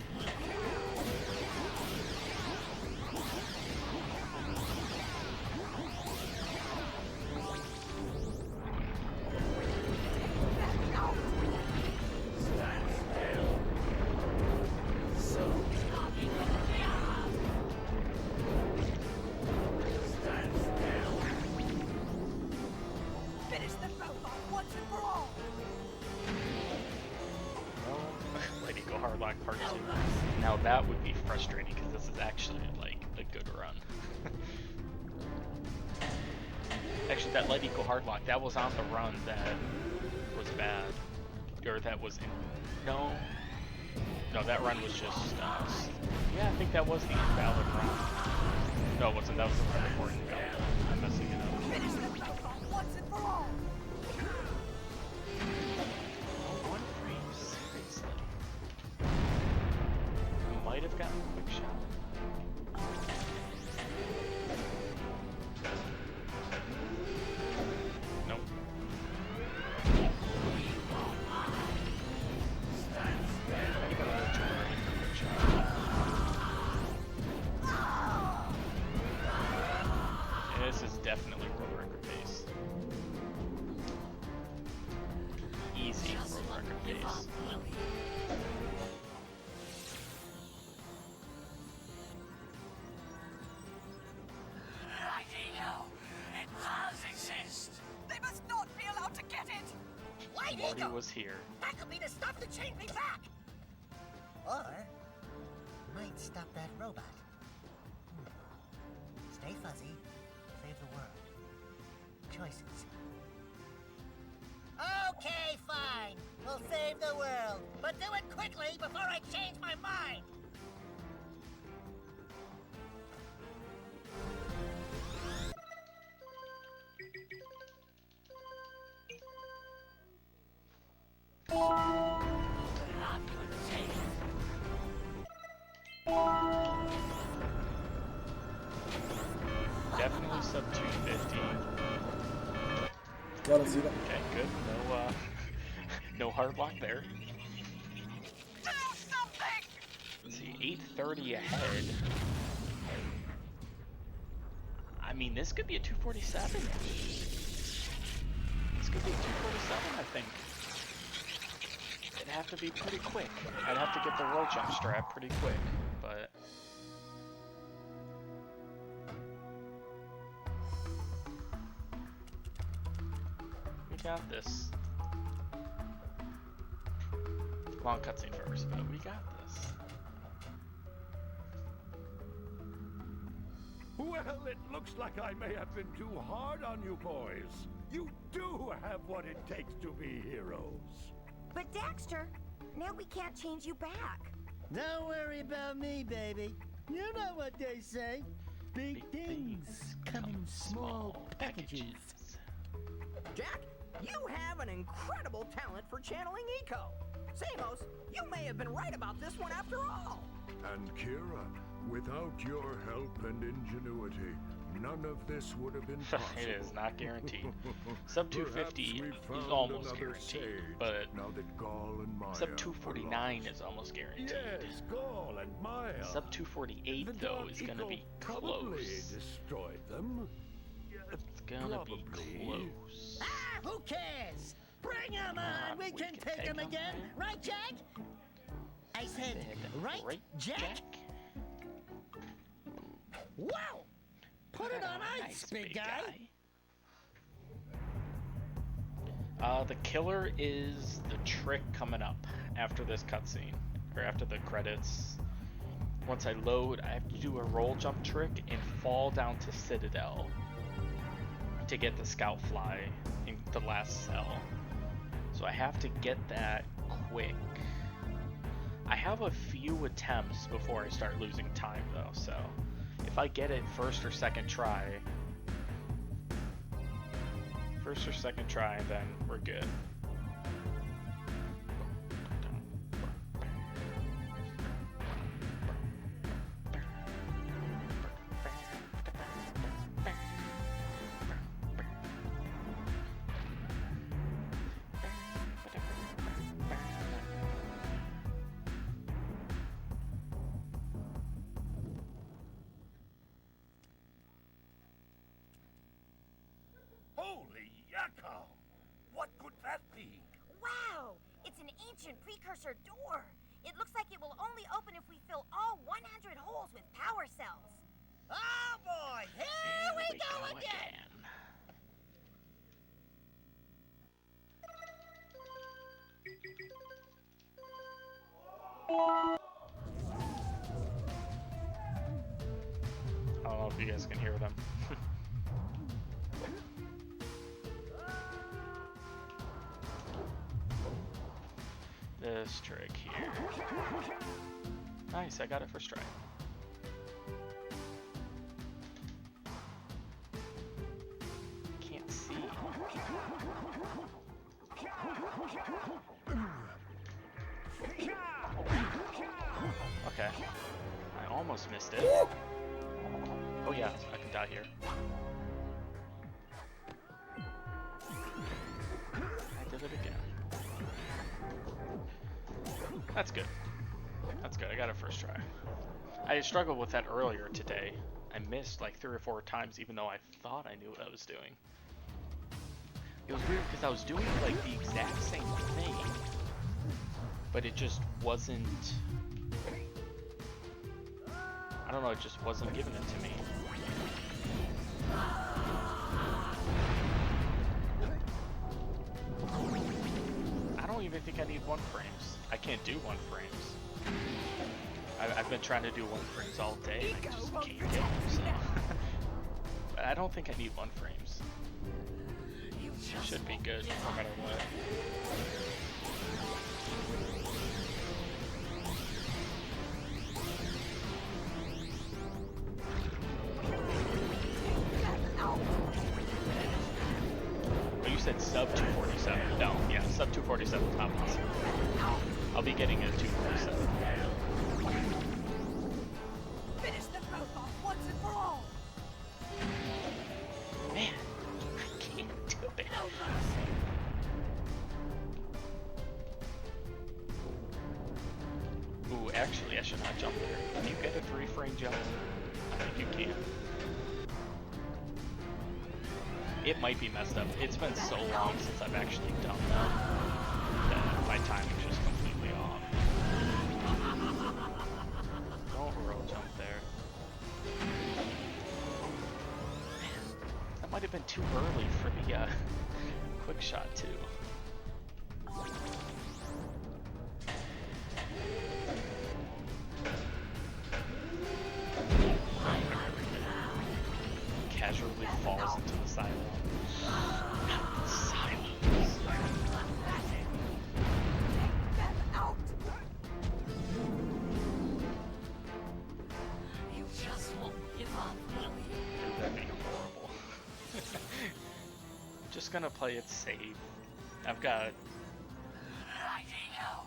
Part 2. Now that would be frustrating because this is actually like a good run. Actually, that Light Equal Hardlock, that was on the run that was bad. Or that was in... No, that run was just... yeah, I think that was the invalid run. No, it wasn't. That was the run before invalid. I'm messing it up. Finish the protocol once and for all! Might have gotten a quick shot. Nope. I think another 200 me. Right, Eco. It does exist. They must not be allowed to get it! White Morty Eagle! was here. That could be the stuff to change me back! Or might stop that robot. Stay fuzzy, save the world. Choices. Okay, fine. We'll save the world. But do it quickly before I change my mind! Definitely sub 250. Gotta see that. Okay, good. No, no hard lock there. Do something! Let's see, 830 ahead. I mean, this could be a 247. This could be a 247, I think. It'd have to be pretty quick. I'd have to get the roll jump strap pretty quick, but... we got this. Long cutscene first, but we got this. Well, it looks like I may have been too hard on you boys. You do have what it takes to be heroes. But Daxter, now we can't change you back. Don't worry about me, baby. You know what they say. Big things come in small packages. Jack, you have an incredible talent for channeling Eco. Samos, you may have been right about this one after all. And Kira, without your help and ingenuity, none of this would have been possible. It is not guaranteed. Sub 250 is found almost another guaranteed, sage, but now that Gaul and Maya sub 249 is almost guaranteed. Yes, Gaul and Maya. Sub 248 though is gonna be probably close. destroyed them. It's gonna be close. Ah, who cares? Bring 'em on! We can take 'em again! Right, Jack? I said, right, Jack? Wow! Put it on ice, big guy! The killer is the trick coming up after this cutscene, or after the credits. Once I load, I have to do a roll jump trick and fall down to Citadel to get the scout fly in the last cell. So I have to get that quick. I have a few attempts before I start losing time though, so if I get it first or second try, then we're good. Holy yakko! What could that be? Wow! It's an ancient precursor door. It looks like it will only open if we fill all 100 holes with power cells. Oh boy! Here we go again! I don't know if you guys can hear them. This trick here. Nice, I got it first try. Can't see. Okay. I almost missed it. Oh yeah, I can die here. I did it again. That's good. That's good. I got it first try. I struggled with that earlier today. I missed like 3 or 4 times even though I thought I knew what I was doing. It was weird because I was doing like the exact same thing but it just wasn't. I don't know. It just wasn't giving it to me. I don't even think I need 1 frames. I can't do 1 frames. I've been trying to do 1 frames all day, and I just can't get them, so. I don't think I need 1 frames. Should be good, no matter what. Oh, you said sub 247. No, yeah, sub 247 top possible. I'll be getting a 247. Finish them both off once and for all. Man, I can't do it. Ooh, actually, I should not jump there. Can you get a 3-frame jump? I think you can. It might be messed up. It's been so long since I've actually done that that my timing's just completely off. Don't roll jump there. That might have been too early for the quick shot too. Casually falls into the silo. Silos. You just won't give up, will you? Dude, that'd be horrible. Just gonna play it safe. I've got. Right, Ego.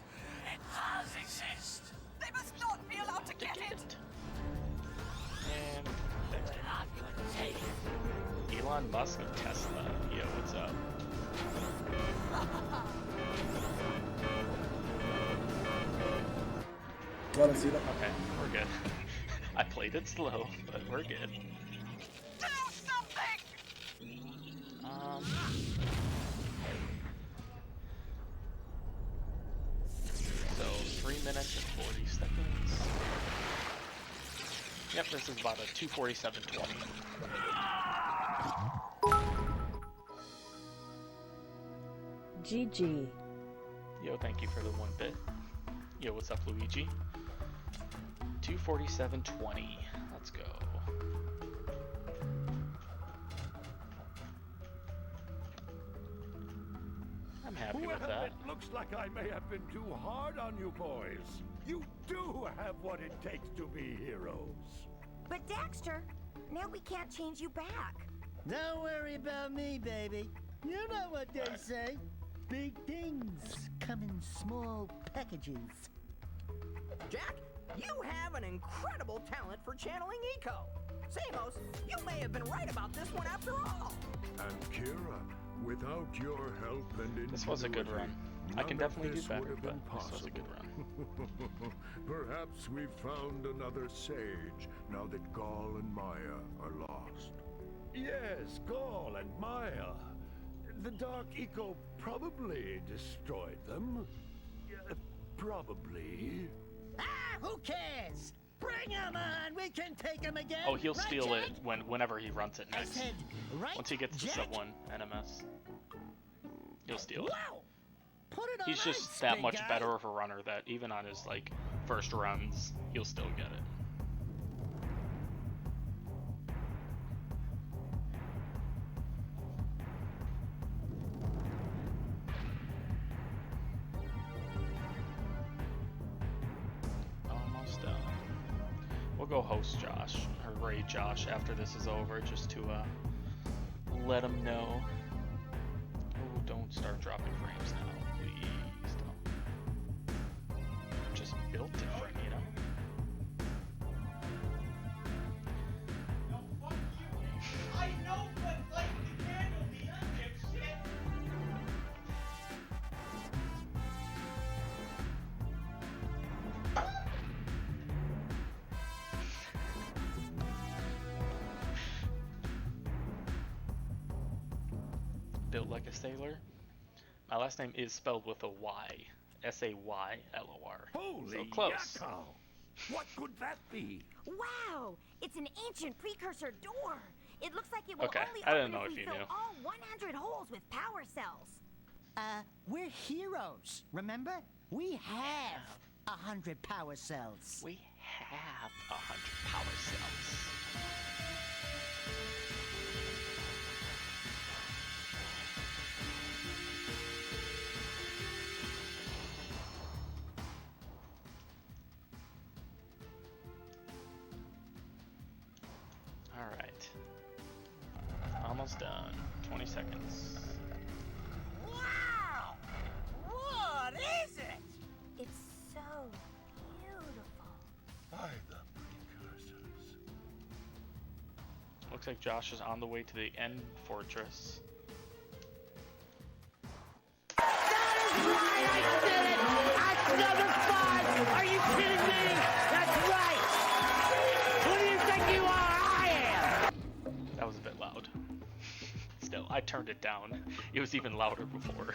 It does exist. They must not be allowed to get it. And They're not gonna take it. Elon Musk of Tesla. Yo, what's up? Okay, we're good. I played it slow, but we're good. Do something! So 3 minutes and 40 seconds. Yep, this is about a 247.20. GG. Yo, thank you for the 1 bit. Yo, what's up, Luigi? 247.20. Let's go. I'm happy with that. It looks like I may have been too hard on you boys. You do have what it takes to be heroes. But Daxter, now we can't change you back. Don't worry about me, baby. You know what they say. Big things come in small packages. Jack, you have an incredible talent for channeling Eco. Samos, you may have been right about this one after all. And Kira, without your help and ingenuity, This was a good run. I can definitely do better, but this was a good run. Perhaps we've found another sage now that Gaul and Maya are lost. Yes, Gaul and Maya. The Dark Eco probably destroyed them. Probably. Ah, who cares? Bring him on! We can take him again! Oh, he'll right, steal Jack? it whenever he runs it next. I said, right, Once he gets to Jack? sub 1 NMS, he'll steal it. Wow! Put it on He's just ice, that big much guy. better of a runner that even on his like first runs, he'll still get it. Almost done. We'll go host Josh, or raid Josh after this is over, just to let him know. Oh, don't start dropping frames now, please don't. Just built different, you know? I know, but like you handle me, dipshit. Built like a sailor. My last name is spelled with a Y, Saylor. Holy So close. Yakko! What could that be? Wow! It's an ancient precursor door. It looks like it will Okay, only I didn't open know if if we you fill knew. all 100 holes with power cells. We're heroes, remember? We have 100 power cells. We have 100 power cells. All right. Almost done. 20 seconds. Wow! What is it? It's so beautiful. By the precursors. Looks like Josh is on the way to the end fortress. Are you kidding me? That's right! Who do you think you are? I am! That was a bit loud. Still, I turned it down. It was even louder before.